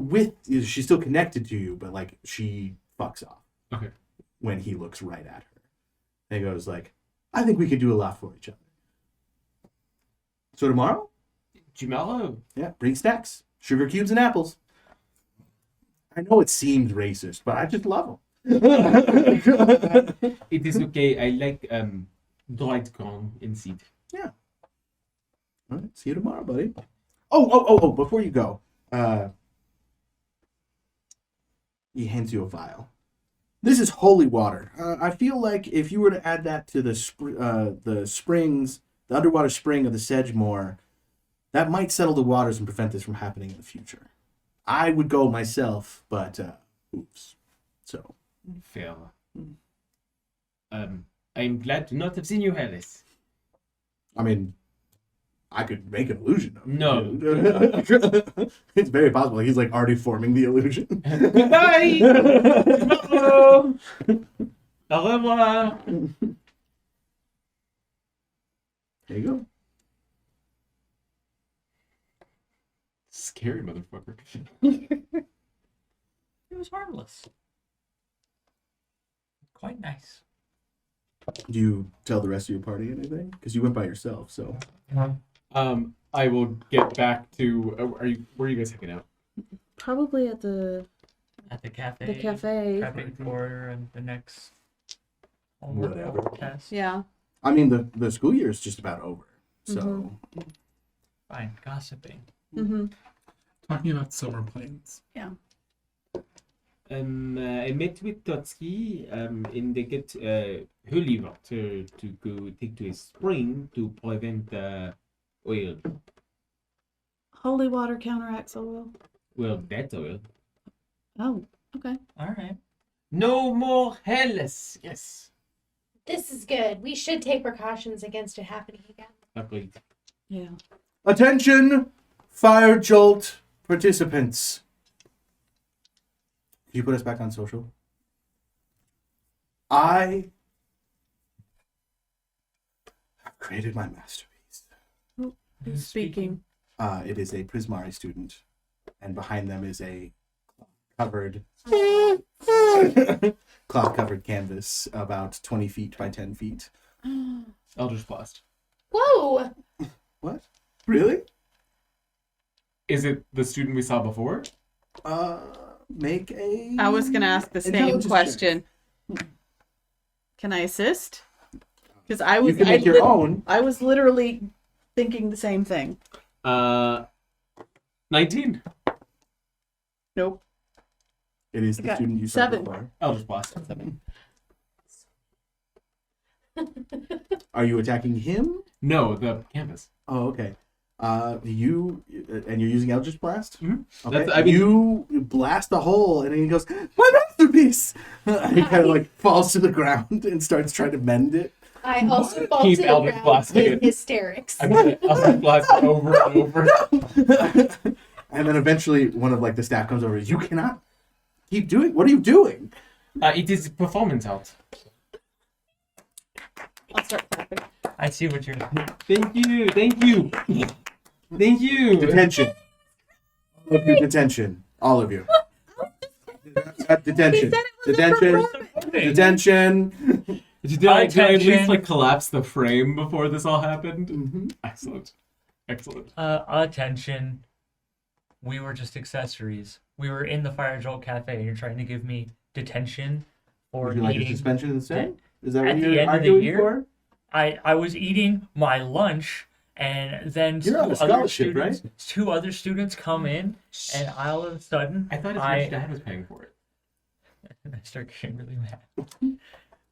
S2: connected to you, but like she fucks off.
S1: Okay.
S2: When he looks right at her. And he goes like, I think we could do a lot for each other. So tomorrow?
S6: Tomorrow.
S2: Yeah, bring snacks, sugar cubes and apples. I know it seems racist, but I just love them.
S6: It is okay. I like dried corn and seed.
S2: All right, see you tomorrow, buddy. Oh! Before you go, he hands you a vial. This is holy water. I feel like if you were to add that to the springs, the underwater spring of the Sedgemoor, that might settle the waters and prevent this from happening in the future. I would go myself, but oops. So
S6: Fair. I'm glad to not have seen you, Harris.
S2: I mean, I could make an illusion of it.
S6: No.
S2: It's very possible. He's like already forming the illusion.
S6: Goodbye. Tomorrow. Au revoir.
S2: There you go.
S1: Scary motherfucker.
S4: It was harmless. Quite nice.
S2: Do you tell the rest of your party anything? Because you went by yourself, so.
S1: I will get back to. Where are you guys hanging out?
S7: Probably at the
S4: At the
S7: cafe.
S4: prepping for the next
S2: Whatever.
S4: test.
S7: Yeah.
S2: I mean, the school year is just about over. So,
S4: Fine, gossiping.
S7: Mm-hmm.
S5: Talking about summer plans.
S6: I met with Totsky and they get holy water to go take to a spring to prevent oil.
S7: Holy water counteracts oil.
S6: Well, that oil.
S7: Oh, okay.
S4: All right.
S6: No more hells. Yes.
S3: This is good. We should take precautions against it happening again.
S6: Agreed.
S7: Yeah.
S2: attention, fire jolt participants. Can you put us back on social? I have created my masterpiece.
S7: Who's speaking?
S2: It is a Prismari student, and behind them is a covered cloth-covered canvas about 20 feet by 10 feet.
S1: Eldritch Blast.
S3: Whoa!
S2: What? Really?
S1: Is it the student we saw before?
S2: Make a...
S7: I was gonna ask the same
S2: Intelligence
S7: question. Can I assist? Because I
S2: You
S7: was.
S2: can make your own.
S7: I was literally thinking the same thing.
S1: 19.
S7: Nope.
S2: It is the
S7: Okay,
S2: student you saw
S7: 7.
S2: before.
S1: Eldritch Blast.
S2: Are you attacking him?
S1: No, the canvas.
S2: Oh, okay. You and you're using Eldritch Blast.
S1: Mhm.
S2: Okay.
S1: That's- I mean-
S2: You blast a hole, and then he goes, "My masterpiece!" He kind of like falls to the ground and starts trying to mend it.
S3: I also fall
S1: Keep
S3: to the
S1: Eldritch
S3: ground
S1: blasting
S3: in
S1: it.
S3: hysterics.
S1: I'm gonna Eldritch Blast over and over.
S2: And then eventually, one of like the staff comes over. You cannot keep doing. What are you doing?
S1: It is performance art.
S7: I'll start clapping.
S4: I see what you're.
S1: Thank you. Thank you. Thank you.
S2: Detention. All of you, detention. All of you. Detention. Detention. Detention.
S1: Did I at
S4: Attention.
S1: least like collapse the frame before this all happened?
S2: Mm-hmm.
S1: Excellent. Excellent.
S4: Attention. We were just accessories. We were in the Fire Jolt Cafe, and you're trying to give me detention for
S2: Would you like a
S4: eating.
S2: suspension instead? Is that
S4: At
S2: what
S4: the
S2: you're
S4: end of the
S2: arguing
S4: year?
S2: for?
S4: I was eating my lunch, and then
S2: You're on a scholarship, right?
S4: two other students come in, and all of a sudden,
S1: I thought his rich dad was paying for it.
S4: I start getting really mad.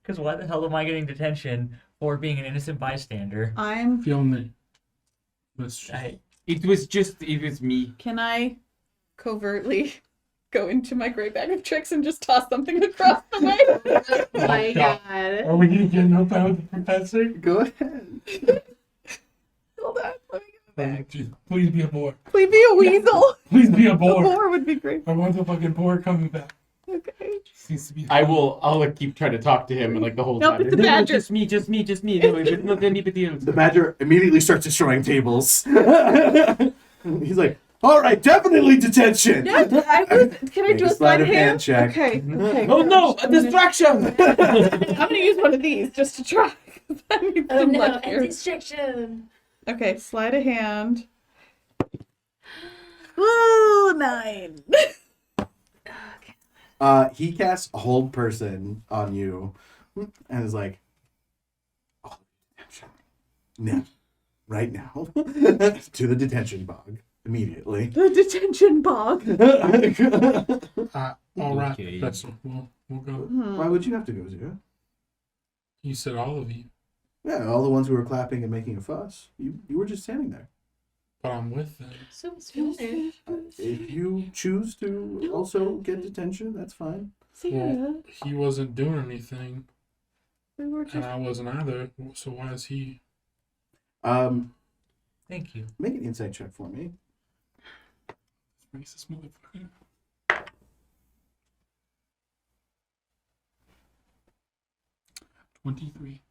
S4: Because why the hell am I getting detention for being an innocent bystander?
S7: I'm.
S5: Feel me. Let's
S1: It was me.
S7: Can I covertly go into my gray bag of tricks and just toss something across the way?
S3: Oh my god.
S5: Are we gonna get no time with the professor?
S2: Go ahead.
S7: Hold on. Let me get my bag.
S5: Please be a boar.
S7: Please be a weasel.
S5: Please be a
S7: A
S5: boar.
S7: boar would be great.
S5: I want the fucking boar coming back.
S7: Okay.
S5: Seems to be.
S1: I'll like keep trying to talk to him like the whole
S7: Nope,
S1: time.
S7: it's a
S1: No,
S7: badger.
S1: just me. No, it's not anybody else.
S2: The badger immediately starts destroying tables. He's like, "All right, definitely detention."
S7: Yeah, I was. Can I
S2: Make
S7: do
S2: a
S7: a sleight of hand?
S2: check.
S7: Okay. Okay.
S1: Oh no, a distraction!
S7: I'm gonna use one of these just to try. I need
S3: Oh
S7: some
S3: no,
S7: luck
S3: a
S7: here.
S3: distraction.
S7: Okay, sleight of hand. 9.
S2: He casts Hold Person on you and is like, oh, no, right now, to the detention bog immediately.
S7: The detention bog.
S5: All right,
S6: Okay.
S5: Professor. We'll go.
S2: Why would you have to go, Zero?
S5: You said all of you,
S2: Yeah, all the ones who were clapping and making a fuss. You were just standing there.
S5: but I'm with them.
S3: So it's fine.
S2: If you choose to also get detention, that's fine.
S7: Sarah,
S5: He wasn't doing anything,
S7: we were
S5: and
S7: just.
S5: I wasn't either. So why is he?
S4: Thank you.
S2: Make an insight check for me.
S5: Racist motherfucker. 23.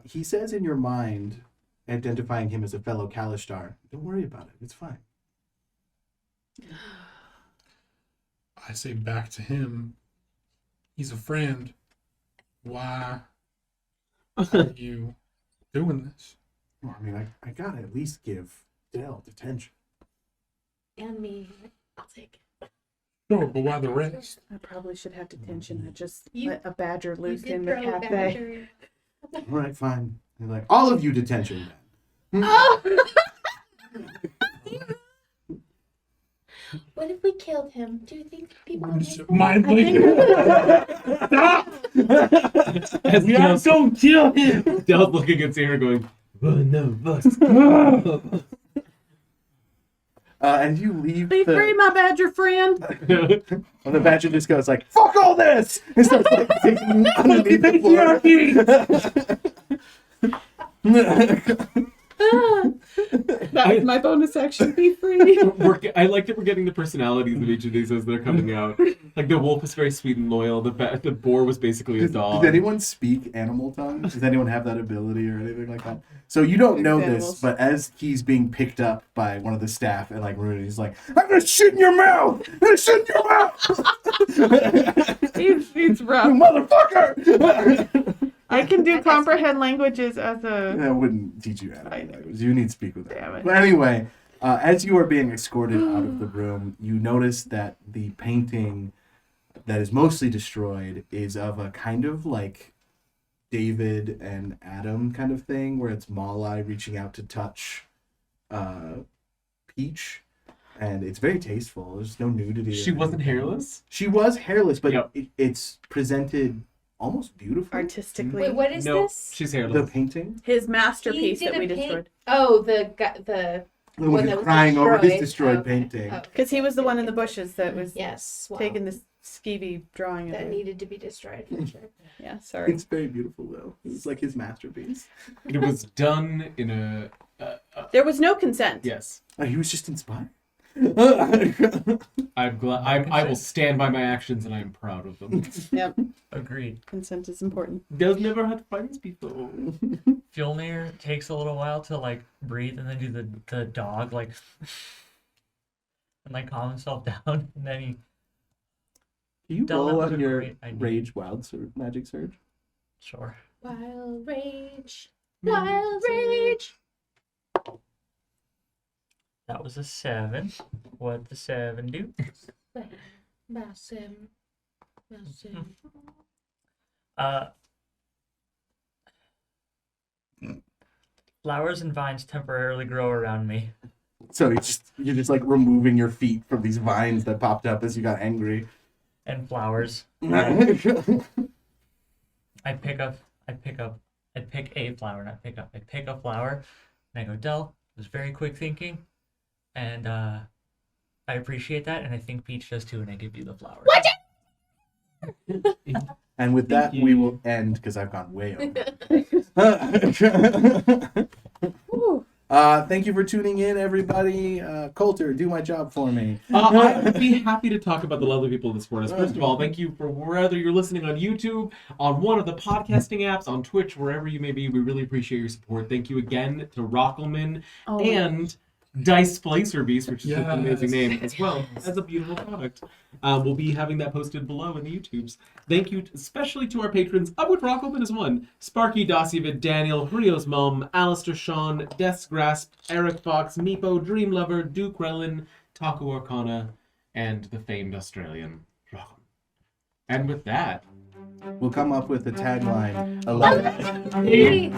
S2: He says in your mind, identifying him as a fellow Kalishtar, don't worry about it. It's fine.
S5: I say back to him. He's a friend. Why are you doing this?
S2: Well, I mean, I gotta at least give Dell detention.
S3: And me. I'll take it.
S5: Sure, but why the rest?
S7: I probably should have detention. I just
S3: You-
S7: let a badger
S3: You
S7: loose
S3: did
S7: in the
S3: throw a
S7: cafe.
S3: badger.
S2: All right, fine. They're like, all of you detention then.
S3: Oh! What if we killed him? Do you think people would like that?
S5: Mind
S7: I think
S5: Stop!
S6: As
S5: Yeah,
S6: Dell's,
S5: don't kill him!
S6: Dell's looking at Sarah going, one of us.
S2: And you leave
S7: Be free, my badger friend.
S2: and the badger just goes like, fuck all this! And starts like digging underneath the floor.
S7: That was my bonus action. Be free.
S1: I like that we're getting the personalities of each of these as they're coming out. Like the wolf is very sweet and loyal. The boar was basically a dog.
S2: Does anyone speak animal tongue? Does anyone have that ability or anything like that? So you don't know this,
S7: Animals.
S2: but as he's being picked up by one of the staff and like Rooney, he's like, I'm gonna shit in your mouth! I'm gonna shit in your mouth!
S7: It's
S2: You
S7: rough.
S2: motherfucker!
S7: I can do comprehend languages as a.
S2: I wouldn't teach you animal language. You need to speak with
S7: Damn
S2: animals.
S7: it.
S2: But anyway, as you are being escorted out of the room, you notice that the painting that is mostly destroyed is of a kind of like David and Adam kind of thing, where it's Malai reaching out to touch Peach, and it's very tasteful. There's no nudity. or
S1: She wasn't
S2: anything.
S1: hairless?
S2: She was hairless, but
S1: Yep.
S2: it's presented almost beautifully.
S7: Artistically.
S3: Wait, what is
S1: No,
S3: this?
S1: she's
S2: The
S1: hairless.
S2: painting,
S7: His masterpiece
S3: He did
S7: that we
S3: a paint-
S7: destroyed.
S3: Oh, the
S2: the
S3: one
S2: one
S3: that
S2: who's
S3: was
S2: crying over his destroyed
S3: Okay.
S2: painting.
S3: Oh,
S7: Because he was the one in the bushes that was
S3: yes. Wow.
S7: taking this skeevy drawing of
S3: That
S7: it.
S3: needed to be destroyed for sure.
S7: Yeah, sorry.
S2: It's very beautiful though. It's like his masterpiece.
S1: It was done in a...
S7: There was no consent.
S1: yes.
S2: Oh, he was just inspired.
S1: I'm glad. I will stand by my actions and I am proud of them.
S7: Yep.
S4: Agreed.
S7: Consent is important.
S1: They've never had friends before.
S4: Fjolnir takes a little while to like breathe and then do the dog like and like calm himself down and then he
S2: Can you
S4: Del, that
S2: roll
S4: was
S2: on
S4: a
S2: your
S4: great idea.
S2: rage wild magic surge?
S4: sure.
S3: Wild rage. Wild rage.
S4: That was a 7. What'd the 7 do?
S3: Massive. Massive.
S4: Flowers and vines temporarily grow around me.
S2: So you're just like removing your feet from these vines that popped up as you got angry.
S4: And flowers.
S2: That's
S4: I pick a flower, not pick up. I pick a flower and I go, Del, it was very quick thinking. And I appreciate that, and I think Peach does too, and I give you the flower.
S3: What?
S2: And with that,
S1: Thank
S2: we
S1: you.
S2: will end because I've gone way over. Thank you for tuning in, everybody. Coulter, do my job for me.
S1: I'd be happy to talk about the lovely people that support us. First of all, thank you for whether you're listening on YouTube, on one of the podcasting apps, on Twitch, wherever you may be. We really appreciate your support. Thank you again to Rockelman
S7: Oh,
S1: and Dice Splicer Beast, which is just an amazing
S5: Yes.
S1: name as well. That's a beautiful product. We'll be having that posted below in the YouTubes. Thank you especially to our patrons, of which Rockelman is one. Sparky, Dossivid, Daniel, Rio's Mom, Alistair Sean, Death's Grasp, Eric Fox, Meepo, Dream Lover, Duke Relin, Taku Arcana, and the famed Australian Rock'em. And with that,
S2: We'll come up with the tagline. 11.
S3: Hey,